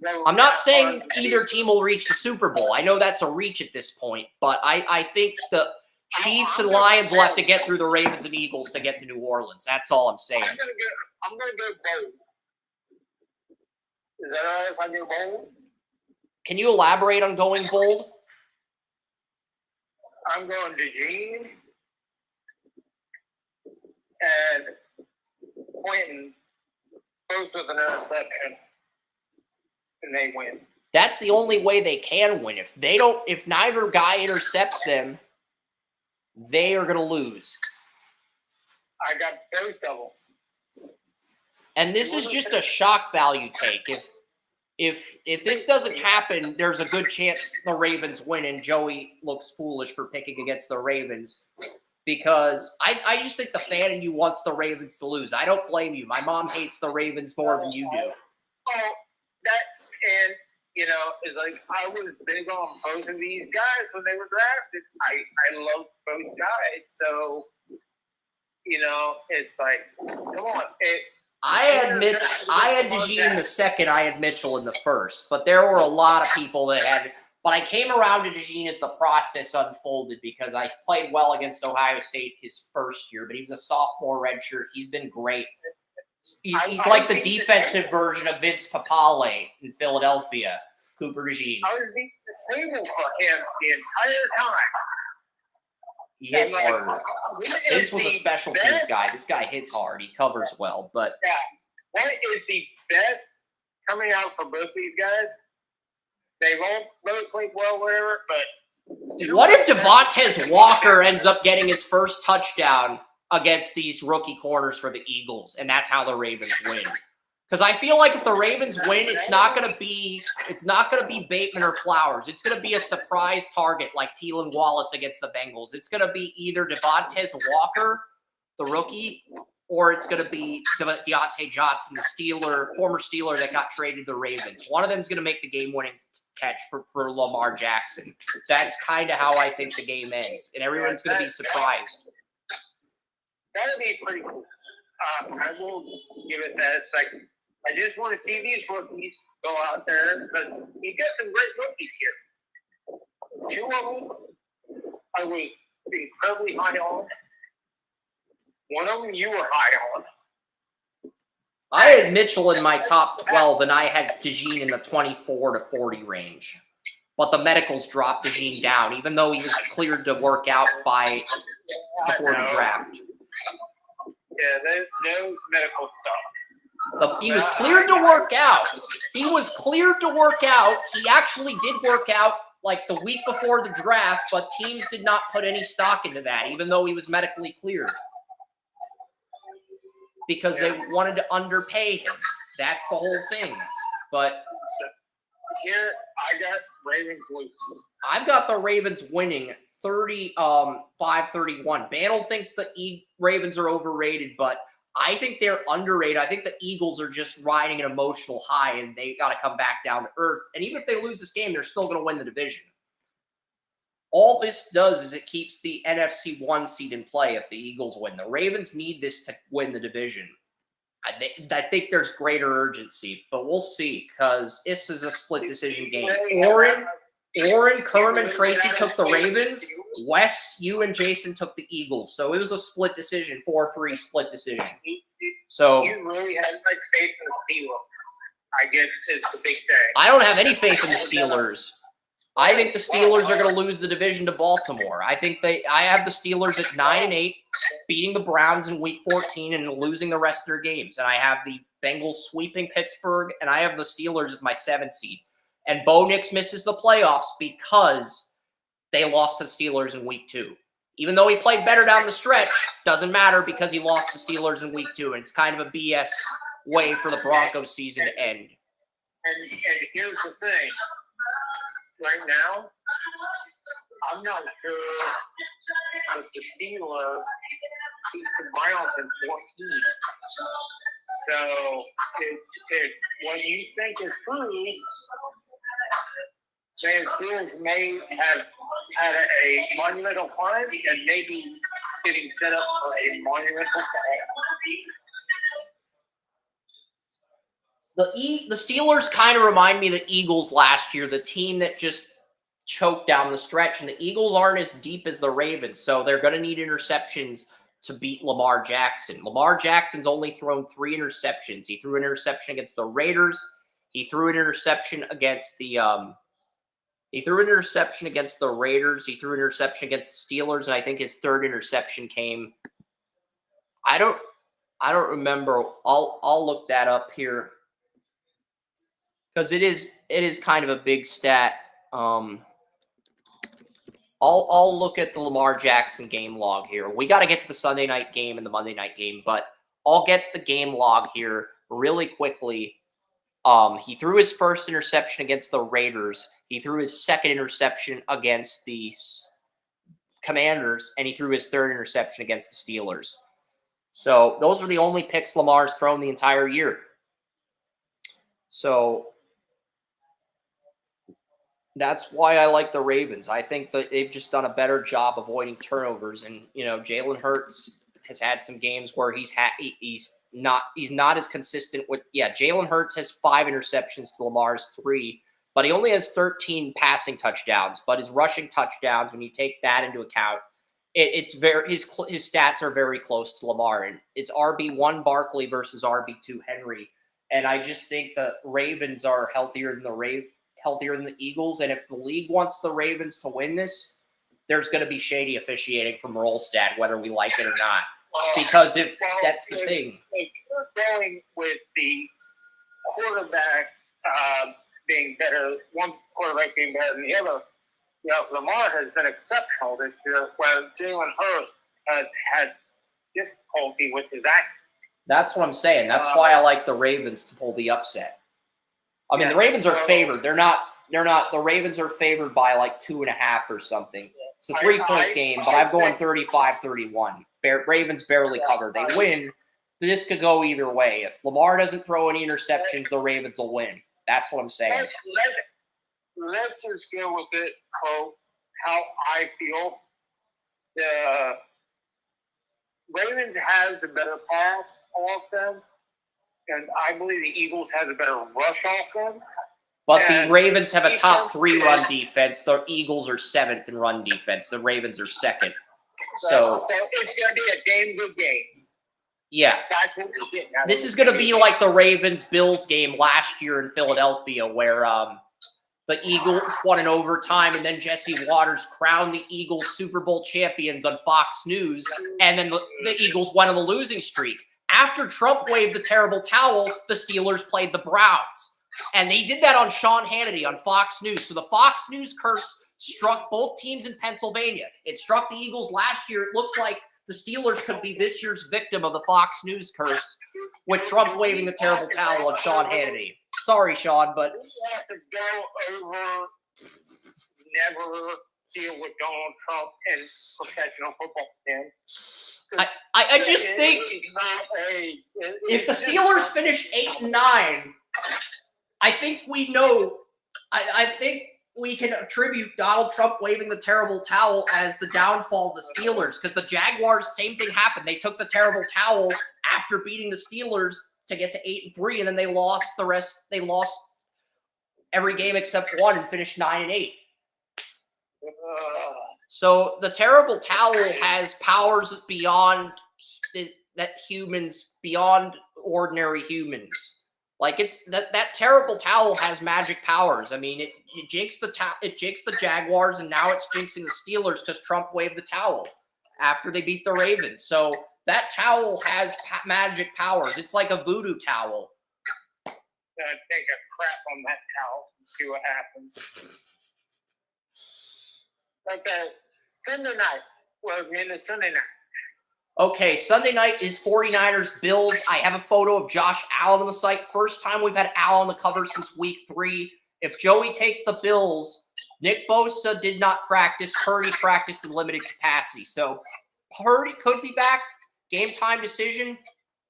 it. I'm not saying either team will reach the Super Bowl. I know that's a reach at this point, but I think the Chiefs and Lions will have to get through the Ravens and Eagles to get to New Orleans. That's all I'm saying. I'm gonna go bold. Is that all right if I go bold? Can you elaborate on going bold? I'm going DeJean and Quentin throws with an interception, and they win. That's the only way they can win. If neither guy intercepts them, they are going to lose. I got both of them. And this is just a shock value take. If this doesn't happen, there's a good chance the Ravens win, and Joey looks foolish for picking against the Ravens. Because I just think the fan in you wants the Ravens to lose. I don't blame you. My mom hates the Ravens more than you do. Oh, it's like I was big on both of these guys when they were drafted. I love both guys. So, it's like, come on. I had DeJean in the second. I had Mitchell in the first. But there were a lot of people that had – but I came around to DeJean as the process unfolded because I played well against Ohio State his first year, but he was a sophomore redshirt. He's been great. He's like the defensive version of Vince Papale in Philadelphia, Cooper DeJean. I was being disabled for him the entire time. He hits harder. Vince was a special teams guy. This guy hits hard. He covers well. But yeah, what is the best coming out for both these guys? They won't both play well, whatever, but... What if Devontae Walker ends up getting his first touchdown against these rookie corners for the Eagles, and that's how the Ravens win? Because I feel like if the Ravens win, it's not gonna be Bateman or Flowers. It's gonna be a surprise target like Teelan Wallace against the Bengals. It's gonna be either Devontae Walker, the rookie, or it's going to be Deontay Johnson, the former Steeler that got traded to the Ravens. One of them is going to make the game-winning catch for Lamar Jackson. That's kind of how I think the game ends, and everyone's going to be surprised. That would be pretty cool. I will give it that. It's like, I just want to see these rookies go out there, because you got some great rookies here. Two of them I was incredibly high on. One of them you were high on. I had Mitchell in my top 12, and I had DeJean in the 24 to 40 range. But the medicals dropped DeJean down, even though he was cleared to work out before the draft. Yeah, those medical stuff. He was cleared to work out. He was cleared to work out. He actually did work out like the week before the draft, but teams did not put any stock into that, even though he was medically cleared. Because they wanted to underpay him. That's the whole thing. But here I got Ravens losing. I've got the Ravens winning 35-31. Bandel thinks the Ravens are overrated, but I think they're underrated. I think the Eagles are just riding an emotional high, and they got to come back down to earth. And even if they lose this game, they're still going to win the division. All this does is it keeps the NFC 1 seed in play if the Eagles win. The Ravens need this to win the division. I think there's greater urgency, but we'll see because this is a split decision game. Orrin, Kerman, Tracy took the Ravens. Wes, you, and Jason took the Eagles. So it was a split decision, 4-3 split decision. So you really had much faith in the Steelers, I guess, is the big thing. I don't have any faith in the Steelers. I think the Steelers are going to lose the division to Baltimore. I have the Steelers at 9-8, beating the Browns in Week 14 and losing the rest of their games. And I have the Bengals sweeping Pittsburgh, and I have the Steelers as my 7th seed. And Bo Nix misses the playoffs because they lost to the Steelers in Week 2. Even though he played better down the stretch, doesn't matter because he lost to Steelers in Week 2. And it's kind of a BS way for the Broncos season to end. And here's the thing. Right now, I'm not sure that the Steelers beat the Browns in 14. So, if what you think is true, the Steelers may have had a monumental climb and maybe getting set up for a monumental fall. The Steelers kind of remind me of the Eagles last year, the team that just choked down the stretch. And the Eagles aren't as deep as the Ravens, so they're going to need interceptions to beat Lamar Jackson. Lamar Jackson's only thrown 3 interceptions. He threw an interception against the Raiders. He threw an interception against the Raiders. He threw an interception against the Steelers, and I think his 3rd interception came. I don't remember. I'll look that up here because it is kind of a big stat. I'll look at the Lamar Jackson game log here. We got to get to the Sunday night game and the Monday night game, but I'll get to the game log here really quickly. He threw his first interception against the Raiders. He threw his second interception against the Commanders, and he threw his third interception against the Steelers. So those are the only picks Lamar's thrown the entire year. So that's why I like the Ravens. I think that they've just done a better job avoiding turnovers. And, Jalen Hurts has had some games where he's not as consistent with, Jalen Hurts has 5 interceptions to Lamar's 3, but he only has 13 passing touchdowns. But his rushing touchdowns, when you take that into account, it's very his stats are very close to Lamar. And it's RB1 Barkley versus RB2 Henry. And I just think the Ravens are healthier than the Eagles, and if the league wants the Ravens to win this, there's going to be shady officiating from Rolstad, whether we like it or not. Because that's the thing. If you're going with the quarterback being better, one quarterback being better than the other, Lamar has been exceptional this year, where Jalen Hurts has had difficulty with his act. That's what I'm saying. That's why I like the Ravens to pull the upset. I mean, the Ravens are favored. They're not. The Ravens are favored by like 2.5 or something. It's a 3-point game, but I'm going 35-31. Ravens barely cover. They win. This could go either way. If Lamar doesn't throw any interceptions, the Ravens will win. That's what I'm saying. Let's just go with it, how I feel. The Ravens has the better pass offense, and I believe the Eagles have a better rush offense. But the Ravens have a top 3 run defense. The Eagles are 7th in run defense. The Ravens are 2nd. So it's going to be a good game. Yeah. That's what we're getting at. This is going to be like the Ravens-Bills game last year in Philadelphia, where the Eagles won in overtime, and then Jesse Waters crowned the Eagles Super Bowl champions on Fox News, and then the Eagles went on a losing streak. After Trump waved the terrible towel, the Steelers played the Browns. And they did that on Sean Hannity on Fox News. So the Fox News curse struck both teams in Pennsylvania. It struck the Eagles last year. It looks like the Steelers could be this year's victim of the Fox News curse with Trump waving the terrible towel on Sean Hannity. Sorry, Sean, but we have to go over never deal with Donald Trump in professional football again. I just think if the Steelers finish 8-9, I think we know. I think we can attribute Donald Trump waving the terrible towel as the downfall of the Steelers, because the Jaguars, same thing happened. They took the terrible towel after beating the Steelers to get to 8-3, and then they lost the rest. They lost every game except one and finished 9-8. So the terrible towel has powers beyond beyond ordinary humans. Like it's that terrible towel has magic powers. I mean, it jinxed the Jaguars, and now it's jinxing the Steelers because Trump waved the towel after they beat the Ravens. So that towel has magic powers. It's like a voodoo towel. Take a crap on that towel and see what happens. Okay, Sunday night. We're in the Sunday night. Okay, Sunday night is 49ers Bills. I have a photo of Josh Allen on the site. First time we've had Allen on the cover since week 3. If Joey takes the Bills, Nick Bosa did not practice. Purdy practiced in limited capacity. So Purdy could be back. Game time decision.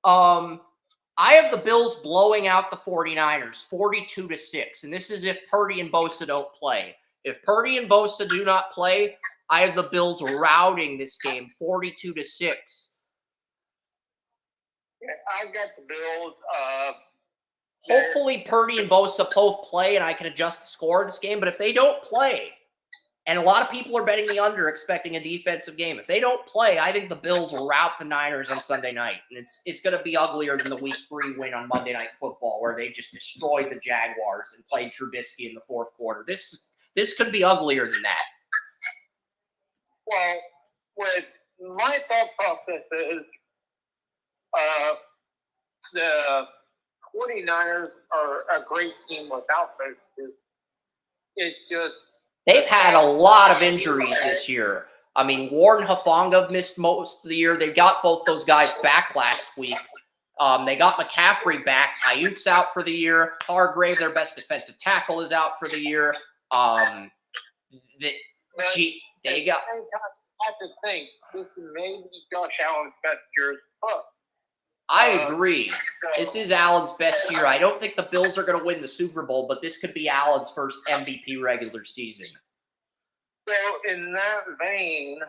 I have the Bills blowing out the 49ers 42-6. And this is if Purdy and Bosa don't play. If Purdy and Bosa do not play, I have the Bills routing this game 42-6. Yeah, I've got the Bills. Hopefully Purdy and Bosa both play and I can adjust the score of this game. But if they don't play, and a lot of people are betting the under expecting a defensive game, if they don't play, I think the Bills will rout the Niners on Sunday night. And it's going to be uglier than the week 3 win on Monday Night Football, where they just destroyed the Jaguars and played Trubisky in the fourth quarter. This could be uglier than that. Well, with my thought process is The 49ers are a great team without those two. It's just They've had a lot of injuries this year. I mean, Warren Hufanga missed most of the year. They got both those guys back last week. They got McCaffrey back. Ayuk's out for the year. Hargrave, their best defensive tackle, is out for the year. They got. I have to think this is maybe Josh Allen's best year as a coach. I agree. This is Allen's best year. I don't think the Bills are going to win the Super Bowl, but this could be Allen's first MVP regular season. So, in that vein,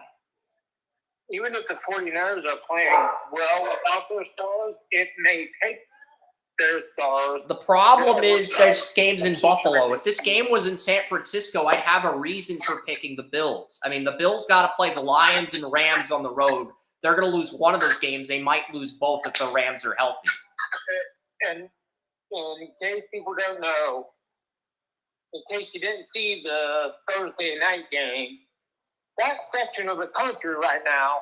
even if the 49ers are playing well without their stars, it may take their stars. The problem is there's games in Buffalo. If this game was in San Francisco, I'd have a reason for picking the Bills. I mean, the Bills got to play the Lions and Rams on the road. They're going to lose one of those games. They might lose both if the Rams are healthy. And in case people don't know, in case you didn't see the Thursday night game, that section of the country right now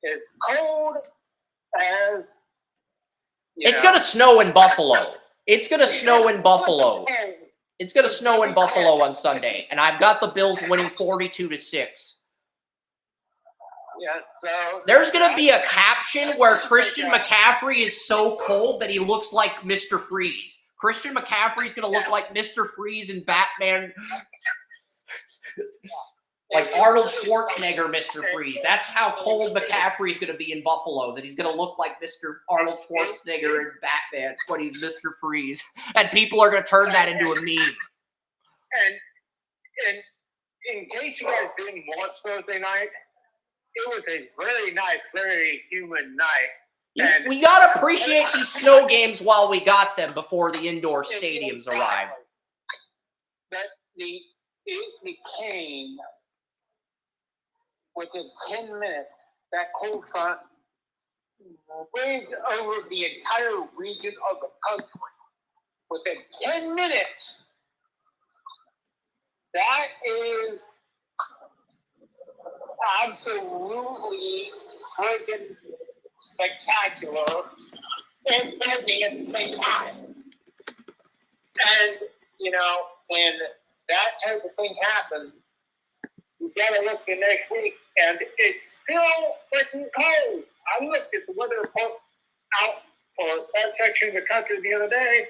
is cold as... It's going to snow in Buffalo. It's going to snow in Buffalo. It's going to snow in Buffalo on Sunday. And I've got the Bills winning 42-6. Yeah, so there's going to be a caption where Christian McCaffrey is so cold that he looks like Mr. Freeze. Christian McCaffrey is going to look like Mr. Freeze in Batman. Like Arnold Schwarzenegger, Mr. Freeze. That's how cold McCaffrey is going to be in Buffalo, that he's going to look like Mr. Arnold Schwarzenegger in Batman when he's Mr. Freeze. And people are going to turn that into a meme. And in case you guys didn't watch Thursday night, it was a very nice, very human night. We got to appreciate these snow games while we got them before the indoor stadiums arrive. But it became, within 10 minutes, that cold front moved over the entire region of the country. Within 10 minutes, that is absolutely freaking spectacular and deadly at the same time. And, when that type of thing happens, you gotta look the next week, and it's still freaking cold. I looked at the weather report out for that section of the country the other day.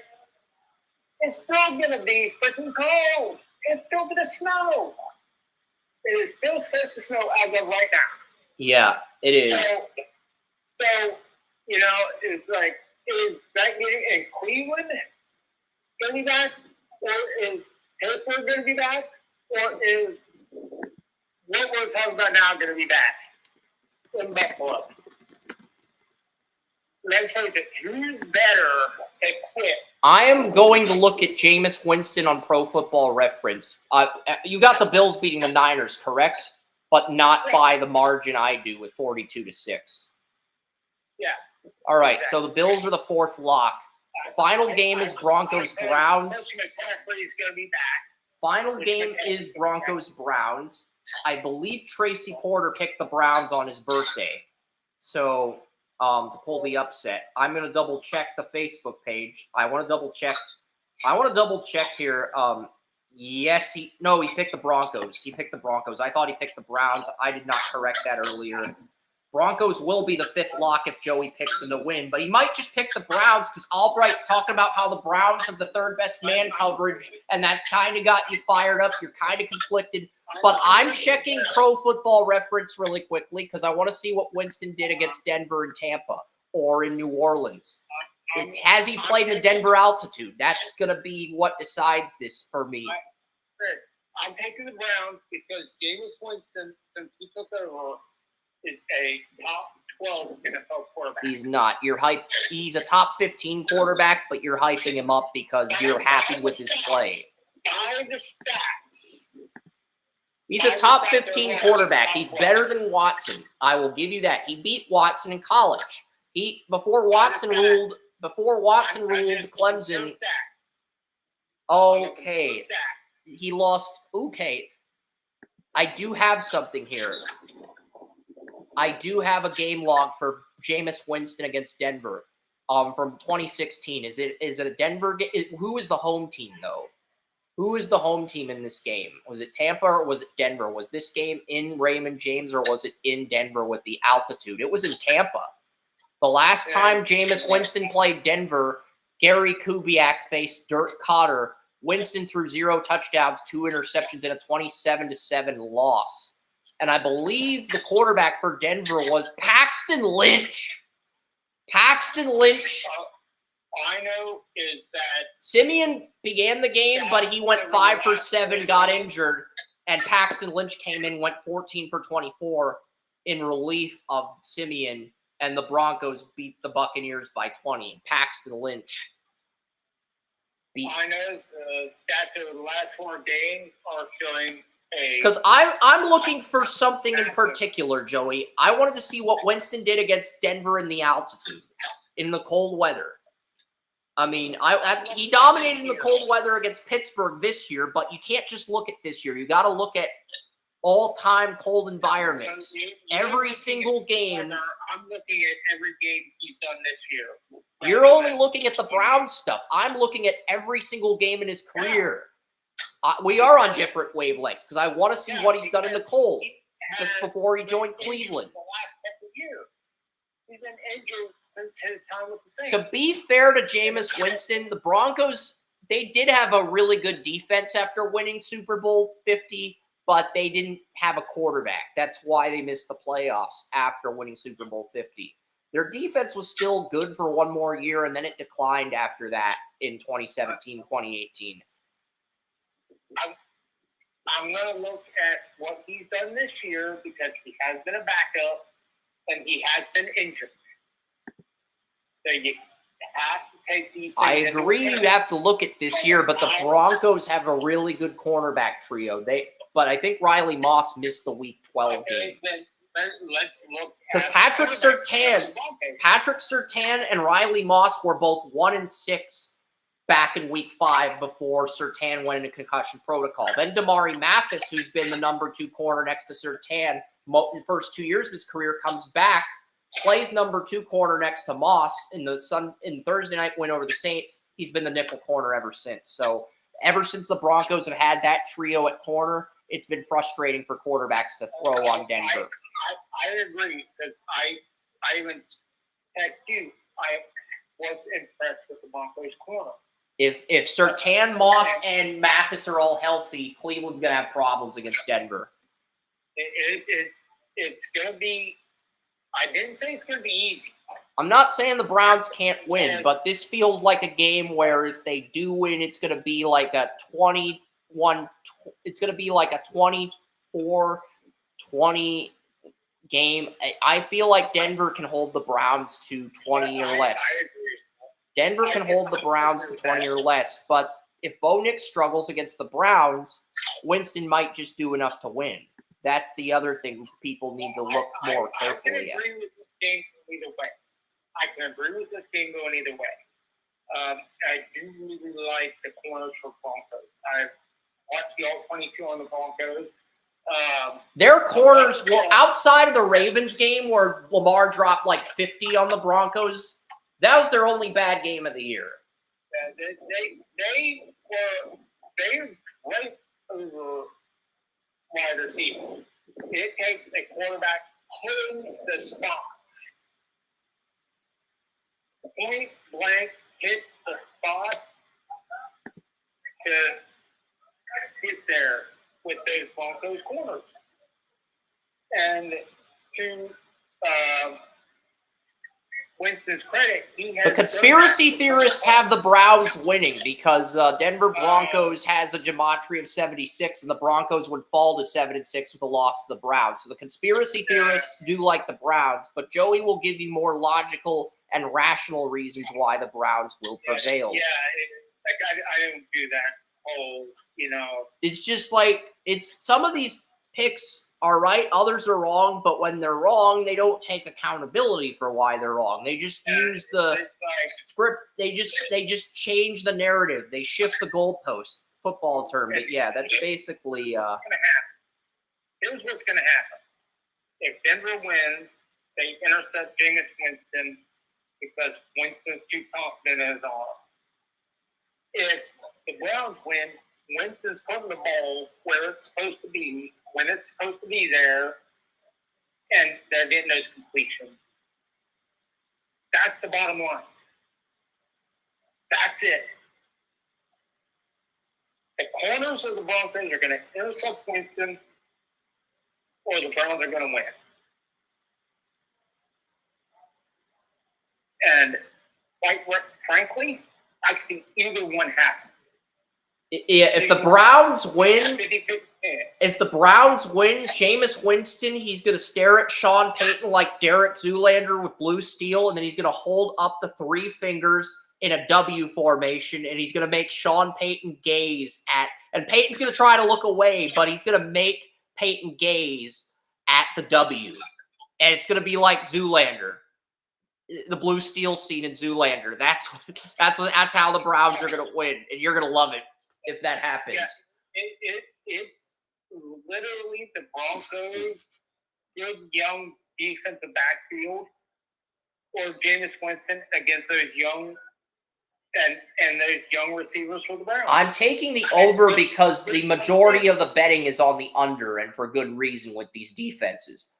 It's still gonna be freaking cold. It's still gonna snow. It is still supposed to snow as of right now. Yeah, it is. So it's like, is that meeting in Cleveland going to be back? Or is Pittsburgh going to be back? Or is what we're talking about now going to be back in Buffalo? Let's face it, who's better equipped? I am going to look at Jameis Winston on Pro Football Reference. You got the Bills beating the Niners, correct? But not by the margin I do with 42-6. Yeah. All right, so the Bills are the fourth lock. Final game is Broncos-Browns. McCaffrey's going to be back. Final game is Broncos-Browns. I believe Tracy Porter picked the Browns on his birthday. So, to pull the upset, I'm going to double check the Facebook page. I want to double check here. Yes, he picked the Broncos. He picked the Broncos. I thought he picked the Browns. I did not correct that earlier. Broncos will be the fifth lock if Joey picks them to win, but he might just pick the Browns because Albright's talking about how the Browns have the third best man coverage, and that's kind of got you fired up. You're kind of conflicted. But I'm checking Pro Football Reference really quickly because I want to see what Winston did against Denver and Tampa or in New Orleans. Has he played in the Denver altitude? That's going to be what decides this for me. I'm taking the Browns because Jameis Winston, since he took over, is a top 12 NFL quarterback. He's not. He's a top 15 quarterback, but you're hyping him up because you're happy with his play. By the stats. He's a top 15 quarterback. He's better than Watson. I will give you that. He beat Watson in college. Before Watson ruled Clemson. Okay. He lost. Okay. I do have something here. I do have a game log for Jameis Winston against Denver from 2016. Is it a Denver game? Who is the home team, though? Who is the home team in this game? Was it Tampa or was it Denver? Was this game in Raymond James or was it in Denver with the altitude? It was in Tampa. The last time Jameis Winston played Denver, Gary Kubiak faced Dirk Cotter. Winston threw 0 touchdowns, 2 interceptions, and a 27-7 loss. And I believe the quarterback for Denver was Paxton Lynch. Paxton Lynch. All I know is that Simeon began the game, but he went 5 for 7, got injured, and Paxton Lynch came in, went 14 for 24 in relief of Simeon, and the Broncos beat the Buccaneers by 20. Paxton Lynch beat. I know that the last 4 games are showing a. Because I'm looking for something in particular, Joey. I wanted to see what Winston did against Denver in the altitude, in the cold weather. I mean, he dominated in the cold weather against Pittsburgh this year, but you can't just look at this year. You got to look at all-time cold environments. Every single game. I'm looking at every game he's done this year. You're only looking at the Browns stuff. I'm looking at every single game in his career. We are on different wavelengths because I want to see what he's done in the cold just before he joined Cleveland. The last couple of years, he's been injured since his time with the Saints. To be fair to Jameis Winston, the Broncos, they did have a really good defense after winning Super Bowl 50, but they didn't have a quarterback. That's why they missed the playoffs after winning Super Bowl 50. Their defense was still good for one more year, and then it declined after that in 2017, 2018. I'm going to look at what he's done this year because he has been a backup and he has been injured. So you have to take these things. I agree you have to look at this year, but the Broncos have a really good cornerback trio. But I think Riley Moss missed the Week 12 game. Then let's look because at Patrick Surtain and Riley Moss were both 1-6 back in Week 5 before Surtain went into concussion protocol. Then Damari Mathis, who's been the number 2 corner next to Surtain the first 2 years of his career, comes back, plays number 2 corner next to Moss in the Thursday night win over the Saints. He's been the nickel corner ever since. So ever since the Broncos have had that trio at corner, it's been frustrating for quarterbacks to throw on Denver. I agree because I even text you. I was impressed with the Broncos corner. If Surtain, Moss, and Mathis are all healthy, Cleveland's going to have problems against Denver. It's going to be – I didn't say it's going to be easy. I'm not saying the Browns can't win, but this feels like a game where if they do win, it's going to be like a 21 – it's going to be like a 24-20 game. I feel like Denver can hold the Browns to 20 or less. I agree. Denver can hold the Browns to 20 or less, but if Bo Nix struggles against the Browns, Winston might just do enough to win. That's the other thing people need to look more carefully at. I can agree with this game either way. I can agree with this game going either way. I do really like the corners for Broncos. I've watched the all 22 on the Broncos. Their corners were outside of the Ravens game where Lamar dropped like 50 on the Broncos. That was their only bad game of the year. They were right over wide receiver. It takes a quarterback hitting the spots. Point blank hit the spots to get there with those Broncos corners. And to Winston's credit, he has the conspiracy theorists have the Browns winning because Denver Broncos has a gematria of 76, and the Broncos would fall to 7-6 with a loss to the Browns. So the conspiracy theorists do like the Browns, but Joey will give you more logical and rational reasons why the Browns will prevail. Yeah, I didn't do that whole, It's just like some of these picks are right, others are wrong, but when they're wrong, they don't take accountability for why they're wrong. They just use the script. They just change the narrative. They shift the goalposts. Football term, but yeah, that's basically. Here's what's going to happen. if Denver wins, they intercept Jameis Winston because Winston's too confident in his arm. If the Browns win, Winston's putting the ball where it's supposed to be, when it's supposed to be there, and they're getting those completions. That's the bottom line. That's it. The corners of the Broncos are going to intercept Winston, or the Browns are going to win. And quite frankly, I see either one happen. Yeah, if the Browns win, Jameis Winston, he's going to stare at Sean Payton like Derek Zoolander with blue steel, and then he's going to hold up the three fingers in a W formation, and he's going to make Sean Payton gaze at, and Payton's going to try to look away, but he's going to make Payton gaze at the W, and it's going to be like Zoolander, the blue steel scene in Zoolander. That's how the Browns are going to win, and you're going to love it if that happens. Yeah, it's literally the Broncos' good young defensive backfield, or Jameis Winston against those young and those young receivers for the Browns. I'm taking the over because the majority of the betting is on the under, and for good reason with these defenses.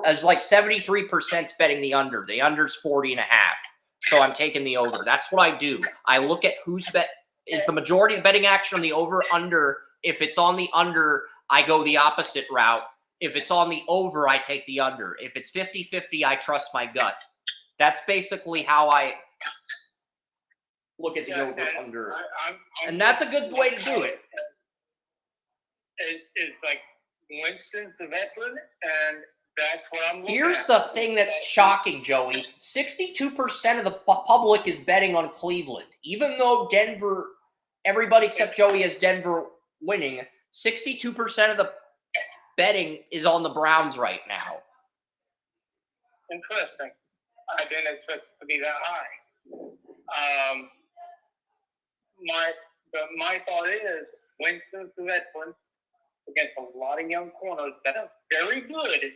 As like 73% betting the under. The under's 40.5. So I'm taking the over. That's what I do. I look at who's bet. Is the majority of betting action on the over-under? If it's on the under, I go the opposite route. If it's on the over, I take the under. If it's 50-50, I trust my gut. That's basically how I look at the over-under. And that's a good way to do it. It's like Winston's the veteran, and that's what I'm looking Here's at. the thing that's shocking, Joey. 62% of the public is betting on Cleveland. Even though Denver, everybody except Joey has Denver winning, 62% of the betting is on the Browns right now. Interesting. I didn't expect it to be that high. My thought is Winston's the veteran against a lot of young corners that are very good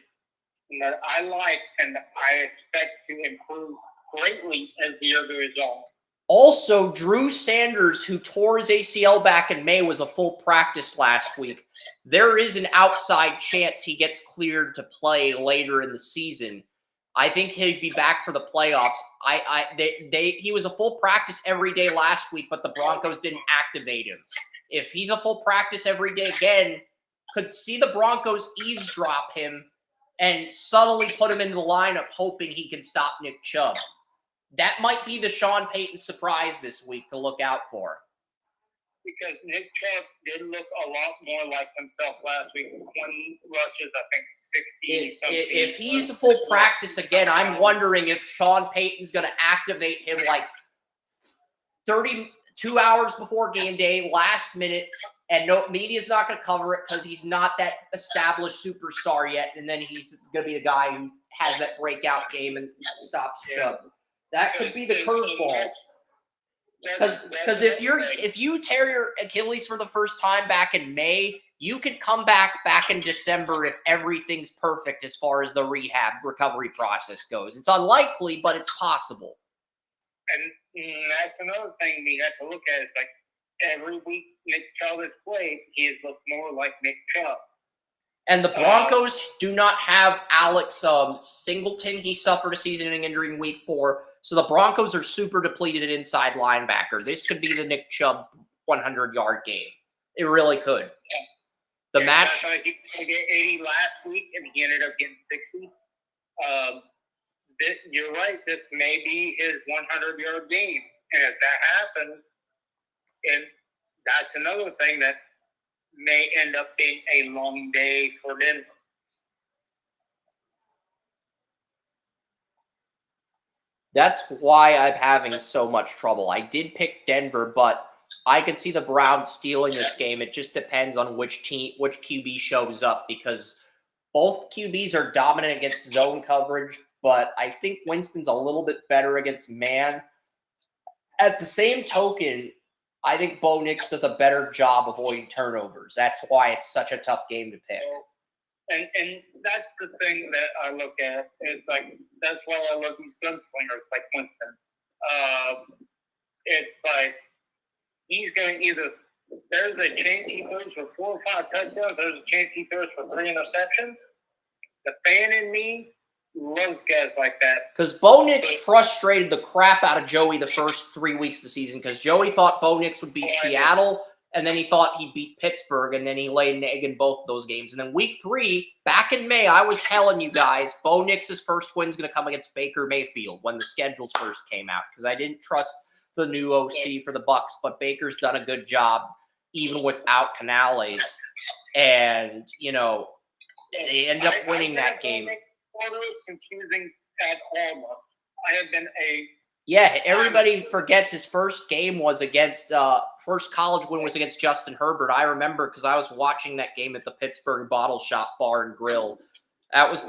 and that I like and I expect to improve greatly as the year goes on. Also, Drew Sanders, who tore his ACL back in May, was a full practice last week. There is an outside chance he gets cleared to play later in the season. I think he'd be back for the playoffs. He was a full practice every day last week, but the Broncos didn't activate him. If he's a full practice every day again, could see the Broncos eavesdrop him and subtly put him into the lineup, hoping he can stop Nick Chubb. That might be the Sean Payton surprise this week to look out for. Because Nick Chubb did look a lot more like himself last week. 20 rushes, I think 60 something. If he's a full practice again, I'm wondering if Sean Payton's going to activate him like 32 hours before game day, last minute, and no media's not going to cover it because he's not that established superstar yet, and then he's going to be a guy who has that breakout game and stops Chubb. That could be the curveball. Because if you tear your Achilles for the first time back in May, you could come back in December if everything's perfect as far as the rehab recovery process goes. It's unlikely, but it's possible. And that's another thing we have to look at. It's like every week Nick Chubb has played, he has looked more like Nick Chubb. And the Broncos do not have Alex Singleton. He suffered a season-ending injury in Week 4. So the Broncos are super depleted at inside linebacker. This could be the Nick Chubb 100-yard game. It really could. The match. He get 80 last week, and he ended up getting 60. You're right. This may be his 100-yard game. And if that happens, and that's another thing that may end up being a long day for Denver. That's why I'm having so much trouble. I did pick Denver, but I could see the Browns stealing this game. It just depends on which QB shows up, because both QBs are dominant against zone coverage, but I think Winston's a little bit better against man. At the same token, I think Bo Nix does a better job avoiding turnovers. That's why it's such a tough game to pick. And that's the thing that I look at. It's like that's why I love these gunslingers like Winston. It's like he's going to either. There's a chance he throws for 4 or 5 touchdowns. There's a chance he throws for 3 interceptions. The fan in me loves guys like that. Because Bo Nix frustrated the crap out of Joey the first 3 weeks of the season because Joey thought Bo Nix would beat Seattle, and then he thought he'd beat Pittsburgh, and then he laid an egg in both of those games. And then week 3, back in May, I was telling you guys, Bo Nix's first win is going to come against Baker Mayfield when the schedules first came out because I didn't trust the new OC for the Bucs, but Baker's done a good job even without Canales. And, you know, they end up winning that game. It was confusing at all. I have been Yeah, everybody forgets his first game was against first college win was against Justin Herbert. I remember because I was watching that game at the Pittsburgh Bottle Shop Bar and Grill. That was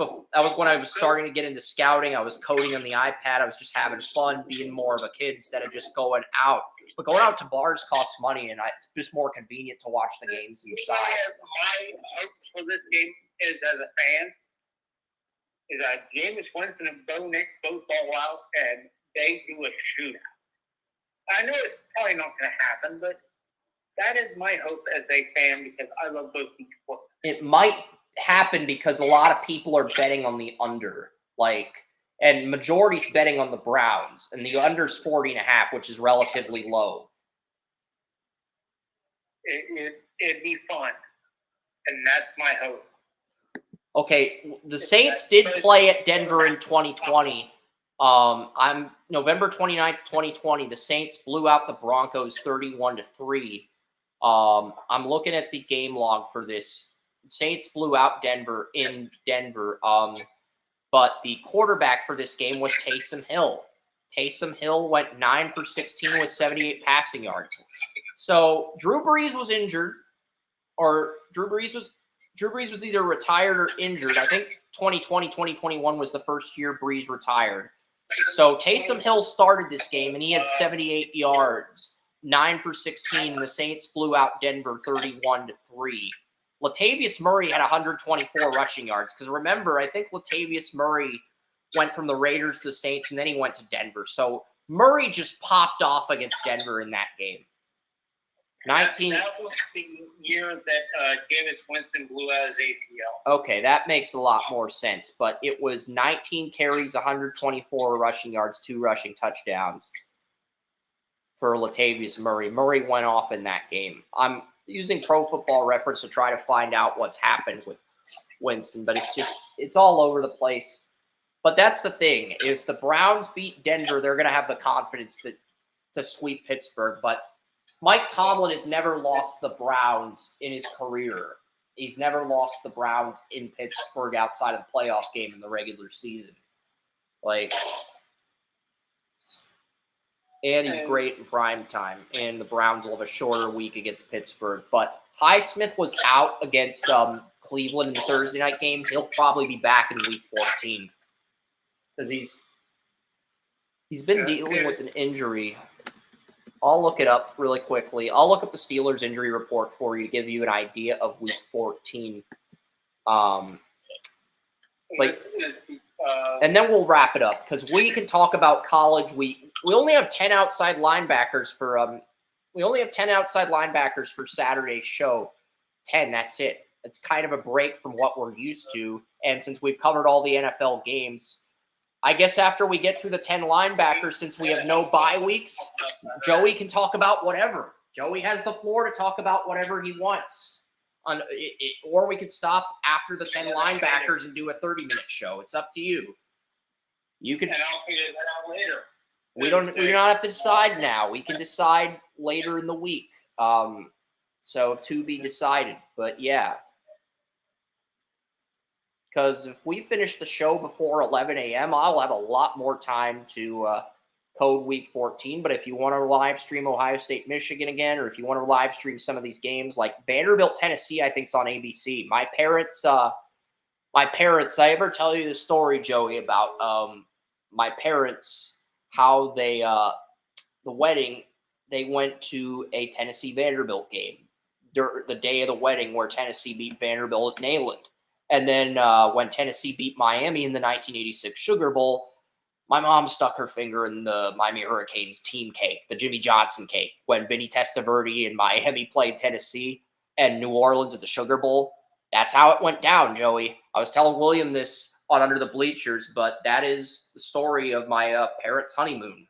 when I was starting to get into scouting. I was coding on the iPad. I was just having fun, being more of a kid instead of just going out. But going out to bars costs money, and it's just more convenient to watch the games inside. My hopes for this game is, as a fan, is that Jameis Winston and Bo Nix both ball out and they do a shootout. I know it's probably not going to happen, but that is my hope as a fan because I love both these sports. It might happen because a lot of people are betting on the under, and majority's betting on the Browns, and the under's 40.5, which is relatively low. It'd be fun, and that's my hope. Okay, the Saints did play at Denver in 2020. I'm November 29th, 2020. The Saints blew out the Broncos 31-3. I'm looking at the game log for this. The Saints blew out Denver in Denver. But the quarterback for this game was Taysom Hill. Taysom Hill went 9 for 16 with 78 passing yards. So Drew Brees was injured, or Drew Brees was either retired or injured. I think 2020, 2021 was the first year Brees retired. So Taysom Hill started this game, and he had 78 yards, 9 for 16, and the Saints blew out Denver 31-3. Latavius Murray had 124 rushing yards. Because remember, I think Latavius Murray went from the Raiders to the Saints, and then he went to Denver. So Murray just popped off against Denver in that game. That was the year that Jameis Winston blew out his ACL. Okay, that makes a lot more sense. But it was 19 carries, 124 rushing yards, 2 rushing touchdowns for Latavius Murray. Murray went off in that game. I'm using Pro Football Reference to try to find out what's happened with Winston, but it's all over the place. But that's the thing. If the Browns beat Denver, they're going to have the confidence to sweep Pittsburgh. But Mike Tomlin has never lost the Browns in his career. He's never lost the Browns in Pittsburgh outside of the playoff game in the regular season. And he's great in prime time. And the Browns will have a shorter week against Pittsburgh. But Highsmith was out against Cleveland in the Thursday night game. He'll probably be back in week 14. Because he's been dealing with an injury. I'll look it up really quickly. I'll look up the Steelers injury report for you to give you an idea of week 14. And then we'll wrap it up because we can talk about college. We only have 10 outside linebackers for Saturday's show. 10, that's it. It's kind of a break from what we're used to. And since we've covered all the NFL games, I guess after we get through the 10 linebackers, since we have no bye weeks, Joey can talk about whatever. Joey has the floor to talk about whatever he wants. Or we could stop after the 10 linebackers and do a 30-minute show. It's up to you. You can. And I'll figure that out later. We don't have to decide now. We can decide later in the week. So to be decided. But yeah. Because if we finish the show before 11 a.m., I'll have a lot more time to code week 14. But if you want to live stream Ohio State, Michigan again, or if you want to live stream some of these games like Vanderbilt, Tennessee, I think is on ABC. My parents, I ever tell you the story, Joey, about my parents, how they, the wedding, they went to a Tennessee Vanderbilt game the day of the wedding where Tennessee beat Vanderbilt at Neyland. And then when Tennessee beat Miami in the 1986 Sugar Bowl, my mom stuck her finger in the Miami Hurricanes team cake, the Jimmy Johnson cake, when Vinny Testaverde and Miami played Tennessee and New Orleans at the Sugar Bowl. That's how it went down, Joey. I was telling William this on Under the Bleachers, but that is the story of my parents' honeymoon.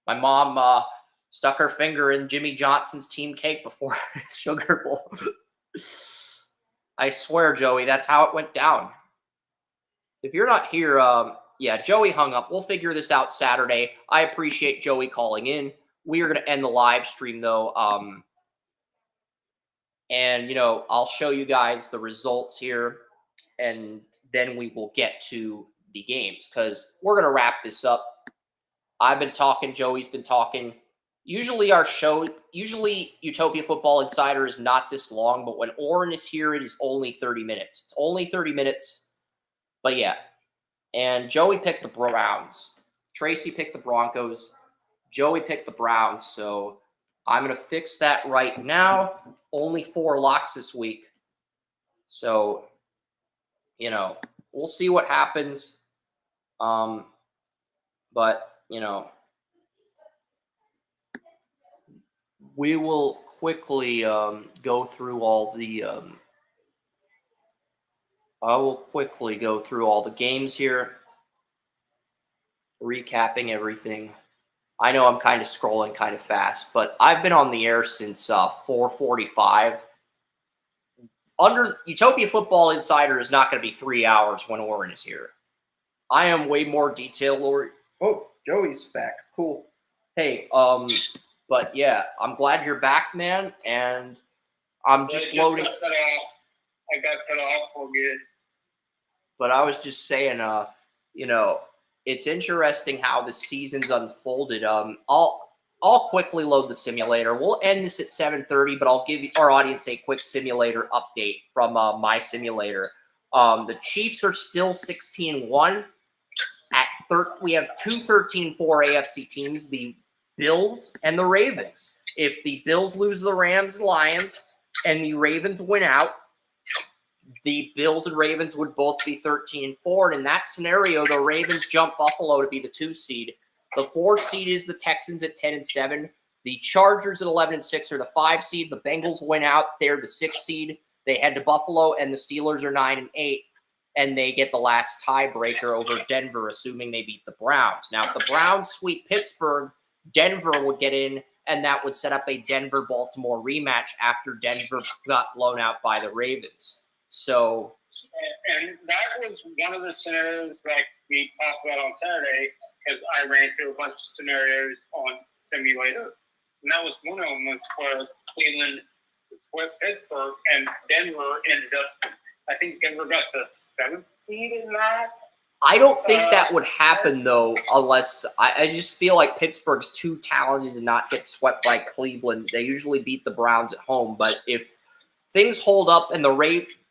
My mom stuck her finger in Jimmy Johnson's team cake before Sugar Bowl. I swear, Joey, that's how it went down. If you're not here, yeah, Joey hung up. We'll figure this out Saturday. I appreciate Joey calling in. We are going to end the live stream, though. And, I'll show you guys the results here, and then we will get to the games because we're going to wrap this up. I've been talking. Joey's been talking. Usually Utopia Football Insider is not this long, but when Oren is here, it is only 30 minutes. It's only 30 minutes. But yeah. And Joey picked the Browns. Tracy picked the Broncos. Joey picked the Browns. So I'm going to fix that right now. Only 4 locks this week. So, we'll see what happens. But, we will quickly go through all the I will quickly go through all the games here, recapping everything. I know I'm kind of scrolling kind of fast, but I've been on the air since 4:45. Under Utopia Football Insider is not going to be 3 hours when Oren is here. I am way more detail-oriented. Oh, Joey's back. Cool. Hey, but yeah, I'm glad you're back, man, and I'm just loading. I got cut off for good. But I was just saying, it's interesting how the season's unfolded. I'll quickly load the simulator. We'll end this at 7:30, but I'll give our audience a quick simulator update from my simulator. The Chiefs are still 16-1. We have 2 13-4 AFC teams, the Bills and the Ravens. If the Bills lose the Rams and Lions and the Ravens win out, the Bills and Ravens would both be 13-4. And in that scenario, the Ravens jump Buffalo to be the 2 seed. The 4 seed is the Texans at 10-7. The Chargers at 11-6 are the 5 seed. The Bengals win out. They're the 6 seed. They head to Buffalo, and the Steelers are 9-8. And they get the last tiebreaker over Denver, assuming they beat the Browns. Now, if the Browns sweep Pittsburgh, Denver would get in, and that would set up a Denver-Baltimore rematch after Denver got blown out by the Ravens. So, and that was one of the scenarios that we talked about on Saturday, because I ran through a bunch of scenarios on simulator, and that was one of them was where Cleveland swept Pittsburgh, and Denver ended up. I think Denver got the 7th seed in that. I don't think that would happen, though, unless I just feel like Pittsburgh's too talented to not get swept by Cleveland. They usually beat the Browns at home, but if things hold up and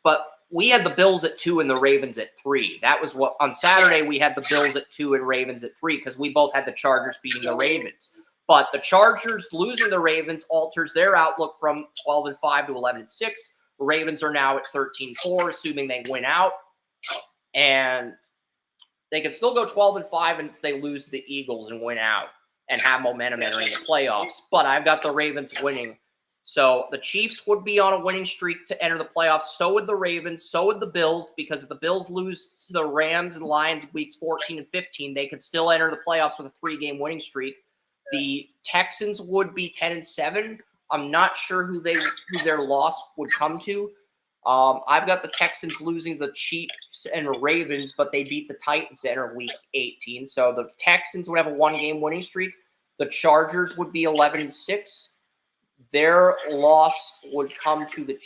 but we had the Bills at 2 and the Ravens at 3. That was what on Saturday we had the Bills at 2 and Ravens at 3 because we both had the Chargers beating the Ravens. But the Chargers losing the Ravens alters their outlook from 12-5 to 11-6. The Ravens are now at 13-4, assuming they win out, and they can still go 12-5 if they lose the Eagles and win out and have momentum entering the playoffs. But I've got the Ravens winning. So the Chiefs would be on a winning streak to enter the playoffs. So would the Ravens. So would the Bills, because if the Bills lose to the Rams and Lions weeks 14 and 15, they could still enter the playoffs with a 3-game winning streak. The Texans would be 10-7. I'm not sure who their loss would come to. I've got the Texans losing the Chiefs and the Ravens, but they beat the Titans to enter week 18. So the Texans would have a 1-game winning streak. The Chargers would be 11-6. Their loss would come to the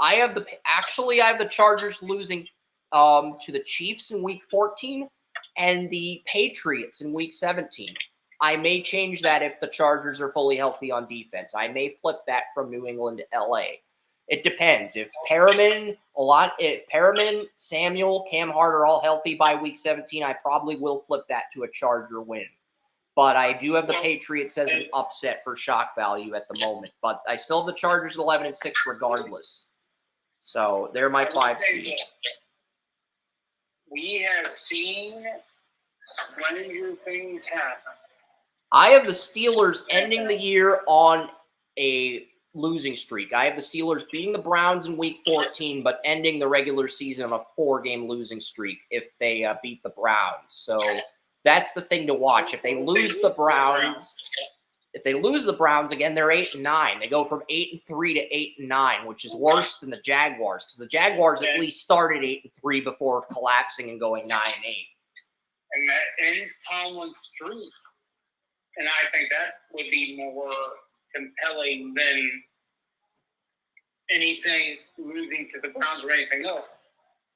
I have the Chargers losing to the Chiefs in week 14 and the Patriots in week 17. I may change that if the Chargers are fully healthy on defense. I may flip that from New England to LA. It depends. If Perriman, Samuel, Cam Hart are all healthy by week 17, I probably will flip that to a Charger win. But I do have the Patriots as an upset for shock value at the moment. But I still have the Chargers at 11-6 regardless. So they're my I would 5 say seed. that we have seen stranger things happen. I have the Steelers ending the year on a losing streak. I have the Steelers beating the Browns in Week 14, but ending the regular season on a 4-game losing streak if they beat the Browns. So that's the thing to watch. If they lose the Browns, again, they're 8-9. They go from 8-3 to 8-9, which is worse than the Jaguars, because the Jaguars at least started 8-3 before collapsing and going 9-8. And that ends Tomlin's streak. And I think that would be more compelling than anything losing to the Browns or anything else.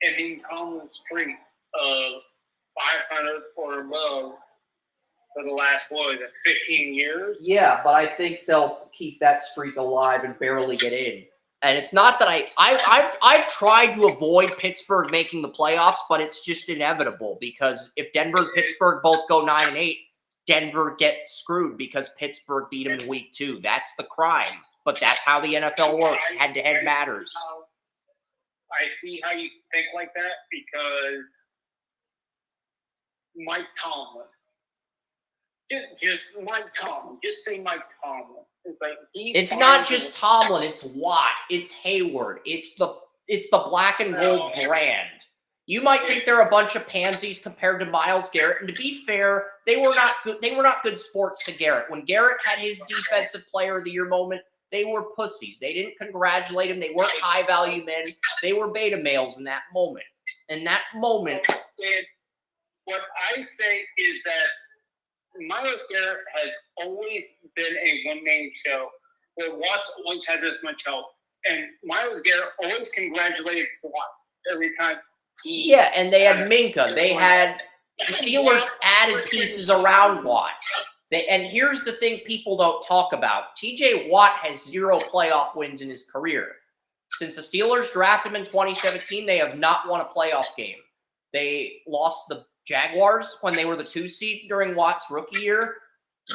Ending Tomlin's streak of 500 or above for the last, 15 years? Yeah, but I think they'll keep that streak alive and barely get in. And it's not that I've tried to avoid Pittsburgh making the playoffs, but it's just inevitable, because if Denver and Pittsburgh both go 9-8, Denver gets screwed because Pittsburgh beat them in Week 2. That's the crime. But that's how the NFL works. Head-to-head matters. I see how you think like that, because Mike Tomlin. Just Mike Tomlin. Just say Mike Tomlin. It's not just Tomlin. It's Watt. It's Hayward. It's the black and gold brand. You might think they're a bunch of pansies compared to Myles Garrett, and to be fair, they were not good. They were not good sports to Garrett. When Garrett had his Defensive Player of the Year moment, they were pussies. They didn't congratulate him. They weren't high-value men. They were beta males in that moment. In that moment, what I say is that Myles Garrett has always been a one-man show where Watts always had this much help, and Myles Garrett always congratulated Watts every time. And they had Minka. The Steelers added pieces around Watt. And here's the thing people don't talk about. TJ Watt has 0 playoff wins in his career. Since the Steelers drafted him in 2017, they have not won a playoff game. They lost the Jaguars when they were the 2 seed during Watt's rookie year.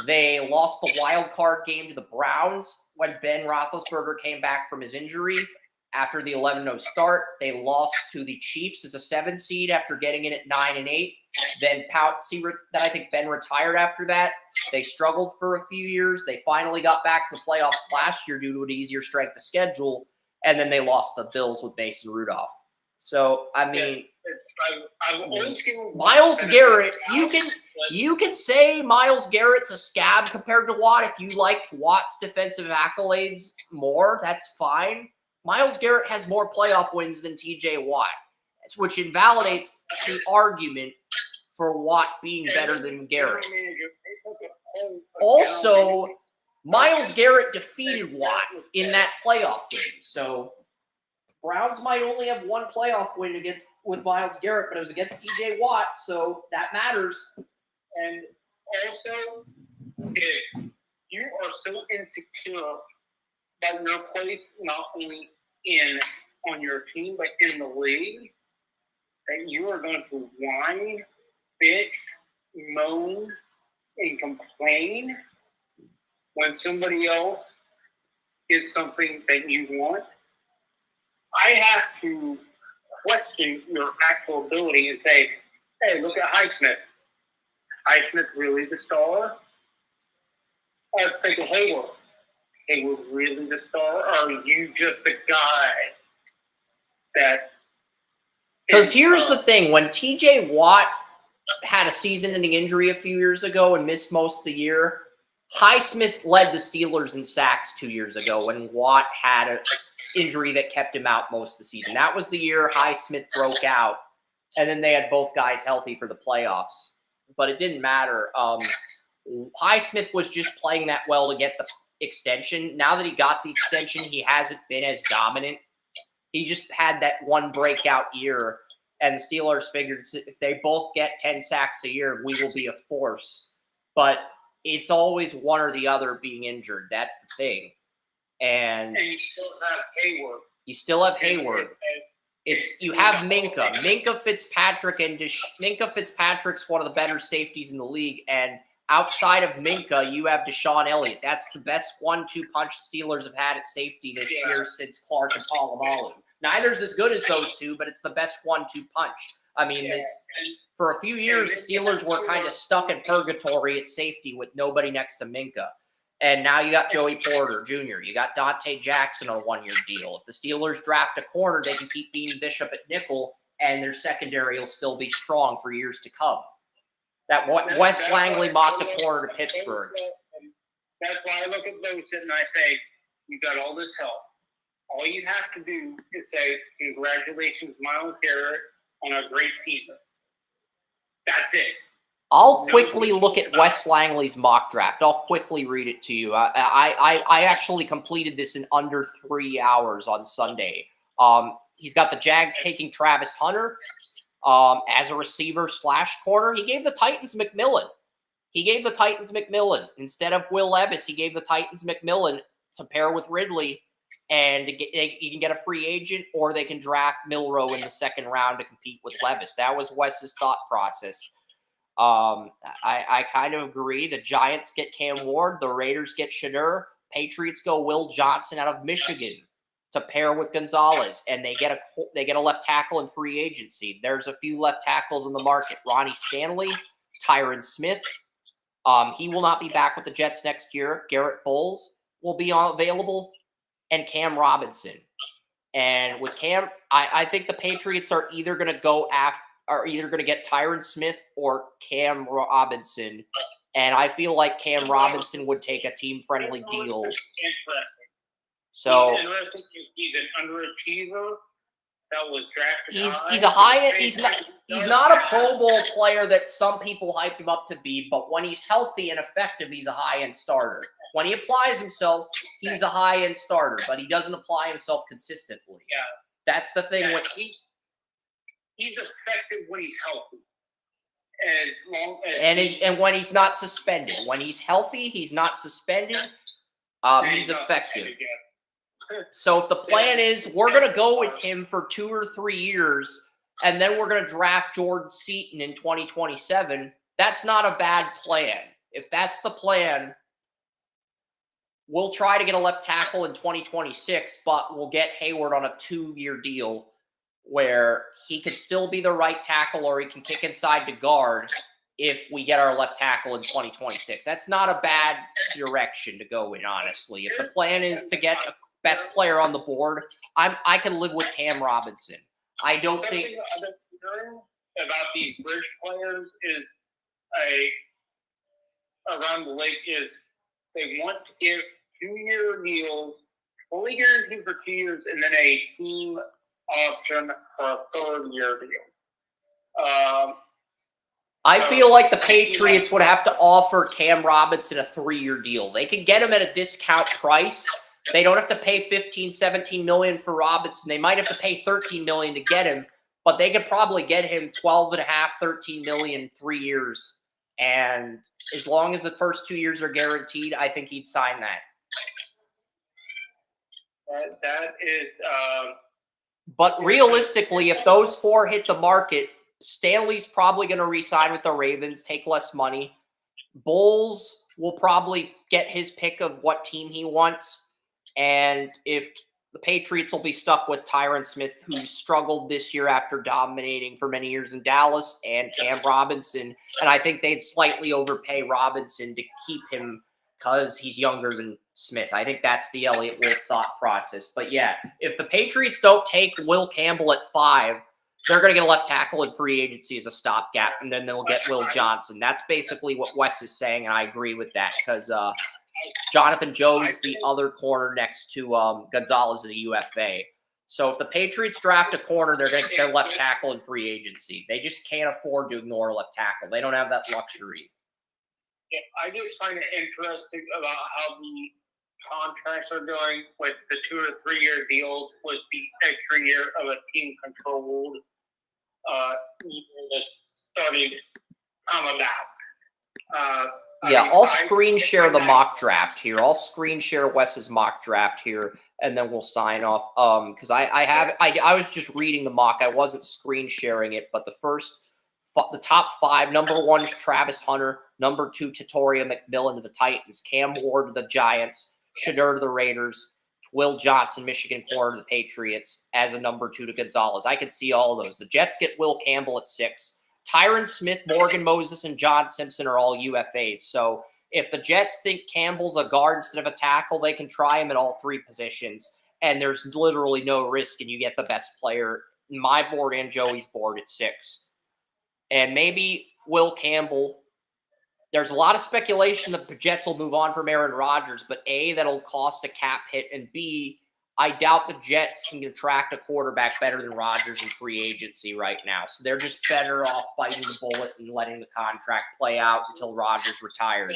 They lost the wild card game to the Browns when Ben Roethlisberger came back from his injury. After the 11-0 start, they lost to the Chiefs as a 7 seed after getting in at 9-8. Then I think Ben retired after that. They struggled for a few years. They finally got back to the playoffs last year due to an easier strength of schedule, and then they lost the Bills with Mason Rudolph. So I mean, Myles Garrett. You can say Myles Garrett's a scab compared to Watt if you like Watt's defensive accolades more. That's fine. Myles Garrett has more playoff wins than TJ Watt, which invalidates the argument for Watt being better than Garrett. Also, Myles Garrett defeated Watt in that playoff game. So Browns might only have 1 playoff win with Myles Garrett, but it was against TJ Watt, so that matters. And also, if you are so insecure that your place not only on your team but in the league, that you are going to whine, bitch, moan, and complain when somebody else gets something that you want, I have to question your actual ability and say, hey, look at Highsmith. Highsmith really the star? Or think of Hayward. Hayward really the star? Or are you just the guy that... Because here's the thing. When TJ Watt had a season-ending injury a few years ago and missed most of the year, Highsmith led the Steelers in sacks 2 years ago when Watt had an injury that kept him out most of the season. That was the year Highsmith broke out, and then they had both guys healthy for the playoffs. But it didn't matter. Highsmith was just playing that well to get the extension. Now that he got the extension, he hasn't been as dominant. He just had that one breakout year, and the Steelers figured if they both get 10 sacks a year, we will be a force. But it's always one or the other being injured. That's the thing. And you still have Hayward. You still have Hayward. You have Minka. Minka Fitzpatrick's one of the better safeties in the league. And outside of Minka, you have Deshaun Elliott. That's the best 1-2 punch Steelers have had at safety this year since Clark and Polamalu. Neither's as good as those two, but it's the best 1-2 punch. I mean, it's, for a few years, the Steelers were kind of stuck in purgatory at safety with nobody next to Minka. And now you got Joey Porter Jr., you got Dante Jackson on a 1-year deal. If the Steelers draft a corner, they can keep beating Bishop at nickel, and their secondary will still be strong for years to come. Wes Langley mocked a corner to Pittsburgh. That's why I look at those and I say, you got all this help. All you have to do is say, congratulations, Myles Garrett, on a great season. That's it. I'll quickly look at Wes Langley's mock draft. I'll quickly read it to you. I actually completed this in under 3 hours on Sunday. He's got the Jags taking Travis Hunter as a receiver / corner. He gave the Titans McMillan. Instead of Will Levis, he gave the Titans McMillan to pair with Ridley. And you can get a free agent, or they can draft Milroe in the second round to compete with Levis. That was Wes's thought process. I kind of agree. The Giants get Cam Ward. The Raiders get Shedeur. Patriots go Will Johnson out of Michigan to pair with Gonzalez, and they get a left tackle in free agency. There's a few left tackles in the market. Ronnie Stanley, Tyron Smith. He will not be back with the Jets next year. Garrett Bowles will be available, and Cam Robinson. And with Cam, I think the Patriots are either going to get Tyron Smith or Cam Robinson. And I feel like Cam Robinson would take a team-friendly deal. Interesting. So he's an underachiever that was drafted. He's a high. He's not a Pro Bowl player that some people hyped him up to be, but when he's healthy and effective, he's a high-end starter. When he applies himself, he's a high-end starter, but he doesn't apply himself consistently. Yeah, that's the thing with he's effective when he's healthy. As long as and when he's not suspended. When he's healthy, he's not suspended. He's effective. So if the plan is we're going to go with him for 2 or 3 years, and then we're going to draft Jordan Seaton in 2027, that's not a bad plan. If that's the plan, we'll try to get a left tackle in 2026, but we'll get Hayward on a 2-year deal where he could still be the right tackle, or he can kick inside to guard if we get our left tackle in 2026. That's not a bad direction to go in, honestly. If the plan is to get a best player on the board, I can live with Cam Robinson. I don't think about these bridge players is around the league is they want to give 2-year deals, fully guaranteed for 2 years, and then a team option for a 3rd-year deal. I feel like the Patriots would have to offer Cam Robinson a 3-year deal. They could get him at a discount price. They don't have to pay $15-17 million for Robinson. They might have to pay $13 million to get him, but they could probably get him $12.5-13 million 3 years. And as long as the first 2 years are guaranteed, I think he'd sign that. That is. But realistically, if those 4 hit the market, Stanley's probably going to re-sign with the Ravens, take less money. Bowles will probably get his pick of what team he wants. And if the Patriots will be stuck with Tyron Smith, who struggled this year after dominating for many years in Dallas, and Cam Robinson. And I think they'd slightly overpay Robinson to keep him because he's younger than Smith. I think that's the Elliott Wolf thought process. But yeah, if the Patriots don't take Will Campbell at 5, they're going to get a left tackle in free agency as a stopgap, and then they'll get Will Johnson. That's basically what Wes is saying, and I agree with that because Jonathan Jones, the other corner next to Gonzalez, is a UFA. So if the Patriots draft a corner, they're going to get their left tackle in free agency. They just can't afford to ignore a left tackle. They don't have that luxury. Yeah, I just find it interesting about how the contracts are going with the 2 or 3 year deals with the extra year of a team controlled that's starting to come about. I'll screen share the mock draft here. I'll screen share Wes's mock draft here, and then we'll sign off. Because I was just reading the mock. I wasn't screen sharing it, but the top 5, number 1 is Travis Hunter, number 2 Tatoria McMillan to the Titans, Cam Ward to the Giants, Shedeur to the Raiders, Will Johnson, Michigan corner to the Patriots as a number 2 to Gonzalez. I could see all of those. The Jets get Will Campbell at 6. Tyron Smith, Morgan Moses, and John Simpson are all UFAs. So if the Jets think Campbell's a guard instead of a tackle, they can try him at all 3 positions. And there's literally no risk, and you get the best player in my board and Joey's board at 6. And maybe Will Campbell. There's a lot of speculation that the Jets will move on from Aaron Rodgers, but A, that'll cost a cap hit, and B, I doubt the Jets can attract a quarterback better than Rodgers in free agency right now. So they're just better off biting the bullet and letting the contract play out until Rodgers retires.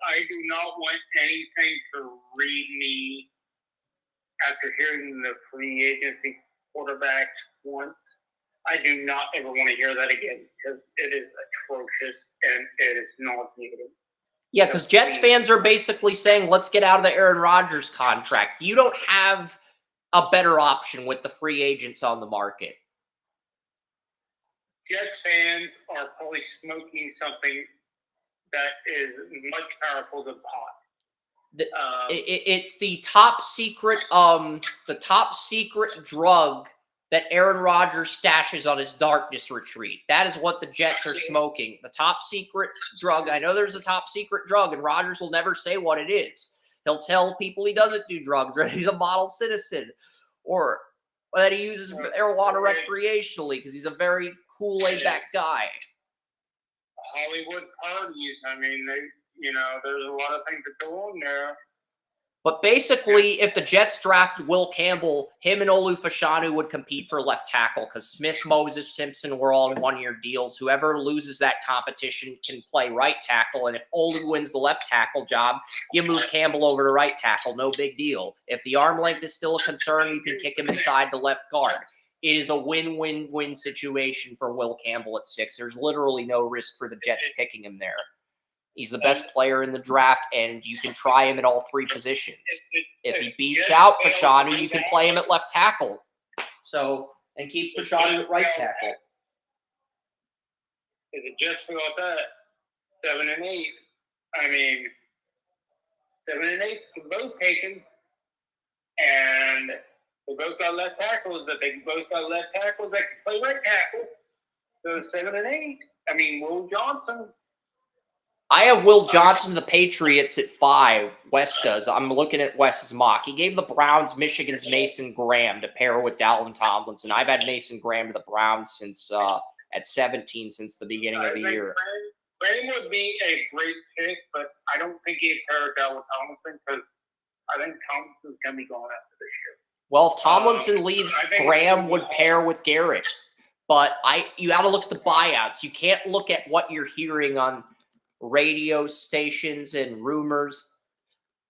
I do not want anything to read me after hearing the free agency quarterbacks once. I do not ever want to hear that again because it is atrocious and it is nauseating. Yeah, because Jets fans are basically saying, let's get out of the Aaron Rodgers contract. You don't have a better option with the free agents on the market. Jets fans are probably smoking something that is much powerful than pot. It's the top secret drug that Aaron Rodgers stashes on his darkness retreat. That is what the Jets are smoking. The top secret drug. I know there's a top secret drug, and Rodgers will never say what it is. He'll tell people he doesn't do drugs, or he's a model citizen, or that he uses marijuana recreationally because he's a very cool, laid-back guy. Hollywood parties. I mean, there's a lot of things that go on there. But basically, if the Jets drafted Will Campbell, him and Olu Fashanu would compete for left tackle because Smith, Moses, Simpson were all in one-year deals. Whoever loses that competition can play right tackle. And if Olu wins the left tackle job, you move Campbell over to right tackle. No big deal. If the arm length is still a concern, you can kick him inside the left guard. It is a win-win-win situation for Will Campbell at 6. There's literally no risk for the Jets picking him there. He's the best player in the draft, and you can try him at all 3 positions. If he beats out Fashanu, you can play him at left tackle. And keep Fashanu at right tackle. If the Jets fail at that, 7 and 8. I mean, 7 and 8 can both take him, and they both got left tackles. That they both got left tackles that can play right tackle. So 7 and 8. I mean, Will Johnson. I have Will Johnson to the Patriots at 5. Wes does. I'm looking at Wes's mock. He gave the Browns Michigan's Mason Graham to pair with Dalvin Tomlinson. I've had Mason Graham to the Browns since at 17 since the beginning of the year. Graham would be a great pick, but I don't think he'd pair with Dalvin Tomlinson because I think Tomlinson's going to be going after this year. Well, if Tomlinson leaves, Graham would pair with Garrett. But you got to look at the buyouts. You can't look at what you're hearing on radio stations and rumors.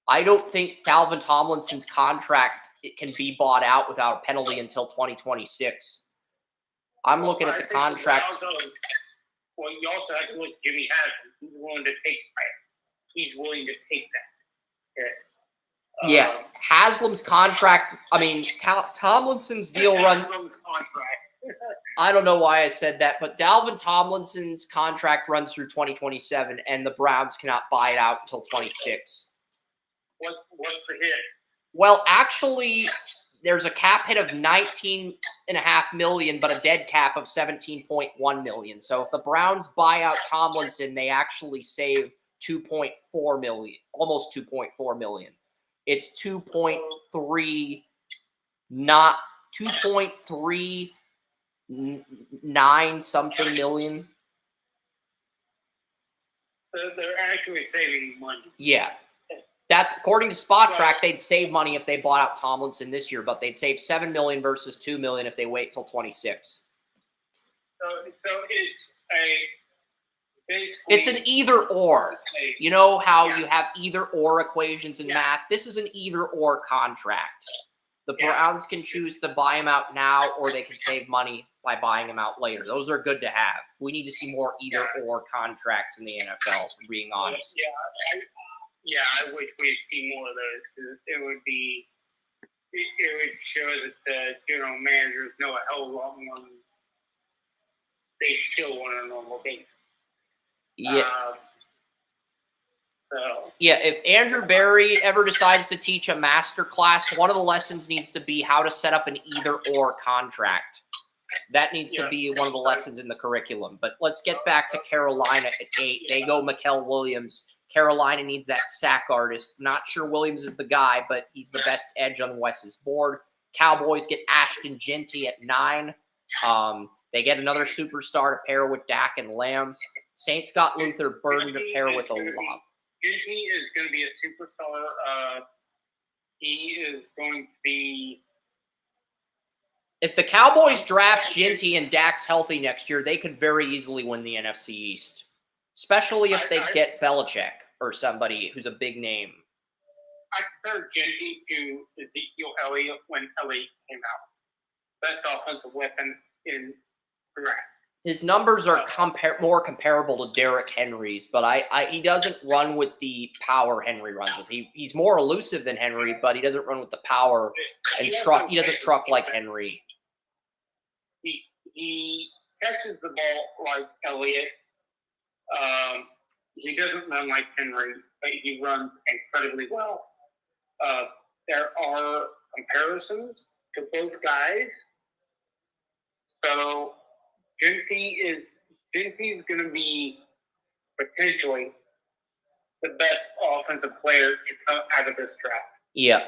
I don't think Dalvin Tomlinson's contract can be bought out without a penalty until 2026. I'm looking at the contract. Well, you also have to look at Jimmy Haslam. He's willing to take that. He's willing to take that. Yeah, Haslam's contract. I mean, Tomlinson's deal runs. I don't know why I said that, but Dalvin Tomlinson's contract runs through 2027, and the Browns cannot buy it out until 26. What's the hit? Well, actually, there's a cap hit of $19.5 million, but a dead cap of $17.1 million. So if the Browns buy out Tomlinson, they actually save $2.4 million, almost $2.4 million. It's 2.3, not 2.39 something million. They're actually saving money. Yeah. That's according to Spot Track, they'd save money if they bought out Tomlinson this year, but they'd save $7 million versus $2 million if they wait till 26. So it's basically it's an either or. You know how you have either or equations in math? This is an either or contract. The Browns can choose to buy him out now, or they can save money by buying him out later. Those are good to have. We need to see more either or contracts in the NFL, for being honest. I wish we'd see more of those because it would show that the general managers know a hell of a lot more than they still want on a normal basis. Yeah. So Yeah, if Andrew Barry ever decides to teach a master class, one of the lessons needs to be how to set up an either-or contract. That needs to be one of the lessons in the curriculum. But let's get back to Carolina at 8. They go Mikael Williams. Carolina needs that sack artist. Not sure Williams is the guy, but he's the best edge on Wes's board. Cowboys get Ashton Genty at 9. They get another superstar to pair with Dak and Lamb. Saints got Luther Burden to pair with Olave. Genty is going to be a superstar. He is going to be. If the Cowboys draft Genty and Dak's healthy next year, they could very easily win the NFC East, especially if they get Belichick or somebody who's a big name. I compared Genty to Ezekiel Elliott when Elliott came out. Best offensive weapon in the draft. His numbers are more comparable to Derrick Henry's, but he doesn't run with the power Henry runs with. He's more elusive than Henry, but he doesn't run with the power and he doesn't truck like Henry. He catches the ball like Elliott. He doesn't run like Henry, but he runs incredibly well. There are comparisons to both guys. So Genty's going to be potentially the best offensive player to come out of this draft. Yeah.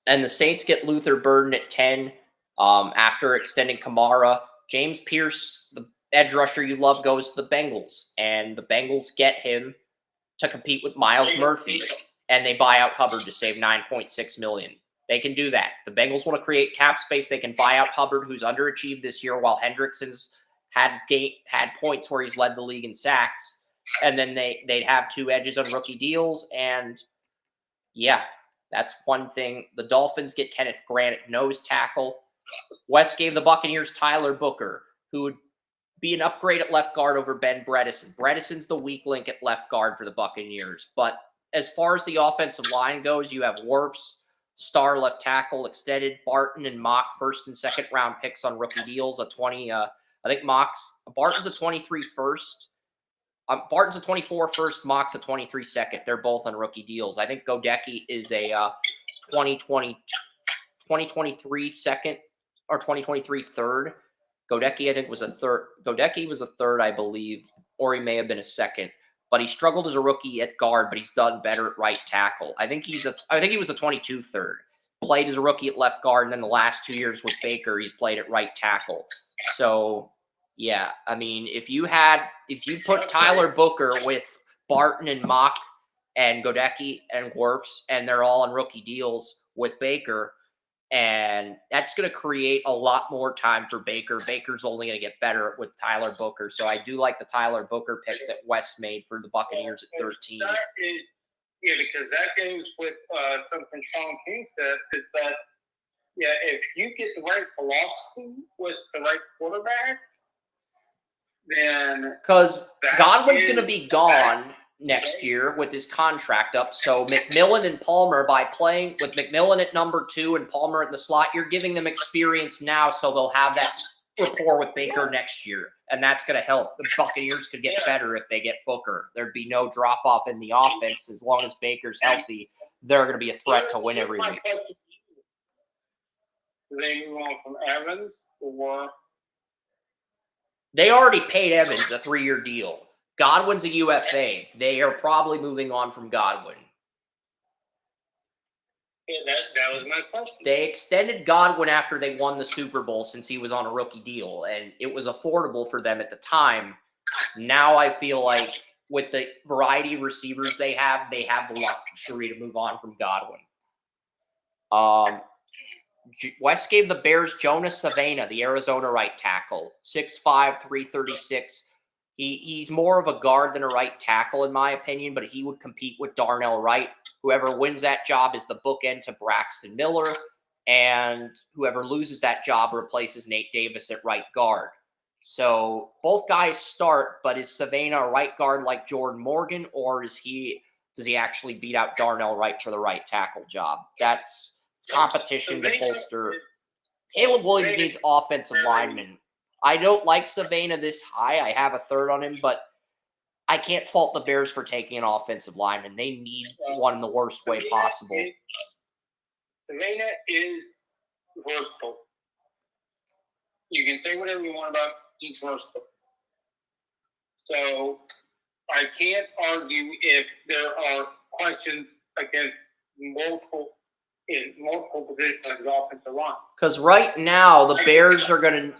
And the Saints get Luther Burden at 10 after extending Kamara. James Pierce, the edge rusher you love, goes to the Bengals. And the Bengals get him to compete with Miles Murphy. And they buy out Hubbard to save $9.6 million. They can do that. The Bengals want to create cap space. They can buy out Hubbard, who's underachieved this year, while Hendrickson's had points where he's led the league in sacks. And then they'd have 2 edges on rookie deals. And, yeah, that's one thing. The Dolphins get Kenneth Grant at nose tackle. West gave the Buccaneers Tyler Booker, who would be an upgrade at left guard over Ben Bredeson. Bredeson's the weak link at left guard for the Buccaneers. But as far as the offensive line goes, you have Wirfs, star left tackle, extended Barton and Mock first and second round picks on rookie deals. I think Barton's a 23 first. Barton's a 24 first, Mock's a 23 second. They're both on rookie deals. I think Godecki is a 2023 second or 2023 third. Godecki, I think, was a third. Godecki was a third, I believe, or he may have been a second. But he struggled as a rookie at guard, but he's done better at right tackle. I think he was a 22 third. Played as a rookie at left guard, and then the last 2 years with Baker, he's played at right tackle. So, yeah, I mean, if you put Tyler Booker with Barton and Mock and Godecki and Wirfs, and they're all on rookie deals with Baker, and that's going to create a lot more time for Baker. Baker's only going to get better with Tyler Booker. So I do like the Tyler Booker pick that West made for the Buccaneers at 13. Because that goes with something Sean King said, is that, if you get the right philosophy with the right quarterback, then... Because Godwin's going to be gone next year with his contract up. So McMillan and Palmer, by playing with McMillan at number 2 and Palmer in the slot, you're giving them experience now, so they'll have that rapport with Baker next year. And that's going to help. The Buccaneers could get better if they get Booker. There'd be no drop-off in the offense. As long as Baker's healthy, they're going to be a threat to win every week. Do they move on from Evans, or... They already paid Evans a 3-year deal. Godwin's a UFA. They are probably moving on from Godwin. Yeah, that was my question. They extended Godwin after they won the Super Bowl since he was on a rookie deal, and it was affordable for them at the time. Now I feel like with the variety of receivers they have the luxury to move on from Godwin. West gave the Bears Jonas Savannah, the Arizona right tackle, 6'5", 336. He's more of a guard than a right tackle, in my opinion, but he would compete with Darnell Wright. Whoever wins that job is the bookend to Braxton Miller, and whoever loses that job replaces Nate Davis at right guard. So both guys start, but is Savannah a right guard like Jordan Morgan, or does he actually beat out Darnell Wright for the right tackle job? That's competition to bolster. Caleb Williams needs offensive linemen. I don't like Savannah this high. I have a third on him, but I can't fault the Bears for taking an offensive lineman. They need one in the worst way possible. Savannah is versatile. You can say whatever you want about he's versatile. So I can't argue if there are questions against multiple positions on the offensive line. Because right now the Bears are gonna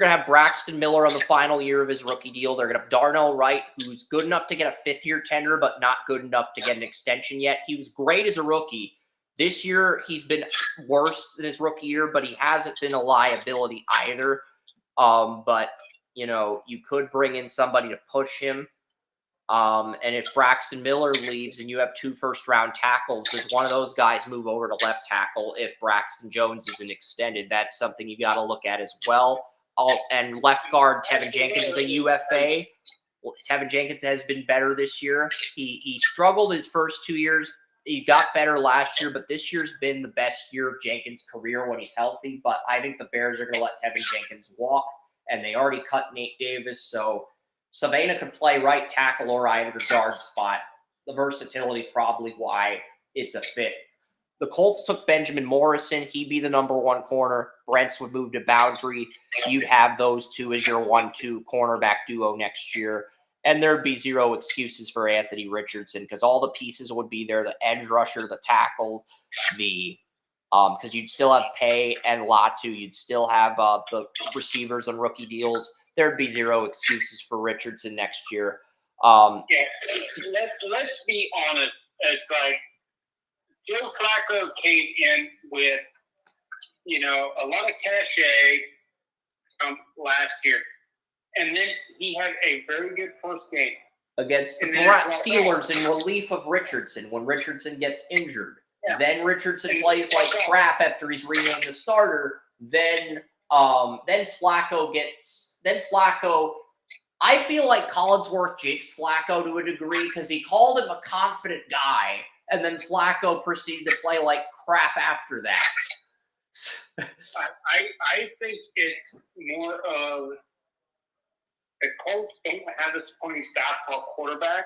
have Braxton Miller on the final year of his rookie deal. They're gonna have Darnell Wright, who's good enough to get a fifth-year tender, but not good enough to get an extension yet. He was great as a rookie. This year he's been worse than his rookie year, but he hasn't been a liability either. But you could bring in somebody to push him. And if Braxton Miller leaves and you have 2 first-round tackles, does one of those guys move over to left tackle if Braxton Jones isn't extended? That's something you got to look at as well. And left guard Tevin Jenkins is a UFA. Well, Tevin Jenkins has been better this year. He struggled his first 2 years. He got better last year, but this year's been the best year of Jenkins' career when he's healthy. But I think the Bears are going to let Tevin Jenkins walk, and they already cut Nate Davis, so Savannah could play right tackle or either guard spot. The versatility is probably why it's a fit. The Colts took Benjamin Morrison. He'd be the number 1 corner. Brents would move to boundary. You'd have those 2 as your 1-2 cornerback duo next year. And there'd be 0 excuses for Anthony Richardson because all the pieces would be there, the edge rusher, the tackle, because you'd still have Pay and Latu. You'd still have the receivers on rookie deals. There'd be 0 excuses for Richardson next year. Let's be honest. It's like Joe Flacco came in with, a lot of cachet last year. And then he had a very good first game. Against the Steelers in relief of Richardson when Richardson gets injured. Yeah. Then Richardson plays like crap after he's renamed the starter. Then Flacco I feel like Collinsworth jinxed Flacco to a degree because he called him a confident guy, and then Flacco proceeded to play like crap after that. I think it's more of the Colts don't have a supporting staff for a quarterback,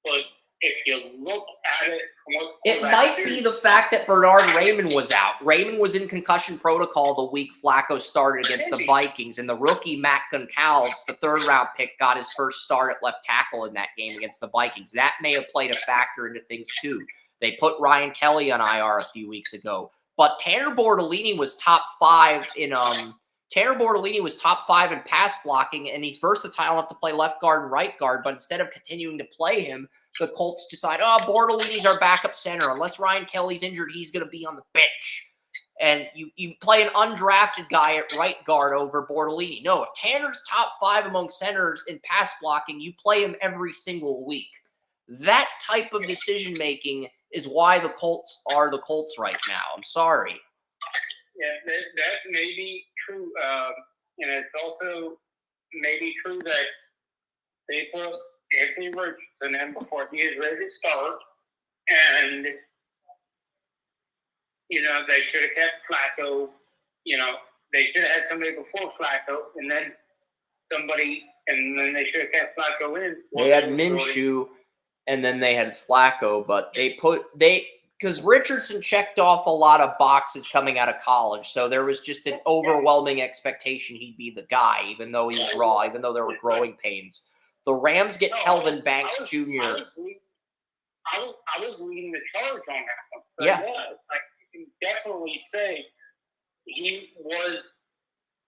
but if you look at it from what it might be the fact that Bernard Raymond was out. Raymond was in concussion protocol the week Flacco started against the Vikings, and the rookie Matt Goncalves, the 3rd-round pick, got his first start at left tackle in that game against the Vikings. That may have played a factor into things too. They put Ryan Kelly on IR a few weeks ago, but Tanner Bortolini was top 5 in pass blocking, and he's versatile enough to play left guard and right guard. But instead of continuing to play him, the Colts decide, Bortolini's our backup center. Unless Ryan Kelly's injured, he's going to be on the bench. And you play an undrafted guy at right guard over Bortolini. No, if Tanner's top 5 among centers in pass blocking, you play him every single week. That type of decision-making is why the Colts are the Colts right now. I'm sorry. Yeah, that may be true. And it's also maybe true that they put Anthony Richardson in before he is ready to start. And, they should have kept Flacco. They should have had somebody before Flacco and then they should have kept Flacco in. They had Minshew and then they had Flacco, but because Richardson checked off a lot of boxes coming out of college, so there was just an overwhelming expectation he'd be the guy, even though he was raw, even though there were growing pains. The Rams get Kelvin Banks Jr. I was leading the charge on that one. So yeah. I can definitely say he was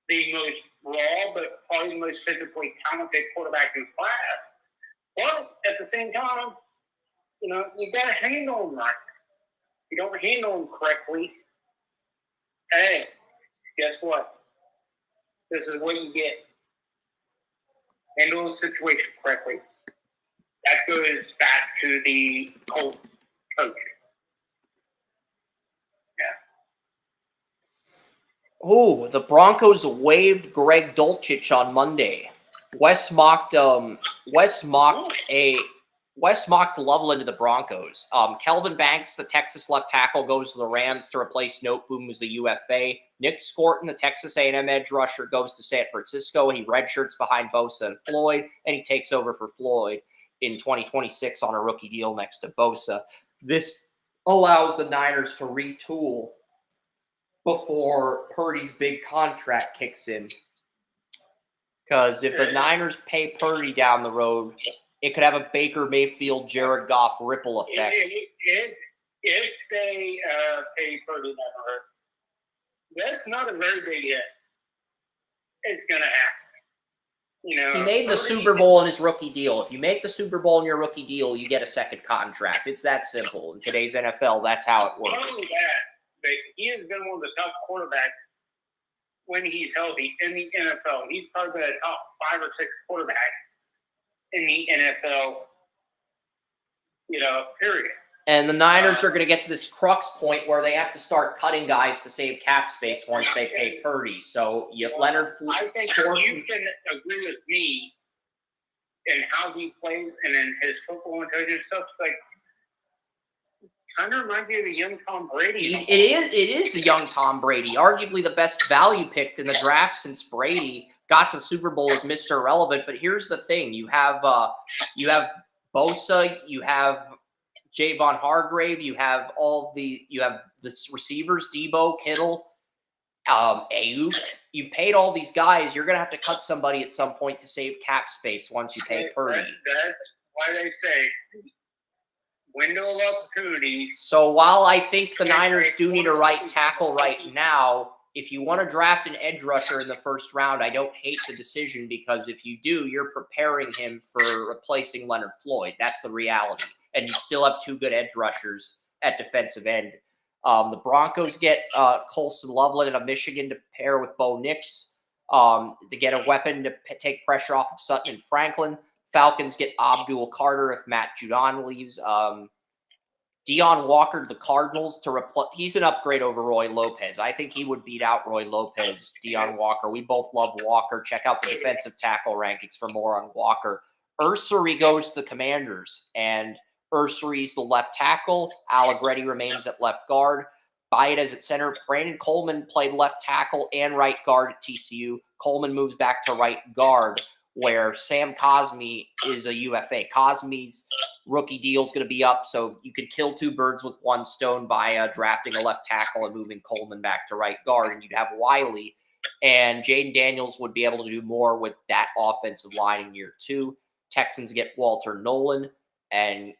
the most raw, but probably the most physically talented quarterback in class. But at the same time, you got to handle him right. If you don't handle him correctly, hey, guess what? This is what you get. Handle the situation correctly. That goes back to the Colts coach. Yeah. Oh, the Broncos waived Greg Dulcich on Monday. Wes mocked Loveland to the Broncos. Kelvin Banks, the Texas left tackle, goes to the Rams to replace Noteboom, who's the UFA. Nick Scorton, the Texas A&M edge rusher, goes to San Francisco. He redshirts behind Bosa and Floyd, and he takes over for Floyd. in 2026 on a rookie deal next to Bosa. This allows the Niners to retool before Purdy's big contract kicks in. Because if the Niners pay Purdy down the road, it could have a Baker Mayfield, Jared Goff ripple effect. If they pay Purdy down the road, that's not a very big hit. It's going to happen. You know, He made the Super Bowl in his rookie deal. If you make the Super Bowl in your rookie deal, you get a second contract. It's that simple. In today's NFL, that's how it works. Not only that, but he has been one of the top quarterbacks when he's healthy in the NFL. He's probably been a top 5 or 6 quarterbacks in the NFL, period. And the Niners are going to get to this crux point where they have to start cutting guys to save cap space once they pay Purdy. So Leonard I think you can agree with me in how he plays and in his football intelligence stuff. Like, kind of reminds me of a young Tom Brady. It is a young Tom Brady, arguably the best value pick in the draft since Brady got to the Super Bowl as Mr. Irrelevant. But here's the thing: you have Bosa, you have Javon Hargrave, you have the receivers, Debo, Kittle, Ayuk. You paid all these guys. You're gonna have to cut somebody at some point to save cap space once you pay Purdy. That's why they say window of opportunity. So while I think the Niners do need a right tackle right now, if you want to draft an edge rusher in the first round, I don't hate the decision, because if you do, you're preparing him for replacing Leonard Floyd. That's the reality. And you still have 2 good edge rushers at defensive end. The Broncos get Colson Loveland of Michigan to pair with Bo Nix to get a weapon to take pressure off of Sutton and Franklin. Falcons get Abdul Carter if Matt Judon leaves. Deion Walker to the Cardinals to replace. He's an upgrade over Roy Lopez. I think he would beat out Roy Lopez. Deion Walker. We both love Walker. Check out the defensive tackle rankings for more on Walker. Ursary goes to the Commanders, and Ursary's the left tackle. Allegretti remains at left guard. Baez at center. Brandon Coleman played left tackle and right guard at TCU. Coleman moves back to right guard, where Sam Cosmi is a UFA. Cosmi's rookie deal is going to be up, so you could kill 2 birds with 1 stone by drafting a left tackle and moving Coleman back to right guard, and you'd have Wiley. And Jaden Daniels would be able to do more with that offensive line in year 2. Texans get Walter Nolan and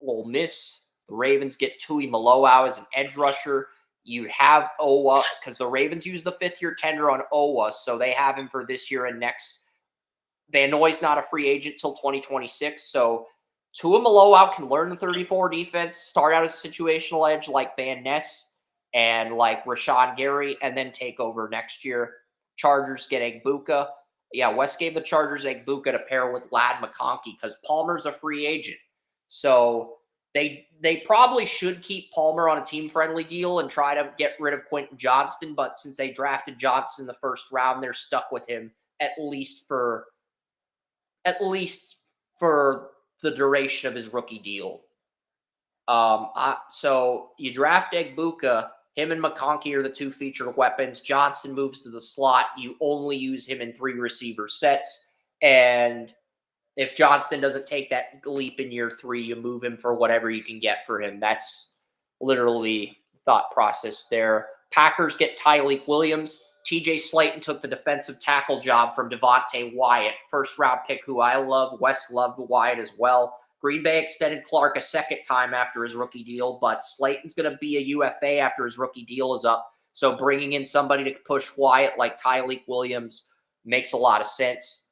Ole Miss. The Ravens get Tui Maloau as an edge rusher. You have Owa, because the Ravens use the 5th-year tender on Owa, so they have him for this year and next. Van Noy's not a free agent till 2026, so Tua Maloau can learn the 34 defense, start out as a situational edge like Van Ness and like Rashawn Gary, and then take over next year. Chargers get Egbuka. Yeah, West gave the Chargers Egbuka to pair with Ladd McConkey because Palmer's a free agent. So they probably should keep Palmer on a team-friendly deal and try to get rid of Quentin Johnston, but since they drafted Johnston in the first round, they're stuck with him at least for the duration of his rookie deal. So you draft Egbuka, him and McConkey are the 2 featured weapons. Johnston moves to the slot. You only use him in 3 receiver sets. And if Johnston doesn't take that leap in year 3, you move him for whatever you can get for him. That's literally the thought process there. Packers get Tyleik Williams. TJ Slayton took the defensive tackle job from Devontae Wyatt, first-round pick who I love. Wes loved Wyatt as well. Green Bay extended Clark a second time after his rookie deal, but Slayton's going to be a UFA after his rookie deal is up. So bringing in somebody to push Wyatt like Tyleik Williams makes a lot of sense.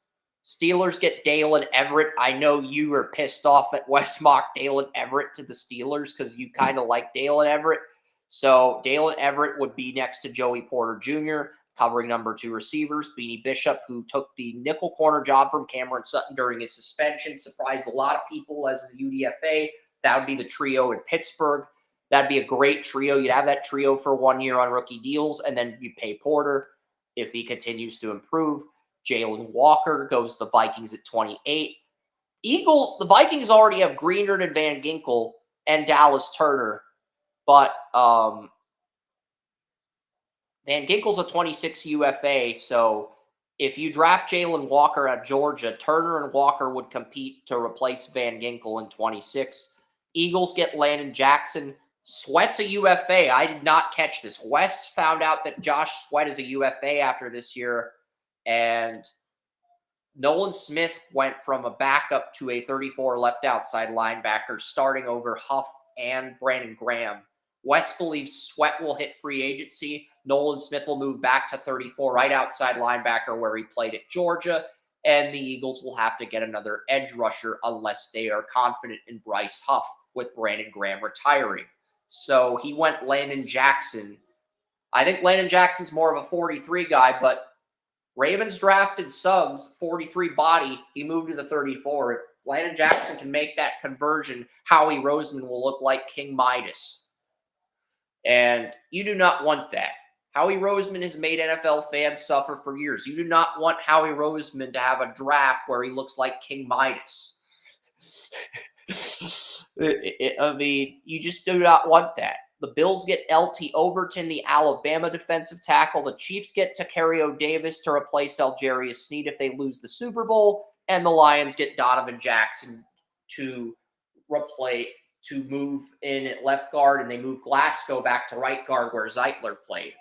Steelers get Dalen Everett. I know you were pissed off that Wes mocked Dalen Everett to the Steelers because you kind of like Dalen Everett. So Dalen Everett would be next to Joey Porter Jr., covering number 2 receivers. Beanie Bishop, who took the nickel corner job from Cameron Sutton during his suspension, surprised a lot of people as a UDFA. That would be the trio in Pittsburgh. That'd be a great trio. You'd have that trio for 1 year on rookie deals, and then you pay Porter if he continues to improve. Jalen Walker goes to the Vikings at 28. The Vikings already have Greenard and Van Ginkel and Dallas Turner, but Van Ginkel's a 26 UFA, so if you draft Jalen Walker at Georgia, Turner and Walker would compete to replace Van Ginkel in 26. Eagles get Landon Jackson. Sweat's a UFA. I did not catch this. Wes found out that Josh Sweat is a UFA after this year, and Nolan Smith went from a backup to a 34 left outside linebacker, starting over Huff and Brandon Graham. West believes Sweat will hit free agency. Nolan Smith will move back to 34 right outside linebacker where he played at Georgia. And the Eagles will have to get another edge rusher unless they are confident in Bryce Huff with Brandon Graham retiring. So he went Landon Jackson. I think Landon Jackson's more of a 43 guy, but Ravens drafted Suggs, 43 body. He moved to the 34. If Landon Jackson can make that conversion, Howie Roseman will look like King Midas. And you do not want that. Howie Roseman has made NFL fans suffer for years. You do not want Howie Roseman to have a draft where he looks like King Midas. I mean, you just do not want that. The Bills get LT Overton, the Alabama defensive tackle. The Chiefs get Tacario Davis to replace Algerius Sneed if they lose the Super Bowl. And the Lions get Donovan Jackson to move in at left guard, and they move Glasgow back to right guard where Zeitler played.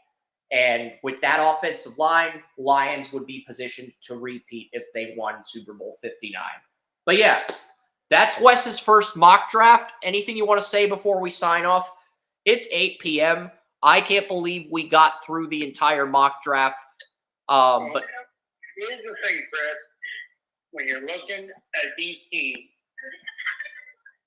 And with that offensive line, Lions would be positioned to repeat if they won Super Bowl 59. But yeah, that's Wes's first mock draft. Anything you want to say before we sign off? It's 8 p.m. I can't believe we got through the entire mock draft. But here's the thing, Chris. When you're looking at these teams,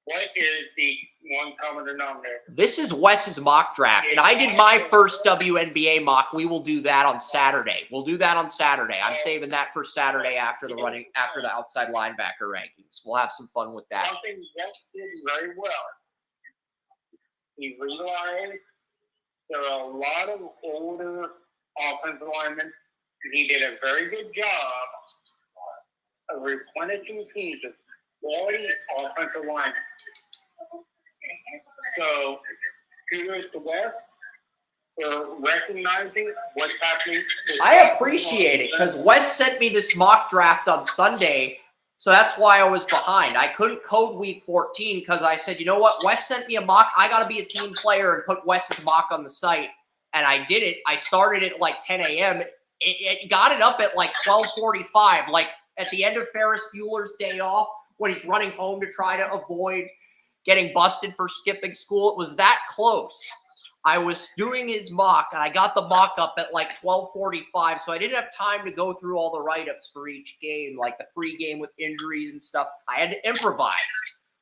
what is the one common denominator? This is Wes's mock draft, and I did my first WNBA mock. We will do that on Saturday. We'll do that on Saturday. I'm saving that for Saturday after the outside linebacker rankings. We'll have some fun with that. Something Wes did very well. He realized there are a lot of older offensive linemen, and he did a very good job of replenishing teams with quality offensive linemen. So, kudos to Wes for recognizing what's happening. I appreciate it because Wes sent me this mock draft on Sunday, so that's why I was behind. I couldn't code week 14 because I said, you know what? Wes sent me a mock. I got to be a team player and put Wes's mock on the site. And I did it. I started at like 10 a.m. It got it up at like 12:45, like at the end of Ferris Bueller's Day Off when he's running home to try to avoid getting busted for skipping school. It was that close. I was doing his mock, and I got the mock up at like 12:45, so I didn't have time to go through all the write-ups for each game, like the pregame with injuries and stuff. I had to improvise.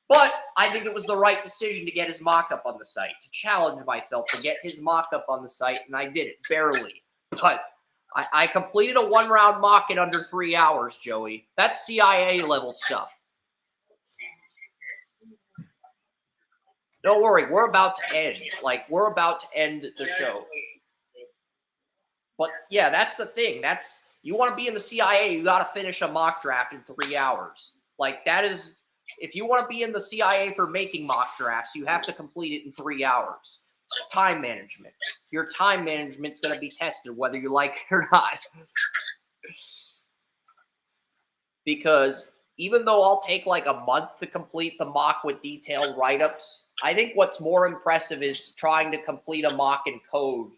But I think it was the right decision to get his mock-up on the site, to challenge myself to get his mock-up on the site, and I did it, barely. But I completed a one-round mock in under 3 hours, Joey. That's CIA-level stuff. Don't worry, we're about to end. We're about to end the show. But yeah, that's the thing. You want to be in the CIA, you got to finish a mock draft in 3 hours. That is, if you want to be in the CIA for making mock drafts, you have to complete it in 3 hours. Time management. Your time management's going to be tested whether you like it or not. Because even though I'll take like a month to complete the mock with detailed write-ups, I think what's more impressive is trying to complete a mock in code.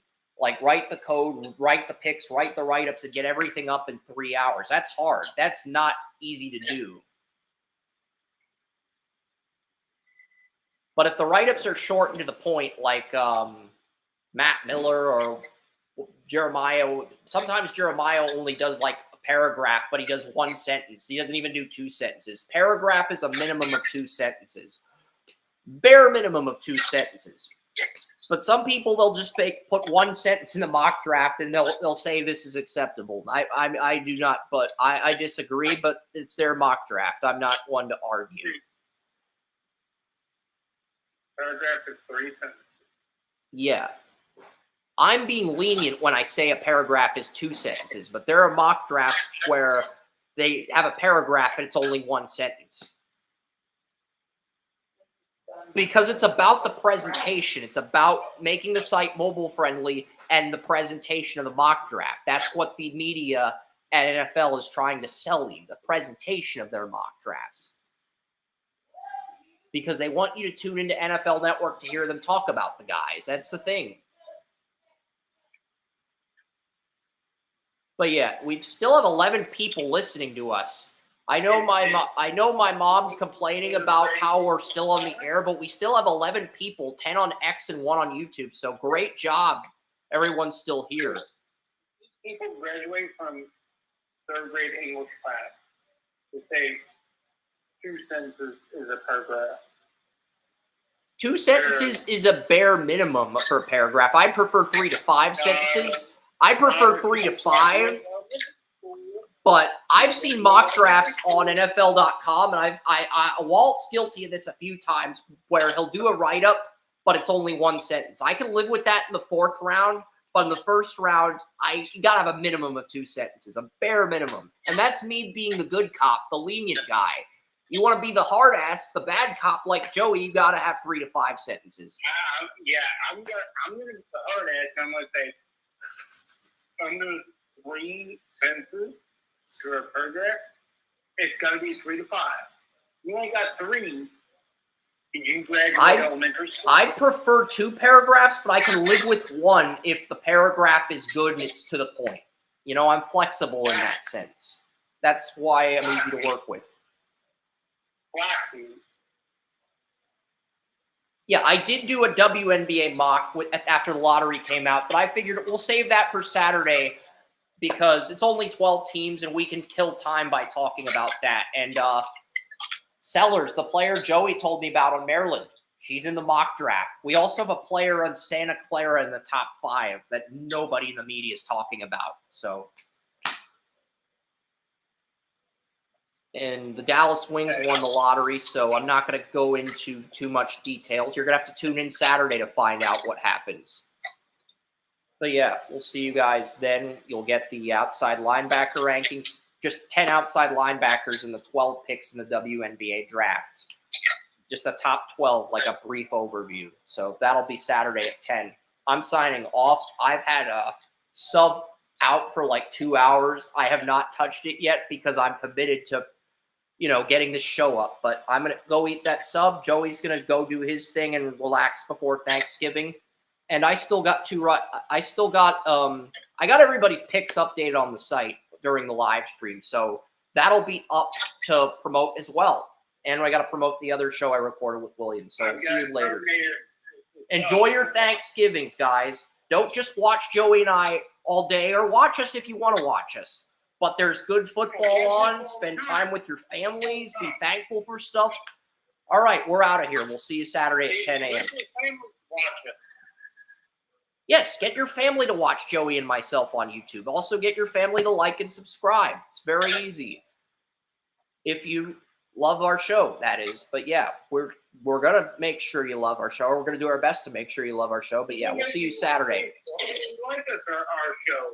Write the code, write the picks, write the write-ups, and get everything up in 3 hours. That's hard. That's not easy to do. But if the write-ups are short and to the point, like Matt Miller or Jeremiah, sometimes Jeremiah only does like a paragraph, but he does one sentence. He doesn't even do 2 sentences. Paragraph is a minimum of 2 sentences. Bare minimum of 2 sentences. But some people, they'll just put 1 sentence in the mock draft and they'll say this is acceptable. I do not, but I disagree, but it's their mock draft. I'm not one to argue. Paragraph is 3 sentences. Yeah. I'm being lenient when I say a paragraph is 2 sentences, but there are mock drafts where they have a paragraph and it's only 1 sentence. Because it's about the presentation. It's about making the site mobile friendly and the presentation of the mock draft. That's what the media at NFL is trying to sell you, the presentation of their mock drafts. Because they want you to tune into NFL Network to hear them talk about the guys. That's the thing. But yeah, we still have 11 people listening to us. I know my mom's complaining about how we're still on the air, but we still have 11 people, 10 on X and 1 on YouTube. So great job. Everyone's still here. People graduate from third grade English class to say 2 sentences is a paragraph. 2 sentences is a bare minimum for a paragraph. I prefer 3 to 5 sentences. I prefer 3 to 5. But I've seen mock drafts on NFL.com, and Walt's guilty of this a few times, where he'll do a write-up, but it's only 1 sentence. I can live with that in the 4th round, but in the 1st round, you got to have a minimum of 2 sentences, a bare minimum. And that's me being the good cop, the lenient guy. You want to be the hard ass, the bad cop like Joey, you got to have 3 to 5 sentences. I'm gonna be the hard ass. I'm gonna say under 3 sentences to a paragraph, it's got to be 3 to 5. You only got 3. Did you graduate elementary school? I prefer 2 paragraphs, but I can live with 1 if the paragraph is good and it's to the point. You know, I'm flexible in that sense. That's why I'm easy to work with. Yeah, I did do a WNBA mock after the lottery came out, but I figured we'll save that for Saturday because it's only 12 teams and we can kill time by talking about that. And Sellers, the player Joey told me about on Maryland, she's in the mock draft. We also have a player on Santa Clara in the top 5 that nobody in the media is talking about. So, and the Dallas Wings won the lottery, so I'm not going to go into too much details. You're going to have to tune in Saturday to find out what happens. But yeah, we'll see you guys then. You'll get the outside linebacker rankings. Just 10 outside linebackers and the 12 picks in the WNBA draft. Just a top 12, like a brief overview. So that'll be Saturday at 10. I'm signing off. I've had a sub out for like 2 hours. I have not touched it yet because I'm committed to, getting this show up. But I'm going to go eat that sub. Joey's going to go do his thing and relax before Thanksgiving. And I still got I got everybody's picks updated on the site during the live stream. So that'll be up to promote as well. And I got to promote the other show I recorded with William. So see you later. Enjoy your Thanksgivings, guys. Don't just watch Joey and I all day, or watch us if you want to watch us. But there's good football on. Spend time with your families. Be thankful for stuff. All right, we're out of here. We'll see you Saturday at 10 a.m. Yes, get your family to watch Joey and myself on YouTube. Also, get your family to like and subscribe. It's very easy. If you love our show, that is. But yeah, we're going to make sure you love our show. We're going to do our best to make sure you love our show. But yeah, we'll see you Saturday. Like us, our show.